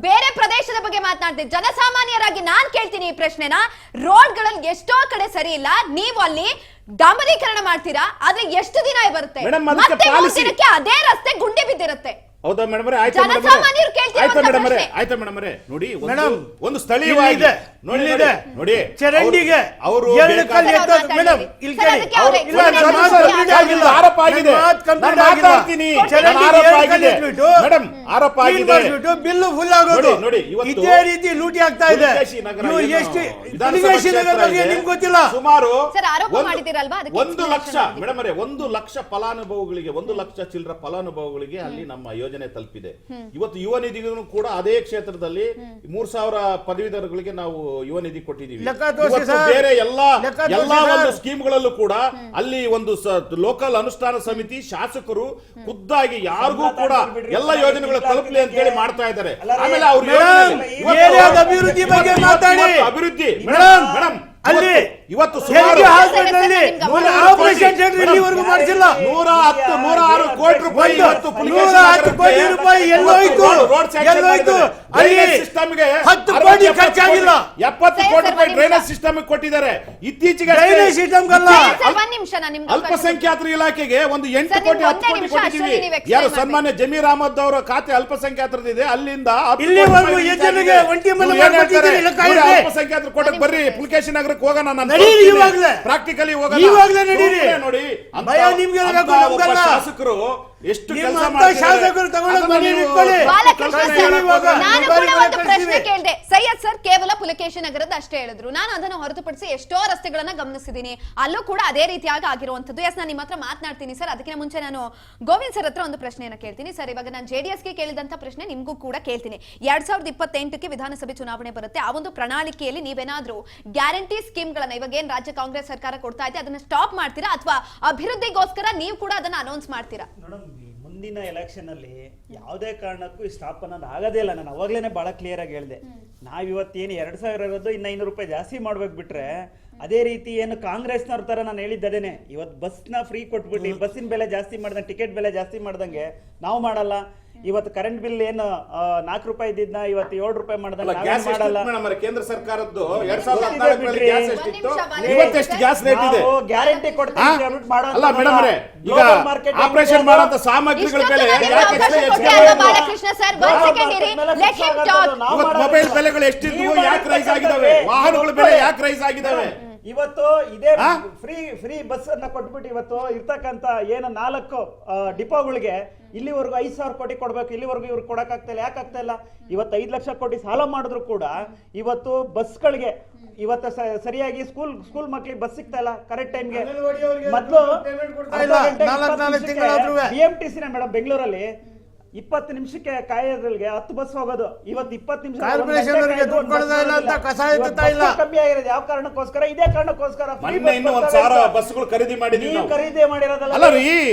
ಬೇರೆ ಪ್ರದೇಶದ ಬಗ್ಗೆ ಮಾತನಾಡ್ತೀವಿ. ಜನಸಾಮಾನ್ಯರಾಗಿ ನಾನ್ ಕೇಳ್ತೀನಿ ಈ ಪ್ರಶ್ನೆನ. ರೋಡ್ಗಳಲ್ಲಿ ಎಷ್ಟೋ ಕಡೆ ಸರಿ ಇಲ್ಲ, ನೀವು ಅಲ್ಲಿ ಡಾಂಬರೀಕರಣ ಮಾಡ್ತೀರಾ, ಆದ್ರೆ ಎಷ್ಟು ದಿನ ಬರುತ್ತೆ? ಮತ್ತೆ 3 ದಿನಕ್ಕೆ ಅದೇ ರಸ್ತೆ ಗುಂಡಿ ಬಿದ್ದಿರುತ್ತೆ. ಹೌದಾ ಮೇಡಮ್? ಆಯ್ತಾ ಮೇಡಮ್ ನೋಡಿ, ಒಂದು ಸ್ಥಳೀಯವಾಗಿದೆ ನೋಡಿ ಚರಂಡಿಗೆ ಅವರು ಆರೋಪ ಆಗಿದೆ, ಆರೋಪ ಆಗಿದೆ, ಬಿಲ್ಲು ಫುಲ್ ಆಗೋದು ನೋಡಿ. ಇದೇ ರೀತಿ ಲೂಟಿ ಆಗ್ತಾ ಇದೆ. ನಿಮ್ಗೆ ಗೊತ್ತಿಲ್ಲ, ಸುಮಾರು 1 ಲಕ್ಷ ಮೇಡಮ್ 1 ಲಕ್ಷ ಫಲಾನುಭವಿಗಳಿಗೆ, 1 ಲಕ್ಷ ಚಿಲ್ಲರ ಫಲಾನುಭವಿಗಳಿಗೆ ಅಲ್ಲಿ ನಮ್ಮ ಯೋಜನೆ ತಲುಪಿದೆ. ಇವತ್ತು ಯುವ ನಿಧಿಗೂ ಕೂಡ ಅದೇ ಕ್ಷೇತ್ರದಲ್ಲಿ 3000 ಪದವೀಧರಗಳಿಗೆ ನಾವು ಯುವ ನಿಧಿ ಕೊಟ್ಟಿದ್ದೀವಿ. ಬೇರೆ ಎಲ್ಲಾ ಒಂದು ಸ್ಕೀಮ್ಗಳಲ್ಲೂ ಕೂಡ ಅಲ್ಲಿ ಒಂದು ಲೋಕಲ್ ಅನುಷ್ಠಾನ ಸಮಿತಿ ಶಾಸಕರು ಖುದ್ದಾಗಿ ಯಾರಿಗೂ ಕೂಡ ಎಲ್ಲ ಯೋಜನೆಗಳು ತಲುಪಲಿ ಅಂತ ಹೇಳಿ ಮಾಡ್ತಾ ಇದ್ದಾರೆ. ಆಮೇಲೆ ಅವ್ರ ಅಭಿವೃದ್ಧಿ ಬಗ್ಗೆ ಮಾತಾಡಿ. ಅಭಿವೃದ್ಧಿ ಮೇಡಮ್ ಅಲ್ಲಿ ಇವತ್ತು ಆಪರೇಷನ್ ಥಿಯೇಟರ್ ಇಲ್ಲಿವರೆಗೂ ಮಾಡಿಸಿಲ್ಲ. 106 ಕೋಟಿ ರೂಪಾಯಿ ಇವತ್ತು 110 ಕೋಟಿ ರೂಪಾಯಿ ಎಲ್ಲೋಯ್ತು? ಅಲ್ಲಿ 10 ಕೋಟಿ ಖರ್ಚಾಗಿಲ್ಲ. 70 ಕೋಟಿ ರೂಪಾಯಿ ಡ್ರೈನೇಜ್ ಸಿಸ್ಟಮ್ ಕೊಟ್ಟಿದ್ದಾರೆ. ಇತ್ತೀಚೆಗೆ ಡ್ರೈನೇಜ್ ಸಿಸ್ಟಮ್ ಅಲ್ಪಸಂಖ್ಯಾತರ ಇಲಾಖೆಗೆ ಒಂದು 8 ಕೋಟಿ 10 ಕೋಟಿ ಕೊಟ್ಟಿದ್ದೀವಿ. ಯಾರು ಸನ್ಮಾನ್ಯ ಜಮೀರ್ ಅಹಮದ್ ಅವರ ಖಾತೆ ಅಲ್ಪಸಂಖ್ಯಾತರದಿದೆ, ಅಲ್ಲಿಂದ ಇಲ್ಲಿವರೆಗೂ ಯೋಜನೆಗೆ ಒಂಟಿ ಮನೆ ಅಲ್ಪಸಂಖ್ಯಾತರ ಕೊಟ್ಟಕ್ಕೆ ಬರ್ರಿ, ಪುಲಿಕೇಶಿ ನಗರಕ್ಕೆ ಹೋಗೋಣ, ಪ್ರಾಕ್ಟಿಕಲಿ ಹೋಗೋಣ ನೋಡಿ. ಭಯ ನಿಮ್ಗೆ ಶಾಸಕರು ಎಷ್ಟು ಕೆಲಸ ಶಾಸಕರು ಪ್ರಶ್ನೆ ಕೇಳಿದೆ. ಸೈಯದ್ ಸರ್ ಕೇವಲ ಪುಲಕೇಶಿ ನಗರದ ಅಷ್ಟೇ ಹೇಳಿದ್ರು. ನಾನು ಅದನ್ನು ಹೊರತುಪಡಿಸಿ ಎಷ್ಟೋ ರಸ್ತೆಗಳನ್ನ ಗಮನಿಸಿದ್ದೀನಿ, ಅಲ್ಲೂ ಕೂಡ ಅದೇ ರೀತಿಯಾಗಿ ಆಗಿರುವಂತದ್ದು. ಎಸ್, ನಾನು ನಿಮ್ಮ ಹತ್ರ ಮಾತನಾಡ್ತೀನಿ ಸರ್. ಅದಕ್ಕಿಂತ ಮುಂಚೆ ನಾನು ಗೋವಿಂದ್ ಸರ್ ಹತ್ರ ಒಂದು ಪ್ರಶ್ನೆಯನ್ನ ಕೇಳ್ತೀನಿ ಸರ್. ಇವಾಗ ನಾನು JDSಗೆ ಕೇಳಿದಂತ ಪ್ರಶ್ನೆ ನಿಮ್ಗೂ ಕೂಡ ಕೇಳ್ತೀನಿ. 2028ಕ್ಕೆ ವಿಧಾನಸಭೆ ಚುನಾವಣೆ ಬರುತ್ತೆ. ಆ ಒಂದು ಪ್ರಣಾಳಿಕೆಯಲ್ಲಿ ನೀವೇನಾದ್ರೂ ಗ್ಯಾರಂಟಿ ಸ್ಕೀಮ್ಗಳನ್ನ ಇವಾಗ ಏನ್ ರಾಜ್ಯ ಕಾಂಗ್ರೆಸ್ ಸರ್ಕಾರ ಕೊಡ್ತಾ ಇದೆ ಅದನ್ನ ಸ್ಟಾಪ್ ಮಾಡ್ತೀರಾ, ಅಥವಾ ಅಭಿವೃದ್ಧಿಗೋಸ್ಕರ ನೀವು ಕೂಡ ಅದನ್ನ ಅನೌನ್ಸ್ ಮಾಡ್ತೀರಾ? ಮುಂದಿನ ಎಲೆಕ್ಷನ್ ಅಲ್ಲಿ ಯಾವುದೇ ಕಾರಣಕ್ಕೂ ಈ ಸ್ಟಾಪ್ ಅನ್ನೋದು ಆಗೋದೇ ಇಲ್ಲ. ನಾನು ಅವಾಗ್ಲೇನೆ ಬಹಳ ಕ್ಲಿಯರ್ ಆಗಿ ಹೇಳಿದೆ. ನಾವಿವತ್ತೇನು 2000 ಇರೋದು ಇನ್ನ 500 ರೂಪಾಯಿ ಜಾಸ್ತಿ ಮಾಡ್ಬೇಕು ಬಿಟ್ರೆ, ಅದೇ ರೀತಿ ಏನು ಕಾಂಗ್ರೆಸ್ನವ್ರ ತರ ನಾನು ಹೇಳಿದ್ದೇನೆ, ಇವತ್ತು ಬಸ್ನ ಫ್ರೀ ಕೊಟ್ಬಿಟ್ಟು ಬಸ್ಸಿನ ಬೆಲೆ ಜಾಸ್ತಿ ಮಾಡ್ದಂಗೆ, ಟಿಕೆಟ್ ಬೆಲೆ ಜಾಸ್ತಿ ಮಾಡ್ದಂಗೆ ನಾವು ಮಾಡಲ್ಲ. ಇವತ್ತು ಕರೆಂಟ್ ಬಿಲ್ ಏನು 4 ರೂಪಾಯಿ ಇದ್ದಿದ್ನ ಇವತ್ತು 7 ರೂಪಾಯಿ ಮಾಡ್ದಂಗೆ ಮಾಡಲ್ಲ. ಕೇಂದ್ರ ಸರ್ಕಾರದ್ದು 2014 ಗ್ಯಾಸ್ ಎಷ್ಟಿತ್ತು, ಇವತ್ತೆಷ್ಟು ಗ್ಯಾಸ್ ರೇಟ್ ಇದೆ? ಗ್ಯಾರಂಟಿ ಕೊಡ್ತೀವಿ ಅಲ್ಲ ಮೇಡಮ್ ಅವರೇ, ಈಗ ಆಪರೇಷನ್ ಮಾಡುವಂತ ಸಾಮಗ್ರಿಗಳ ಬೆಲೆ ಮೊಬೈಲ್ ಬೆಲೆಗಳು ಎಷ್ಟಿದ್ವು, ಯಾಕೆ ರೈಸ್ ಆಗಿದಾವೆ? ವಾಹನಗಳ ಬೆಲೆ ಯಾಕೆ ರೈಸ್ ಆಗಿದಾವೆ? ಇವತ್ತು ಇದೇ ಫ್ರೀ ಬಸ್ ಅನ್ನ ಕೊಟ್ಬಿಟ್ಟು ಇವತ್ತು ಇರ್ತಕ್ಕಂತ ಏನು 4 ಡಿಪೋಗಳಿಗೆ ಇಲ್ಲಿವರೆಗೂ 5,000 ಕೋಟಿ ಕೊಡ್ಬೇಕು, ಇಲ್ಲಿವರೆಗೂ ಇವ್ರು ಕೊಡಕ್ ಆಗ್ತಾ ಇಲ್ಲ. ಯಾಕೆ ಆಗ್ತಾ ಇಲ್ಲ? ಇವತ್ತು 5 ಲಕ್ಷ ಕೋಟಿ ಸಾಲ ಮಾಡಿದ್ರು ಕೂಡ ಇವತ್ತು ಬಸ್ಗಳಿಗೆ ಇವತ್ತು ಸರಿಯಾಗಿ ಸ್ಕೂಲ್ ಮಕ್ಳಿಗೆ ಬಸ್ ಸಿಗ್ತಾ ಇಲ್ಲ ಕರೆಕ್ಟ್ ಟೈಮ್ಗೆ. ಮೊದಲು BMTC ಮೇಡಮ್ ಬೆಂಗಳೂರಲ್ಲಿ 20 ನಿಮಿಷಕ್ಕೆ ಕಾಯೋದ್ರಲ್ಲಿಗೆ 10 ಬಸ್ ಹೋಗೋದು. ಇವತ್ತು 20 ನಿಮಿಷ ಕಾರ್ಪೊರೇಷನ್ ಅವರಿಗೆ ದುಡ್ಡು ಕೊಡೋದೇ ಇಲ್ಲ ಅಂತ ಕಸಾಯ ಎತ್ತುತ್ತಾ ಇಲ್ಲ. ಕಮ್ಮಿ ಆಗಿರೋದು ಯಾವ ಕಾರಣಕ್ಕೋಸ್ಕರ? ಇದೇ ಕಾರಣಕ್ಕೋಸ್ಕರ ಮೊನ್ನೆ ಇನ್ನೂ 1,000 ಬಸ್ಗಳು ಖರೀದಿ ಮಾಡಿದ್ವಿ ನೀವು ನಾವು. ಖರೀದಿ ಮಾಡಿರೋದಲ್ಲ. ಅಲ್ಲ ರೀ,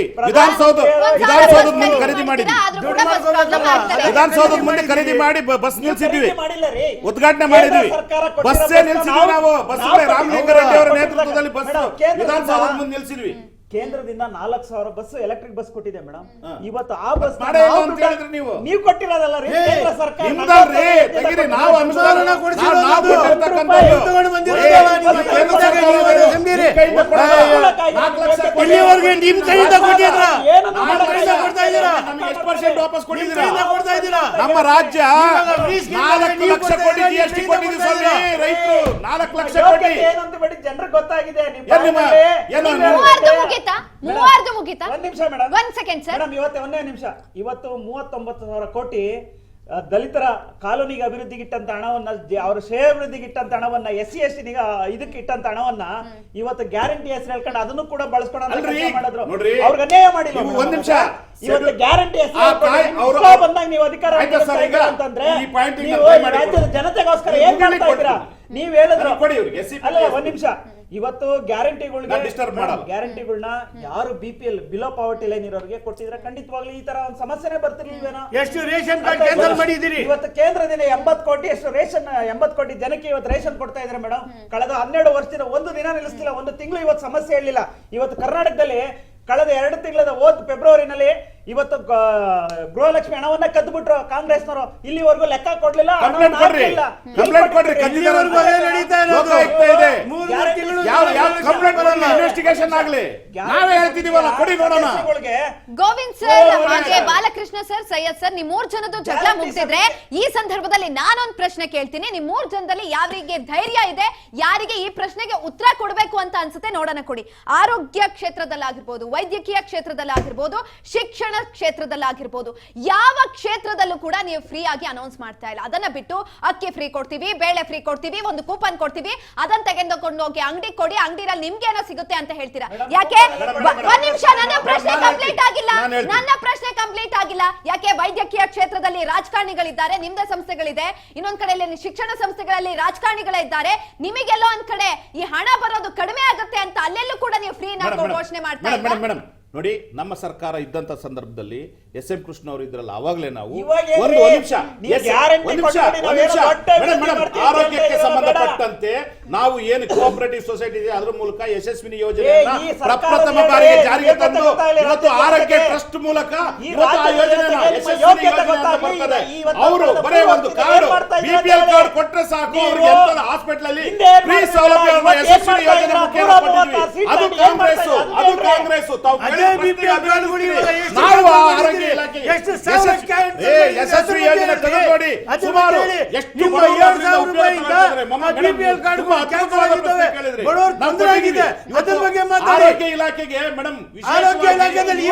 ವಿಧಾನಸೌಧದ ಮುಂದೆ ಖರೀದಿ ಮಾಡಿದ್ವಿ. ವಿಧಾನಸೌಧದ ಮುಂದೆ ಖರೀದಿ ಮಾಡಿ ಬಸ್ ನಿಲ್ಸಿದ್ವಿ, ಉದ್ಘಾಟನೆ ಮಾಡಿದ್ವಿ. ಬಸ್ಸೇ ನಿಲ್ಸಿದ್ವಿ ನಾವು. ಬಸ್ ರಾಮಲಿಂಗಾರೆಡ್ಡಿ ಅವರ ನೇತೃತ್ವದಲ್ಲಿ ಬಸ್ ವಿಧಾನಸೌಧದ ಮುಂದೆ ನಿಲ್ಸಿದ್ವಿ. ಕೇಂದ್ರದಿಂದ 4,000 ಬಸ್ ಎಲೆಕ್ಟ್ರಿಕ್ ಬಸ್ ಕೊಟ್ಟಿದೆ ಮೇಡಮ್. ಇವತ್ತು ಆ ಬಸ್ ಮಾಡೇ ಇಲ್ಲ ಅಂತ ಹೇಳಿದ್ರೆ ನೀವು ಕೊಟ್ಟಿರೋದಲ್ಲ ರೀ. ಕೇಂದ್ರ ಸರ್ಕಾರ ನಿಮ್ದಲ್ರಿ, ತೆಗೀರಿ. ನಾವು ಅನುದಾನ ಕೊಟ್ಟಿರ್ತಕ್ಕಂಥದ್ದು ಇಲ್ಲಿವರೆಗೆ ನಿಮ್ ಕೈಯಿಂದ ಕೊಟ್ಟಿದ್ರ ನಮಗೆ ಎಷ್ಟು ಪರ್ಸೆಂಟ್ ವಾಪಸ್ ಕೊಟ್ಟಿದ್ದೀರಾ? ನಮ್ಮ ರಾಜ್ಯ 4 ಲಕ್ಷ ಕೋಟಿ GST ಕೊಟ್ಟಿದ್ದೀವಿ ಸ್ವಾಮಿ. ರೈತರು 4 ಲಕ್ಷ ಕೋಟಿ ಏನಂತ ಬಿಡಿ ಜನರಿಗೆ ಗೊತ್ತಾಗಿದೆ. ಮುಗಿತಾ? ಒಂದ್ ನಿಮಿಷ ಮೇಡಮ್, 1 ಸೆಕೆಂಡ್ ಸರ್. ಮೇಡಮ್ ಇವತ್ತು ಒಂದೇ ನಿಮಿಷ. ಇವತ್ತು 39,000 ಕೋಟಿ ದಲಿತರ ಕಾಲೋನಿಗೆ ಅಭಿವೃದ್ಧಿಗೆ ಇಟ್ಟಂತ ಹಣವನ್ನ, ಅವರ ಶ್ರೇಯಾಭಿವೃದ್ಧಿಗೆ ಇಟ್ಟಂತ ಹಣವನ್ನ, SC ST ಇದಕ್ಕೆ ಇಟ್ಟಂತ ಹಣವನ್ನ ಇವತ್ತು ಗ್ಯಾರಂಟಿ ಹೆಸರು ಹೇಳ್ಕೊಂಡು ಅದನ್ನು ಕೂಡ ಬಳಸ್ಕೊಂಡು ಮಾಡಿದ್ರು. ಅವ್ರಿಗೆ ಅನ್ಯಾಯ ಮಾಡಿಲ್ಲ. ಒಂದ್ ನಿಮಿಷ, ಇವತ್ತು ಗ್ಯಾರಂಟಿ ಬಂದಾಗ ನೀವು ಅಧಿಕಾರ ಅಂತಂದ್ರೆ ರಾಜ್ಯದ ಜನತೆಗೋಸ್ಕರ ಏನ್ ಮಾಡ್ತಾ ಇದ್ದೀರಾ? ನೀವ್ ಹೇಳಿದ್ರು. ಅಲ್ಲ, ಒಂದ್ ನಿಮಿಷ. ಇವತ್ತು ಗ್ಯಾರಂಟಿಗಳನ್ನ ಯಾರು BPL ಬಿಲೋ ಪಾವರ್ಟಿ ಲೈನ್ ಇರೋರಿಗೆ ಕೊಟ್ಟಿದ್ರೆ ಖಂಡಿತವಾಗ್ಲೂ ಈ ತರ ಒಂದು ಸಮಸ್ಯೆನೇ ಬರ್ತಿರ್ಲಿಲ್ವೇನೋ. ಎಷ್ಟು ರೇಷನ್ ಕಾರ್ಡ್ ಕ್ಯಾನ್ಸಲ್ ಮಾಡಿದಿರಿ? ಇವತ್ತು ಕೇಂದ್ರದಿಂದ 80 ಕೋಟಿ ಎಷ್ಟು ರೇಷನ್, 80 ಕೋಟಿ ಜನಕ್ಕೆ ಇವತ್ತು ರೇಷನ್ ಕೊಡ್ತಾ ಇದ್ದಾರೆ ಮೇಡಮ್. ಕಳೆದ 12 ವರ್ಷದಿಂದ ಒಂದು ದಿನ ನಿಲ್ಲಿಸ್ತಿಲ್ಲ, ಒಂದು ತಿಂಗಳು ಇವತ್ತು ಸಮಸ್ಯೆ ಹೇಳಿಲ್ಲ. ಇವತ್ತು ಕರ್ನಾಟಕದಲ್ಲಿ ಕಳೆದ 2 ತಿಂಗಳ ಫೆಬ್ರವರಿನಲ್ಲಿ ಇವತ್ತು ಗೃಹಲಕ್ಷ್ಮಿ ಹಣವನ್ನ ಕದ್ದುಬಿಟ್ರು ಕಾಂಗ್ರೆಸ್ನವರು. ಇಲ್ಲಿವರೆಗೂ ಲೆಕ್ಕ ಕೊಡ್ಲಿಲ್ಲ. ಇನ್ವೆಸ್ಟಿಗೇಷನ್ ಆಗ್ಲಿ, ನಾವೇ ಹೇಳ್ತಿದೀವಲ್ಲ, ಕೊಡಿ ನೋಡೋಣ. ಗೋವಿಂದ್ ಸರ್ ಹಾಗೆ ಬಾಲಕೃಷ್ಣ ಸರ್, ಸೈಯದ್ ಸರ್, ನಿಮ್ 3 ಜನದ್ದು ಜಗಳ ಮುಗಿಸಿದ್ರೆ ಈ ಸಂದರ್ಭದಲ್ಲಿ ನಾನೊಂದು ಪ್ರಶ್ನೆ ಕೇಳ್ತೀನಿ. ನಿಮ್ 3 ಜನದಲ್ಲಿ ಯಾರಿಗೆ ಧೈರ್ಯ ಇದೆ, ಯಾರಿಗೆ ಈ ಪ್ರಶ್ನೆಗೆ ಉತ್ತರ ಕೊಡಬೇಕು ಅಂತ ಅನ್ಸುತ್ತೆ ನೋಡೋಣ, ಕೊಡಿ. ಆರೋಗ್ಯ ಕ್ಷೇತ್ರದಲ್ಲಾಗಿರ್ಬೋದು, ವೈದ್ಯಕೀಯ ಕ್ಷೇತ್ರದಲ್ಲಾಗಿರ್ಬೋದು, ಶಿಕ್ಷಣ ಕ್ಷೇತ್ರದಲ್ಲಾಗಿರ್ಬೋದು, ಯಾವ ಕ್ಷೇತ್ರದಲ್ಲೂ ಕೂಡ ನೀವು ಫ್ರೀ ಆಗಿ ಅನೌನ್ಸ್ ಮಾಡ್ತಾ ಇಲ್ಲ. ಅದನ್ನ ಬಿಟ್ಟು ಅಕ್ಕಿ ಫ್ರೀ ಕೊಡ್ತೀವಿ, ಬೇಳೆ ಫ್ರೀ ಕೊಡ್ತೀವಿ, ಒಂದು ಕೂಪನ್ ಕೊಡ್ತೀವಿ, ಅದನ್ನ ತೆಗೆದುಕೊಂಡು ಹೋಗಿ ಅಂಗಡಿ ಕೊಡಿ, ಅಂಗಡಿಯಲ್ಲಿ ನಿಮ್ಗೆ ಏನೋ ಸಿಗುತ್ತೆ ಅಂತ ಹೇಳ್ತೀರಾ. ಯಾಕೆ? ಒಂದ್ ನಿಮಿಷ, ನನ್ನ ಪ್ರಶ್ನೆ ಕಂಪ್ಲೀಟ್ ಆಗಿಲ್ಲ. ಯಾಕೆ? ವೈದ್ಯಕೀಯ ಕ್ಷೇತ್ರದಲ್ಲಿ ರಾಜಕಾರಣಿಗಳಿದ್ದಾರೆ, ನಿಮ್ದೇ ಸಂಸ್ಥೆಗಳಿದೆ, ಇನ್ನೊಂದ್ ಕಡೆಯಲ್ಲಿ ಶಿಕ್ಷಣ ಸಂಸ್ಥೆಗಳಲ್ಲಿ ರಾಜಕಾರಣಿಗಳಿದ್ದಾರೆ. ನಿಮಗೆಲ್ಲೋ ಒಂದ್ ಕಡೆ ಈ ಹಣ ಬರೋದು ಕಡಿಮೆ ಆಗುತ್ತೆ ಅಂತ ಅಲ್ಲೆಲ್ಲೂ ಕೂಡ ನೀವು ಫ್ರೀ ಘೋಷಣೆ ಮಾಡ್ತಾ ಇದ್ದೀರಾ. ನೋಡಿ, ನಮ್ಮ ಸರ್ಕಾರ ಇದ್ದಂತ ಸಂದರ್ಭದಲ್ಲಿ SM ಕೃಷ್ಣ ಅವರು ಇದ್ರಲ್ಲ, ಅವಾಗಲೇ ನಾವು ಒಂದು ನಿಮಿಷ ಆರೋಗ್ಯಕ್ಕೆ ಸಂಬಂಧಪಟ್ಟಂತೆ ನಾವು ಏನು ಕೋಆಪರೇಟಿವ್ ಸೊಸೈಟಿ ಇದೆ ಅದರ ಮೂಲಕ ಯಶಸ್ವಿನಿ ಯೋಜನೆಯನ್ನ ಪ್ರಪ್ರಥಮ ಬಾರಿಗೆ ಜಾರಿಗೆ ತಂದು ಇವತ್ತು ಆರೋಗ್ಯ ಟ್ರಸ್ಟ್ ಮೂಲಕ ಇವತ್ತು ಆ ಯೋಜನೆಯನ್ನ ಯಶಸ್ವಿನಿ ಯೋಜನೆ ಅಂತ ಬರ್ತದೆ. ಅವರು ಬರೇ ಒಂದು ಕಾರ್ಡ್, BPL ಕಾರ್ಡ್ ಕೊಟ್ರೆ ಸಾಕು, ಅವರಿಗೆ ಎಂತ ಹಾಸ್ಪಿಟಲ್ ಅಲ್ಲಿ ಫ್ರೀ ಸೌಲಭ್ಯವನ್ನು ಯಶಸ್ವಿನಿ ಯೋಜನೆ ಮುಖೇನ ಕೊಟ್ಟಿದ್ವಿ. ಅದು ಕಾಂಗ್ರೆಸ್ ತಾವು ನಾವು ಆರೋಗ್ಯ ಇಲಾಖೆ ಯಶಸ್ವಿ ಯೋಜನೆ ತಗೊಂಡು ಸುಮಾರು ಎಷ್ಟು ಆರೋಗ್ಯ ಇಲಾಖೆಗೆ ಮೇಡಮ್, ಆರೋಗ್ಯ ಇಲಾಖೆಯಲ್ಲಿ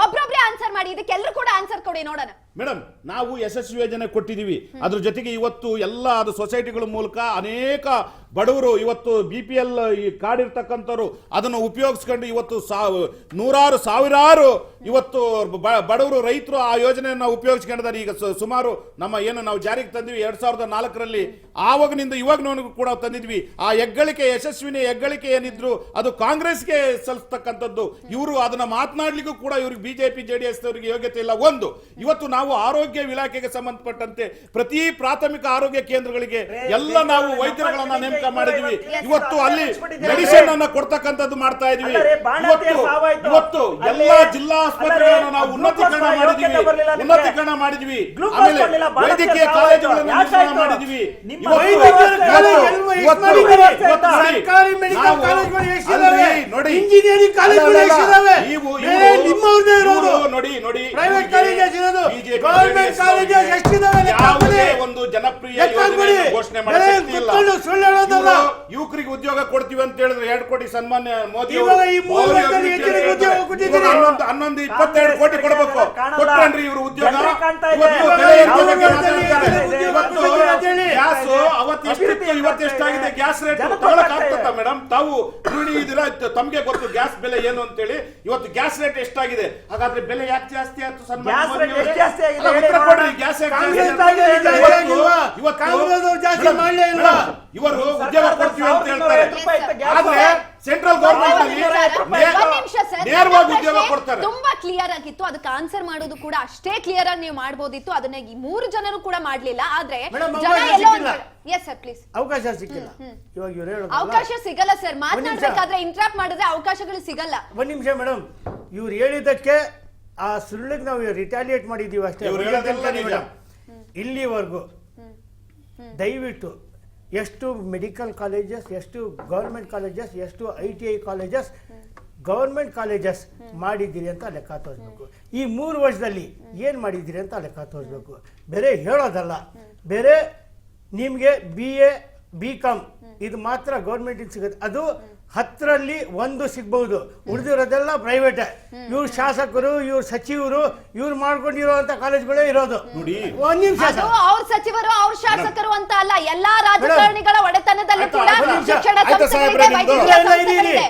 ಒಬ್ಬೊಬ್ರೆ ಆನ್ಸರ್ ಮಾಡಿ, ಇದಕ್ಕೆಲ್ಲರೂ ಕೂಡ ಆನ್ಸರ್ ಕೊಡಿ ನೋಡೋಣ. ಮೇಡಮ್, ನಾವು ಯಶಸ್ವಿ ಯೋಜನೆ ಕೊಟ್ಟಿದೀವಿ. ಅದ್ರ ಜೊತೆಗೆ ಇವತ್ತು ಎಲ್ಲ ಅದು ಸೊಸೈಟಿಗಳ ಮೂಲಕ ಅನೇಕ ಬಡವರು ಇವತ್ತು BPL ಈ ಕಾರ್ಡ್ ಇರ್ತಕ್ಕಂಥವ್ರು ಅದನ್ನು ಉಪಯೋಗಿಸ್ಕೊಂಡು ಇವತ್ತು ನೂರಾರು ಸಾವಿರಾರು ಇವತ್ತು ಬಡವರು ರೈತರು ಆ ಯೋಜನೆಯನ್ನು ಉಪಯೋಗಿಸ್ಕೊಂಡಿದ್ದಾರೆ. ಈಗ ಸುಮಾರು ನಮ್ಮ ಏನು ನಾವು ಜಾರಿಗೆ ತಂದಿವಿ 2004ರಲ್ಲಿ, ಆವಾಗನಿಂದ ಇವಾಗನವರೆಗೂ ಕೂಡ ತಂದಿದ್ವಿ. ಆ ಹೆಗ್ಗಳಿಕೆ, ಯಶಸ್ವಿನಿ ಹೆಗ್ಗಳಿಕೆ ಏನಿದ್ರು ಅದು ಕಾಂಗ್ರೆಸ್ಗೆ ಸಲ್ಲಿಸ್ತಕ್ಕಂಥದ್ದು. ಇವರು ಅದನ್ನ ಮಾತನಾಡ್ಲಿಕ್ಕೂ ಕೂಡ ಇವ್ರಿಗೆ BJP JDS ಅವರಿಗೆ ಯೋಗ್ಯತೆ ಇಲ್ಲ. ಒಂದು, ಇವತ್ತು ನಾವು ಆರೋಗ್ಯ ಇಲಾಖೆಗೆ ಸಂಬಂಧಪಟ್ಟಂತೆ ಪ್ರತಿ ಪ್ರಾಥಮಿಕ ಆರೋಗ್ಯ ಕೇಂದ್ರಗಳಿಗೆ ಎಲ್ಲ ನಾವು ವೈದ್ಯರುಗಳನ್ನ ನೇಮಕ ಮಾಡಿದ್ವಿ. ಇವತ್ತು ಅಲ್ಲಿ ಮೆಡಿಸಿನ್ ಅನ್ನ ಕೊಡ್ತಕ್ಕಂಥದ್ದು ಮಾಡ್ತಾ ಇದೀವಿ. ಇವತ್ತು ಎಲ್ಲ ಜಿಲ್ಲಾ ಆಸ್ಪತ್ರೆಗಳನ್ನು ನಾವು ಉನ್ನತೀಕರಣ ಮಾಡಿದ್ವಿ. ಆಮೇಲೆ ವೈದ್ಯಕೀಯ ಕಾಲೇಜುಗಳನ್ನು ನಿರ್ಮಾಣ ಮಾಡಿದ್ವಿ. ನೋಡಿ, ಇಂಜಿನಿಯರಿಂಗ್ ಕಾಲೇಜುಗಳು ಯಾವುದೇ ಒಂದು ಜನಪ್ರಿಯ ಘೋಷಣೆ ಮಾಡಲ್ಲ. ಯುವಕರಿಗೆ ಉದ್ಯೋಗ ಕೊಡ್ತೀವಿ ಅಂತ ಹೇಳಿದ್ರೆ 2 ಕೋಟಿ ಸನ್ಮಾನ್ಯ ಮೋದಿ 11-22 ಕೋಟಿ ಕೊಡಬೇಕು. ಕೊಟ್ರೇನ್ರಿ ಇವರು ಉದ್ಯೋಗ? ಇವತ್ತು ಎಷ್ಟಾಗಿದೆ ಗ್ಯಾಸ್ ರೇಟ್ ತಗೊಳಕ್ ಆಗ್ತದ ಮೇಡಮ್? ತಾವು ಗೃಹಿಣಿ ಇದೀರಾ, ತಮ್ಗೆ ಗೊತ್ತು ಗ್ಯಾಸ್ ಬೆಲೆ ಏನು ಅಂತೇಳಿ. ಇವತ್ತು ಗ್ಯಾಸ್ ರೇಟ್ ಎಷ್ಟಾಗಿದೆ, ಹಾಗಾದ್ರೆ ಬೆಲೆ ಯಾಕೆ ಜಾಸ್ತಿ ಆಯ್ತು? ಗ್ಯಾಸ್ ರೇಟ್ ಎಷ್ಟು ಜಾಸ್ತಿ ಆಗಿದೆ? ಗ್ಯಾಸ್ ಇವರು ಉದ್ಯೋಗ ಕೊಡ್ತೀವಿ ಅಂತ ಹೇಳ್ತಾರೆ, ಆದ್ರೆ ಸೆಂಟ್ರಲ್ ಗವರ್ಮೆಂಟ್ ಅಲ್ಲಿ ನೇರವಾಗಿ ಉದ್ಯೋಗ ಕೊಡ್ತಾರೆ. ತುಂಬಾ ಕ್ಲಿಯರ್ ಆಗಿತ್ತು, ಅದಕ್ಕೆ ಆನ್ಸರ್ ಮಾಡೋದು ಕೂಡ ಅಷ್ಟೇ ಕ್ಲಿಯರ್ ಆಗಿ ನೀವು ಮಾಡಬಹುದಿತ್ತು. ಅದನ್ನ ಈ 3 ಜನರು ಕೂಡ ಮಾಡ್ಲಿಲ್ಲ. ಆದ್ರೆ ಜನ ಎಲ್ಲೋ ಎಸ್ ಸರ್ ಪ್ಲೀಸ್ ಅವಕಾಶ ಸಿಕ್ಕಿಲ್ಲ. ಇವಾಗ ಇವ್ರು ಹೇಳೋದು ಅವಕಾಶ ಸಿಗಲ್ಲ ಸರ್, ಮಾತನಾಡ್ಬೇಕಾದ್ರೆ ಇಂಟ್ರಾಪ್ಟ್ ಮಾಡಿದ್ರೆ ಅವಕಾಶಗಳು ಸಿಗಲ್ಲ. ಒಂದ್ ನಿಮಿಷ ಮೇಡಮ್, ಇವ್ರು ಹೇಳಿದ್ದಕ್ಕೆ ಆ ಸುಳ್ಳಿಗೆ ನಾವು ರಿಟಾಲಿಯೇಟ್ ಮಾಡಿದೀವಿ ಅಷ್ಟೇ. ಇವ್ರು ಹೇಳೋದೆಲ್ಲ ನಿಜ. ಇಲ್ಲಿವರೆಗೂ ದಯವಿಟ್ಟು ಎಷ್ಟು ಮೆಡಿಕಲ್ ಕಾಲೇಜಸ್, ಎಷ್ಟು ಗವರ್ಮೆಂಟ್ ಕಾಲೇಜಸ್, ಎಷ್ಟು ITI ಕಾಲೇಜಸ್, ಗವರ್ಮೆಂಟ್ ಕಾಲೇಜಸ್ ಮಾಡಿದ್ದೀರಿ ಅಂತ ಲೆಕ್ಕ ತೋರಿಸ್ಬೇಕು. ಈ 3 ವರ್ಷದಲ್ಲಿ ಏನು ಮಾಡಿದ್ದೀರಿ ಅಂತ ಲೆಕ್ಕ ತೋರಿಸ್ಬೇಕು. ಬೇರೆ ಹೇಳೋದಲ್ಲ. ಬೇರೆ ನಿಮಗೆ BA BCom ಇದು ಮಾತ್ರ ಗೌರ್ಮೆಂಟ್ ಸಿಗುತ್ತೆ, ಅದು 10ರಲ್ಲಿ 1 ಸಿಗ್ಬಹುದು. ಉಳಿದಿರೋದೆಲ್ಲ ಪ್ರೈವೇಟ್. ಇವ್ರು ಶಾಸಕರು, ಇವ್ರು ಸಚಿವರು, ಇವ್ರು ಮಾಡ್ಕೊಂಡಿರುವಂತ ಕಾಲೇಜ್ಗಳೇ ಇರೋದು. ಒಂದ್ ನಿಮಿಷ, ಅವ್ರ ಸಚಿವರು, ಅವ್ರ ಶಾಸಕರು ಅಂತ ಅಲ್ಲ, ಎಲ್ಲಾ ರಾಜಕಾರಣಿಗಳ ಒಡೆತನದಲ್ಲಿ ಕೂಡ ಶಿಕ್ಷಣ ಸಂಸ್ಥೆಗಳಿದೆ, ವೈದ್ಯಕೀಯ ಸಂಸ್ಥೆಗಳಿದೆ.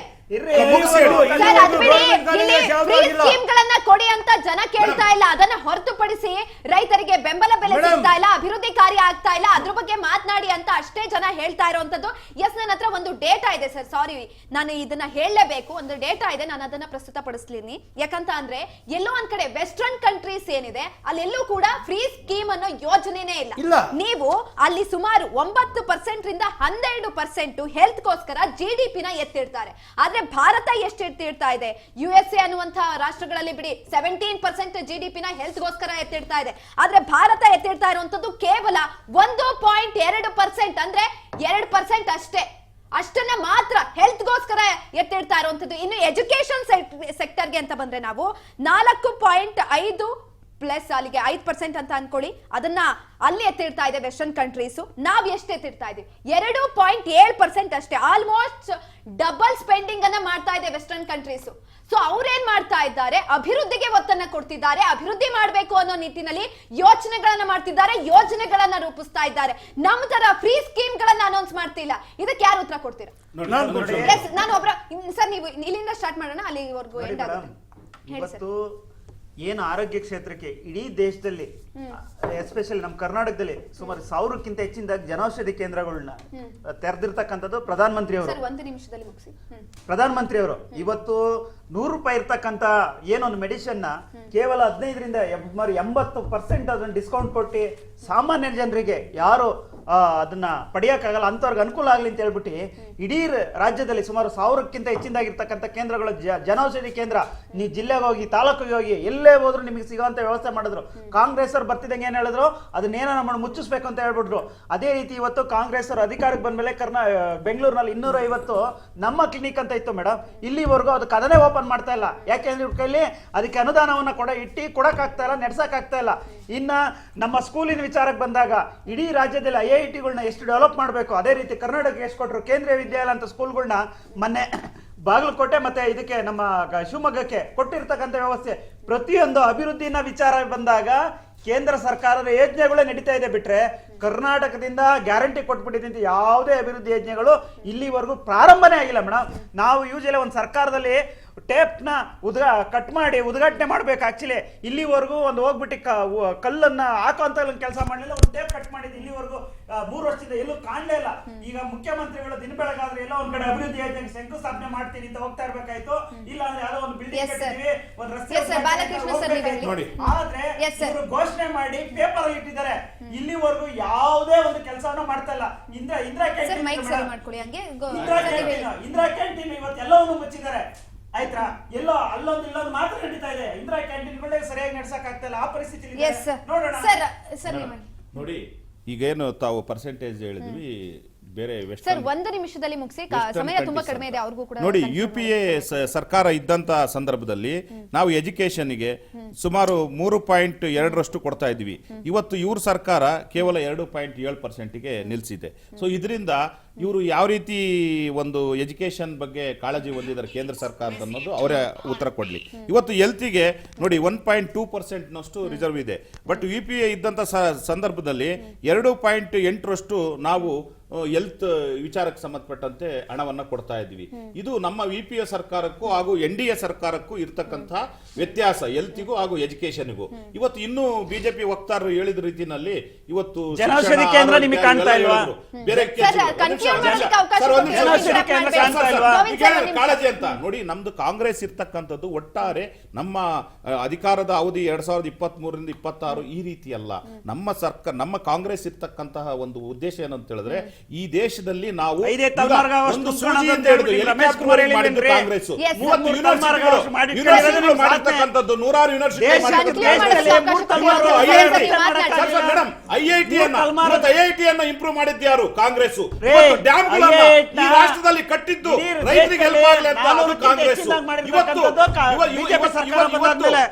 ಸ್ಕೀಮ್ಗಳನ್ನ ಕೊಡಿ ಅಂತ ಜನ ಕೇಳ್ತಾ ಇಲ್ಲ. ಅದನ್ನ ಹೊರತುಪಡಿಸಿ ರೈತರಿಗೆ ಬೆಂಬಲ ಬೆಲೆ ಸಿಗ್ತಾ ಇಲ್ಲ, ಅಭಿವೃದ್ಧಿ ಕಾರ್ಯ ಆಗ್ತಾ ಇಲ್ಲ, ಅದ್ರ ಬಗ್ಗೆ ಮಾತನಾಡಿ ಅಂತ ಅಷ್ಟೇ ಜನ ಹೇಳ್ತಾ ಇರುವಂತದ್ದು. ಎಸ್, ನನ್ನ ಹತ್ರ ಒಂದು ಡೇಟಾ ಇದೆ ಸರ್, ಸಾರಿ ನಾನು ಇದನ್ನ ಹೇಳಲೇಬೇಕು. ಒಂದು ಡೇಟಾ ಇದೆ, ನಾನು ಅದನ್ನ ಪ್ರಸ್ತುತ ಪಡಿಸ್ತೀನಿ. ಯಾಕಂತ ಅಂದ್ರೆ ಎಲ್ಲೋ ಒಂದ್ ಕಡೆ ವೆಸ್ಟರ್ನ್ ಕಂಟ್ರೀಸ್ ಏನಿದೆ ಅಲ್ಲೆಲ್ಲೂ ಕೂಡ ಫ್ರೀ ಸ್ಕೀಮ್ ಅನ್ನೋ ಯೋಜನೆನೇ ಇಲ್ಲ. ನೀವು ಅಲ್ಲಿ ಸುಮಾರು 9% ರಿಂದ 12% ಹೆಲ್ತ್ ಗೋಸ್ಕರ GDP ನ ಎತ್ತಿಡ್ತಾರೆ. ಆದ್ರೆ ಭಾರತ ಎಷ್ಟು ಎತ್ತಿಡ್ತಾ ಇದೆ? USA ಅನ್ನುವಂತಹ ರಾಷ್ಟ್ರಗಳಲ್ಲಿ ಬಿಡಿ 17% GDP ನ ಹೆಲ್ತ್ ಗೋಸ್ಕರ ಎತ್ತಿಡ್ತಾ ಇದೆ. ಆದ್ರೆ ಭಾರತ ಎತ್ತಿಡ್ತಾ ಇರುವಂತದ್ದು ಕೇವಲ 1.2%, ಅಂದ್ರೆ 2% ಅಷ್ಟೇ. ಅಷ್ಟನ್ನ ಮಾತ್ರ ಹೆಲ್ತ್ ಗೋಸ್ಕರ ಎತ್ತಿಡ್ತಾ ಇರುವಂತದ್ದು. ಇನ್ನು ಎಜುಕೇಶನ್ ಸೆಕ್ಟರ್ಗೆ ಅಂತ ಬಂದ್ರೆ ನಾವು 4.5 ಪ್ಲಸ್ ಅಲ್ಲಿಗೆ 5% ಅಂತ ಅನ್ಕೊಳ್ಳಿ, ಅದನ್ನ ಅಲ್ಲಿ ಎತ್ತಿಡ್ತಾ ಇದೆ ವೆಸ್ಟರ್ನ್ ಕಂಟ್ರೀಸ್. ನಾವ್ ಎಷ್ಟು ಎತ್ತಿಡ್ತಾ ಇದೀವಿ? 2.7% ಅಷ್ಟೇ. ಆಲ್ಮೋಸ್ಟ್ ಡಬಲ್ ಸ್ಪೆಂಡಿಂಗ್ ಅನ್ನ ಮಾಡ್ತಾ ಇದೆ ವೆಸ್ಟರ್ನ್ ಕಂಟ್ರೀಸ್. ಸೊ ಅವ್ರೇನ್ ಮಾಡ್ತಾ ಇದ್ದಾರೆ? ಅಭಿವೃದ್ಧಿಗೆ ಒತ್ತನ್ನ ಕೊಡ್ತಿದ್ದಾರೆ, ಅಭಿವೃದ್ಧಿ ಮಾಡ್ಬೇಕು ಅನ್ನೋ ನಿಟ್ಟಿನಲ್ಲಿ ಯೋಜನೆಗಳನ್ನ ಮಾಡ್ತಿದ್ದಾರೆ, ಯೋಜನೆಗಳನ್ನ ರೂಪಿಸ್ತಾ ಇದ್ದಾರೆ. ನಮ್ಮ ತರ ಫ್ರೀ ಸ್ಕೀಮ್ ಗಳನ್ನ ಅನೌನ್ಸ್ ಮಾಡ್ತಿಲ್ಲ. ಇದಕ್ಕೆ ಯಾರು ಉತ್ತರ ಕೊಡ್ತೀರಾ? ನಾನು ಒಬ್ರ ಸರ್, ನೀವು ಇಲ್ಲಿಂದ ಸ್ಟಾರ್ಟ್ ಮಾಡೋಣ, ಅಲ್ಲಿವರೆಗೂ ಎಂಡ್ ಆಗುತ್ತೆ. ಇವತ್ತು ಏನು ಆರೋಗ್ಯ ಕ್ಷೇತ್ರಕ್ಕೆ ಇಡೀ ದೇಶದಲ್ಲಿ, ಎಸ್ಪೆಷಲಿ ನಮ್ಮ ಕರ್ನಾಟಕದಲ್ಲಿ ಸುಮಾರು 1000ಕ್ಕಿಂತ ಹೆಚ್ಚಿನ ಜನೌಷಧಿ ಕೇಂದ್ರಗಳನ್ನ ತೆರೆದಿರ್ತಕ್ಕಂಥದ್ದು ಪ್ರಧಾನಮಂತ್ರಿ ಅವರು. ಪ್ರಧಾನಮಂತ್ರಿ ಅವರು ಇವತ್ತು 100 ರೂಪಾಯಿ ಇರ್ತಕ್ಕಂಥ ಏನೊಂದು ಮೆಡಿಸಿನ್ ನ ಕೇವಲ 15ರಿಂದ 80% ಅದನ್ನ ಡಿಸ್ಕೌಂಟ್ ಕೊಟ್ಟು ಸಾಮಾನ್ಯ ಜನರಿಗೆ ಯಾರು ಅದನ್ನ ಪಡೆಯಕ್ಕಾಗಲ್ಲ ಅಂತವ್ರಿಗೆ ಅನುಕೂಲ ಆಗಲಿ ಅಂತ ಹೇಳ್ಬಿಟ್ಟು ಇಡೀ ರಾಜ್ಯದಲ್ಲಿ ಸುಮಾರು 1000ಕ್ಕಿಂತ ಹೆಚ್ಚಿನದಾಗಿರ್ತಕ್ಕಂಥ ಕೇಂದ್ರಗಳು, ಜನೌಷಧಿ ಕೇಂದ್ರ, ನೀವು ಜಿಲ್ಲೆಗೆ ಹೋಗಿ, ತಾಲೂಕಿಗೆ ಹೋಗಿ, ಎಲ್ಲೇ ಹೋದ್ರು ನಿಮಗೆ ಸಿಗುವಂತ ವ್ಯವಸ್ಥೆ ಮಾಡಿದ್ರು. ಕಾಂಗ್ರೆಸ್ ಅವ್ರು ಬರ್ತಿದ್ದಂಗೆ ಏನ್ ಹೇಳಿದ್ರು? ಅದನ್ನೇನೋ ನಮ್ಮನ್ನು ಮುಚ್ಚಿಸ್ಬೇಕು ಅಂತ ಹೇಳ್ಬಿಟ್ರು. ಅದೇ ರೀತಿ ಇವತ್ತು ಕಾಂಗ್ರೆಸ್ ಅವರು ಅಧಿಕಾರಕ್ಕೆ ಬಂದ್ಮೇಲೆ ಬೆಂಗಳೂರಿನಲ್ಲಿ 250 ನಮ್ಮ ಕ್ಲಿನಿಕ್ ಅಂತ ಇತ್ತು ಮೇಡಮ್, ಇಲ್ಲಿವರೆಗೂ ಅದಕ್ಕೆ ಅದನ್ನೇ ಓಪನ್ ಮಾಡ್ತಾ ಇಲ್ಲ. ಯಾಕೆಂದ್ರೆ ಇವ್ರ ಕೈಲಿ ಅದಕ್ಕೆ ಅನುದಾನವನ್ನ ಕೊಡಕ್ ಆಗ್ತಾ ಇಲ್ಲ, ನಡೆಸಕ್ ಆಗ್ತಾ ಇಲ್ಲ. ಇನ್ನ ನಮ್ಮ ಸ್ಕೂಲಿನ ವಿಚಾರಕ್ಕೆ ಬಂದಾಗ ಇಡೀ ರಾಜ್ಯದಲ್ಲಿ IITಗಳನ್ನ ಎಷ್ಟು ಡೆವಲಪ್ ಮಾಡಬೇಕು, ಅದೇ ರೀತಿ ಕರ್ನಾಟಕಕ್ಕೆ ಎಷ್ಟು ಕೊಟ್ಟರು. ಕೇಂದ್ರೀಯ ವಿದ್ಯಾಲಯ ಅಂತ ಸ್ಕೂಲ್ಗಳನ್ನ ಮೊನ್ನೆ ಬಾಗಲಕೋಟೆ ಮತ್ತೆ ಇದಕ್ಕೆ ನಮ್ಮ ಶಿವಮೊಗ್ಗಕ್ಕೆ ಕೊಟ್ಟಿರ್ತಕ್ಕಂಥ ವ್ಯವಸ್ಥೆ, ಪ್ರತಿಯೊಂದು ಅಭಿವೃದ್ಧಿನ ವಿಚಾರ ಬಂದಾಗ ಕೇಂದ್ರ ಸರ್ಕಾರದ ಯೋಜನೆಗಳೇ ನಡೀತಾ ಇದೆ ಬಿಟ್ರೆ ಕರ್ನಾಟಕದಿಂದ ಗ್ಯಾರಂಟಿ ಕೊಟ್ಬಿಟ್ಟಿದ್ದಂತ ಯಾವುದೇ ಅಭಿವೃದ್ಧಿ ಯೋಜನೆಗಳು ಇಲ್ಲಿವರೆಗೂ ಪ್ರಾರಂಭನೇ ಆಗಿಲ್ಲ ಮೇಡಮ್. ನಾವು ಯೂಶಲಿ ಒಂದು ಸರ್ಕಾರದಲ್ಲಿ ಟೇಪ್ನ ಕಟ್ ಮಾಡಿ ಉದ್ಘಾಟನೆ ಮಾಡ್ಬೇಕು. ಆಕ್ಚುಲಿ ಇಲ್ಲಿವರೆಗೂ ಒಂದು ಹೋಗ್ಬಿಟ್ಟು ಕಲ್ಲನ್ನ ಹಾಕುವಂತ ಕೆಲಸ ಮಾಡಲಿಲ್ಲ, ಒಂದು ಟೇಪ್ ಕಟ್ ಮಾಡಿದ್ದು ಇಲ್ಲಿವರೆಗೂ 3 ವರ್ಷದಿಂದ ಎಲ್ಲೂ ಕಾಣಲೇ ಇಲ್ಲ. ಈಗ ಮುಖ್ಯಮಂತ್ರಿಗಳು ದಿನ ಬೆಳಗಾದ್ರೆ ಎಲ್ಲ ಒಂದ್ ಕಡೆ ಅಭಿವೃದ್ಧಿ ಯೋಜನೆಗೆ ಶಂಕುಸ್ಥಾಪನೆ ಮಾಡ್ತೀನಿ ಅಂತ ಹೋಗ್ತಾ ಇರ್ಬೇಕಾಯ್ತು, ಇಲ್ಲ ಅಂದ್ರೆ ಯಾರೋ ಒಂದು ಬಿಲ್ಡಿಂಗ್ ಕಟ್ಟಿದ್ವಿ, ಒಂದು ರಸ್ತೆ ಆದ್ರೆ ಇವರು ಘೋಷಣೆ ಮಾಡಿ ಪೇಪರ್ ಅಲ್ಲಿ ಇಟ್ಟಿದ್ದಾರೆ. ಇಲ್ಲಿವರೆಗೂ ಯಾವುದೇ ಒಂದು ಕೆಲಸವನ್ನ ಮಾಡ್ತಾ ಇಲ್ಲ. ಇಂದಿರಾ ಕ್ಯಾಂಟೀನ್ ಇವತ್ತೆಲ್ಲವನ್ನು ಮುಚ್ಚಿದ್ದಾರೆ. ಆಯ್ತಾ? ಎಲ್ಲೋ ಅಲ್ಲೊಂದು ಇಲ್ಲೊಂದು ಮಾತ್ರ ನಡೀತಾ ಇದೆ. ಇಂದಿರಾ ಕ್ಯಾಂಟೀನ್ಗಳೇ ಸರಿಯಾಗಿ ನಡ್ಸಕ್ ಆಗ್ತಾ ಇಲ್ಲ. ಆ ಪರಿಸ್ಥಿತಿ ನೋಡಿ. ಈಗೇನು ತಾವು ಪರ್ಸೆಂಟೇಜ್ ಹೇಳಿದ್ವಿ ಬೇರೆ ಸರ್, 1 ನಿಮಿಷದಲ್ಲಿ ಮುಗಿಸಿ, ಸಮಯ ತುಂಬಾ ಕಡಿಮೆ ಇದೆ ಅವ್ರಿಗೂ ಕೂಡ. ನೋಡಿ, UPA ಸರ್ಕಾರ ಇದ್ದಂತ ಸಂದರ್ಭದಲ್ಲಿ ನಾವು ಎಜುಕೇಶನ್ಗೆ ಸುಮಾರು 3.2% ಕೊಡ್ತಾ ಇದ್ವಿ. ಇವತ್ತು ಇವ್ರ ಸರ್ಕಾರ ಕೇವಲ 2.7%ಗೆ ನಿಲ್ಸಿದೆ. ಸೊ ಇದರಿಂದ ಇವರು ಯಾವ ರೀತಿ ಒಂದು ಎಜುಕೇಶನ್ ಬಗ್ಗೆ ಕಾಳಜಿ ಹೊಂದಿದ್ದಾರೆ ಕೇಂದ್ರ ಸರ್ಕಾರ ಅನ್ನೋದು ಅವರೇ ಉತ್ತರ ಕೊಡ್ಲಿ. ಇವತ್ತು ಹೆಲ್ತಿಗೆ ನೋಡಿ 1.2% ರಿಸರ್ವ್ ಇದೆ. ಬಟ್ UPA ಇದ್ದಂತ ಸಂದರ್ಭದಲ್ಲಿ 2.8% ನಾವು ಹೆಲ್ತ್ ವಿಚಾರಕ್ಕೆ ಸಂಬಂಧಪಟ್ಟಂತೆ ಹಣವನ್ನ ಕೊಡ್ತಾ ಇದ್ವಿ. ಇದು ನಮ್ಮ ವಿಪಿಎ ಸರ್ಕಾರಕ್ಕೂ ಹಾಗೂ NDA ಸರ್ಕಾರಕ್ಕೂ ಇರ್ತಕ್ಕಂತಹ ವ್ಯತ್ಯಾಸ, ಹೆಲ್ತಿಗೂ ಹಾಗೂ ಎಜುಕೇಶನ್ಗೂ. ಇವತ್ತು ಇನ್ನೂ ಬಿಜೆಪಿ ವಕ್ತಾರರು ಹೇಳಿದ ರೀತಿಯಲ್ಲಿ ಇವತ್ತು ಜನೌಷಧಿ ಕೇಂದ್ರ ನಿಮಗೆ ಕಾಣ್ತಾ ಇಲ್ವಾ? ಬೇರೆ ಕಾಳಜಿ ಅಂತ ನೋಡಿ. ನಮ್ದು ಕಾಂಗ್ರೆಸ್ ಇರ್ತಕ್ಕಂಥದ್ದು ಒಟ್ಟಾರೆ ನಮ್ಮ ಅಧಿಕಾರದ ಅವಧಿ 2023ರಿಂದ 26 ಈ ರೀತಿ ಅಲ್ಲ. ನಮ್ಮ ಸರ್ಕಾರ, ನಮ್ಮ ಕಾಂಗ್ರೆಸ್ ಇರ್ತಕ್ಕಂತಹ ಒಂದು ಉದ್ದೇಶ ಏನಂತ ಹೇಳಿದ್ರೆ, ಈ ದೇಶದಲ್ಲಿ ನಾವು ಒಂದು ಸೂಜಿ ಅಂತ ಹೇಳಿದ್ರು ಹೆಲಿಕಾಪ್ಟರ್ ಮಾಡಿದ್ದು ಕಾಂಗ್ರೆಸ್. 30 ಯೂನಿವರ್ಸಿಟಿಗಳು ಮಾಡಿರ್ತಕ್ಕಂಥದ್ದು, 100 ಯೂನಿವರ್ಸಿಟಿ ಐಐಟಿಯನ್ನು ಇಂಪ್ರೂವ್ ಮಾಡಿದ್ಯಾರು? ಕಾಂಗ್ರೆಸ್. ಡ್ಯಾಮ್ಗಳನ್ನ ಈ ರಾಷ್ಟ್ರದಲ್ಲಿ ಕಟ್ಟಿದ್ದು ರೈತರಿಗೆ ಹೆಲ್ಪ್ ಆಗಲಿ ಅಂತ ಅದು ಕಾಂಗ್ರೆಸ್. ಇವತ್ತು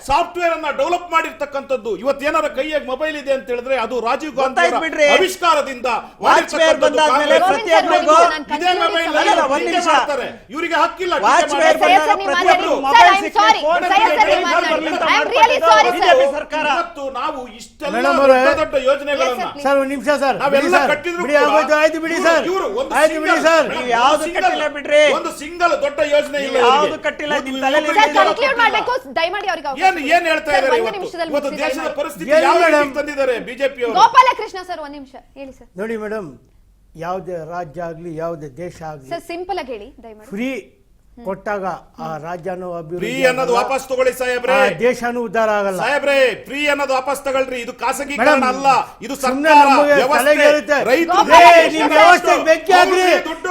ಸಾಫ್ಟ್ವೇರ್ ಅನ್ನ ಡೆವಲಪ್ ಮಾಡಿರ್ತಕ್ಕಂಥದ್ದು, ಇವತ್ತೇನಾರ ಕೈಯಾಗಿ ಮೊಬೈಲ್ ಇದೆ ಅಂತ ಹೇಳಿದ್ರೆ ಅದು ರಾಜೀವ್ ಗಾಂಧಿ ಆವಿಷ್ಕಾರದಿಂದ ಇವರಿಗೆ ಹಕ್ಕಿಲ್ಲ. ಇವತ್ತು ನಾವು ಇಷ್ಟೆಲ್ಲ ದೊಡ್ಡ ಯೋಜನೆಗಳನ್ನ ಸರ್ ಒಂದು ನಿಮಿಷ ಸರ್ ನಾವೆಲ್ಲ ಕಟ್ಟಿದ್ರು ಆಯ್ತು ಬಿಡಿ ಸರ್, ಆಯ್ತು ಬಿಡಿ ಸರ್. ಯಾವ್ದು ಕಟ್ಟಿಲ್ಲ ಬಿಡ್ರಿ, ಒಂದು ಸಿಂಗಲ್ ದೊಡ್ಡ ಯೋಜನೆ ಇಲ್ಲ, ಯಾವ್ದು ಕಟ್ಟಿಲ್ಲ. ಏನ್ ಹೇಳ್ತಾ ಇದ್ದಾರೆ ಇವತ್ತು ದೇಶದ ಪರಿಸ್ಥಿತಿ ಯಾವ ರೀತಿ ತಂದಿದ್ದಾರೆ ಬಿಜೆಪಿ ಅವರು? ಗೋಪಾಲಕೃಷ್ಣ ಸರ್ ಒಂದ್ ನಿಮಿಷ ಹೇಳಿ ಸರ್. ನೋಡಿ ಮೇಡಮ್, ಯಾವುದೇ ರಾಜ್ಯ ಆಗ್ಲಿ ಯಾವುದೇ ದೇಶ ಆಗ್ಲಿ ಸರ್ ಸಿಂಪಲ್ ಆಗಿ ಹೇಳಿ ದಯಮಾಡಿ. ಫ್ರೀ ಕೊಟ್ಟಾಗ ಆ ರಾಜ್ಯನೂ ಫ್ರೀ ಅಭಿವೃದ್ಧಿ ಅನ್ನೋದು ವಾಪಸ್ ತಗೊಳ್ಳಿ ಸಾಹೇಬ್ರೆ, ದೇಶನೂ ಉದ್ಧಾರ ಆಗಲ್ಲ ಸಾಹೇಬ್ರೆ. ಫ್ರೀ ಅನ್ನೋದು ವಾಪಸ್ ತಗೊಳ್ರಿ, ಇದು ಖಾಸಗೀಕರಣ ಮೇಡಮ್, ಅಲ್ಲ, ಇದು ಸುಮ್ನೆ ಸರ್ಕಾರ ನಮಗೆ ವ್ಯವಸ್ಥೆ. ತಲೆಗೆಡುತ್ತೆ. ರೈತರಿಗೆ ನಿಮ್ಮ ವ್ಯವಸ್ಥೆಗೆ ಬೆಂಕಿ ಹಾಕ್ರಿ,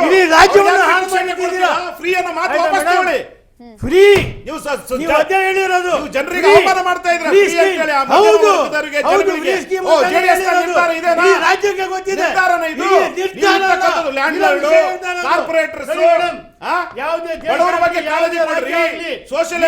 ಇಡೀ ರಾಜ್ಯವನ್ನು ಹಾಳು ಮಾಡಿದ್ದೀರಾ. ಫ್ರೀ ಅನ್ನೋ ಮಾತು ವಾಪಸ್ ತಗೊಳ್ಳಿ. ಫ್ರೀ ನೀವು ನೀವು ಅದೇ ಹೇಳಿರೋದು, ಜನರಿಗೆ ಅವಮಾನ ಮಾಡ್ತಾ ಇದ್ರೆ ರಾಜ್ಯಕ್ಕೆ ಗೊತ್ತಿದೆ ಕಾರ್ಪೊರೇಟರ್ಸ್ ಯಾವುದೇ ಬಡವರ ಬಗ್ಗೆ ಕಾಳಜಿ ಮಾಡ್ರಿ. ಸೋಷಿಯಲ್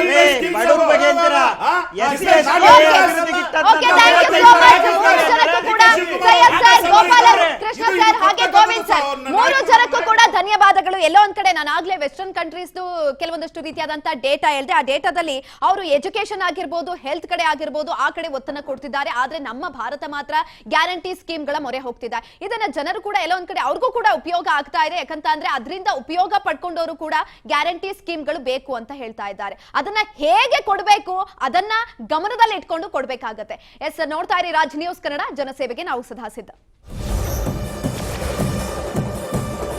ಮೂರು ಜನಕ್ಕೂ ಕೂಡ ಧನ್ಯವಾದಗಳು. ಎಲ್ಲೋ ಒಂದ್ ಕಡೆ ನಾನು ಆಗ್ಲೇ ವೆಸ್ಟರ್ನ್ ಕಂಟ್ರೀಸ್ ಕೆಲವೊಂದಷ್ಟು ರೀತಿಯಾದಂತಹ ಡೇಟಾ ಹೇಳಿದೆ. ಆ ಡೇಟಾದಲ್ಲಿ ಅವರು ಎಜುಕೇಶನ್ ಆಗಿರ್ಬೋದು, ಹೆಲ್ತ್ ಕಡೆ ಆಗಿರ್ಬೋದು, ಆ ಕಡೆ ಒತ್ತನ್ನು ಕೊಡ್ತಿದ್ದಾರೆ. ಆದ್ರೆ ನಮ್ಮ ಭಾರತ ಮಾತ್ರ ಗ್ಯಾರಂಟಿ ಸ್ಕೀಮ್ಗಳ ಮೊರೆ ಹೋಗ್ತಿದೆ. ಇದನ್ನ ಜನರು ಕೂಡ ಎಲ್ಲೋ ಒಂದ್ ಕಡೆ ಅವ್ರಿಗೂ ಕೂಡ ಉಪಯೋಗ ಆಗ್ತಾ ಇದೆ. ಯಾಕಂತ ಅಂದ್ರೆ ಅದರಿಂದ ಉಪಯೋಗ ಪಡ್ಕೊಂಡವರು ಕೂಡ ಗ್ಯಾರಂಟಿ ಸ್ಕೀಮ್ಗಳು ಬೇಕು ಅಂತ ಹೇಳ್ತಾ ಇದ್ದಾರೆ. ಅದನ್ನ ಹೇಗೆ ಕೊಡಬೇಕು ಅದನ್ನ ಗಮನದಲ್ಲಿ ಇಟ್ಕೊಂಡು ಕೊಡ್ಬೇಕಾಗತ್ತೆ. ಎಸ್, ನೋಡ್ತಾ ಇರಿ ರಾಜ್ ನ್ಯೂಸ್ ಕನ್ನಡ, ಜನಸೇವೆಗೆ ನಾವು ಸದಾ ಸಿದ್ಧ.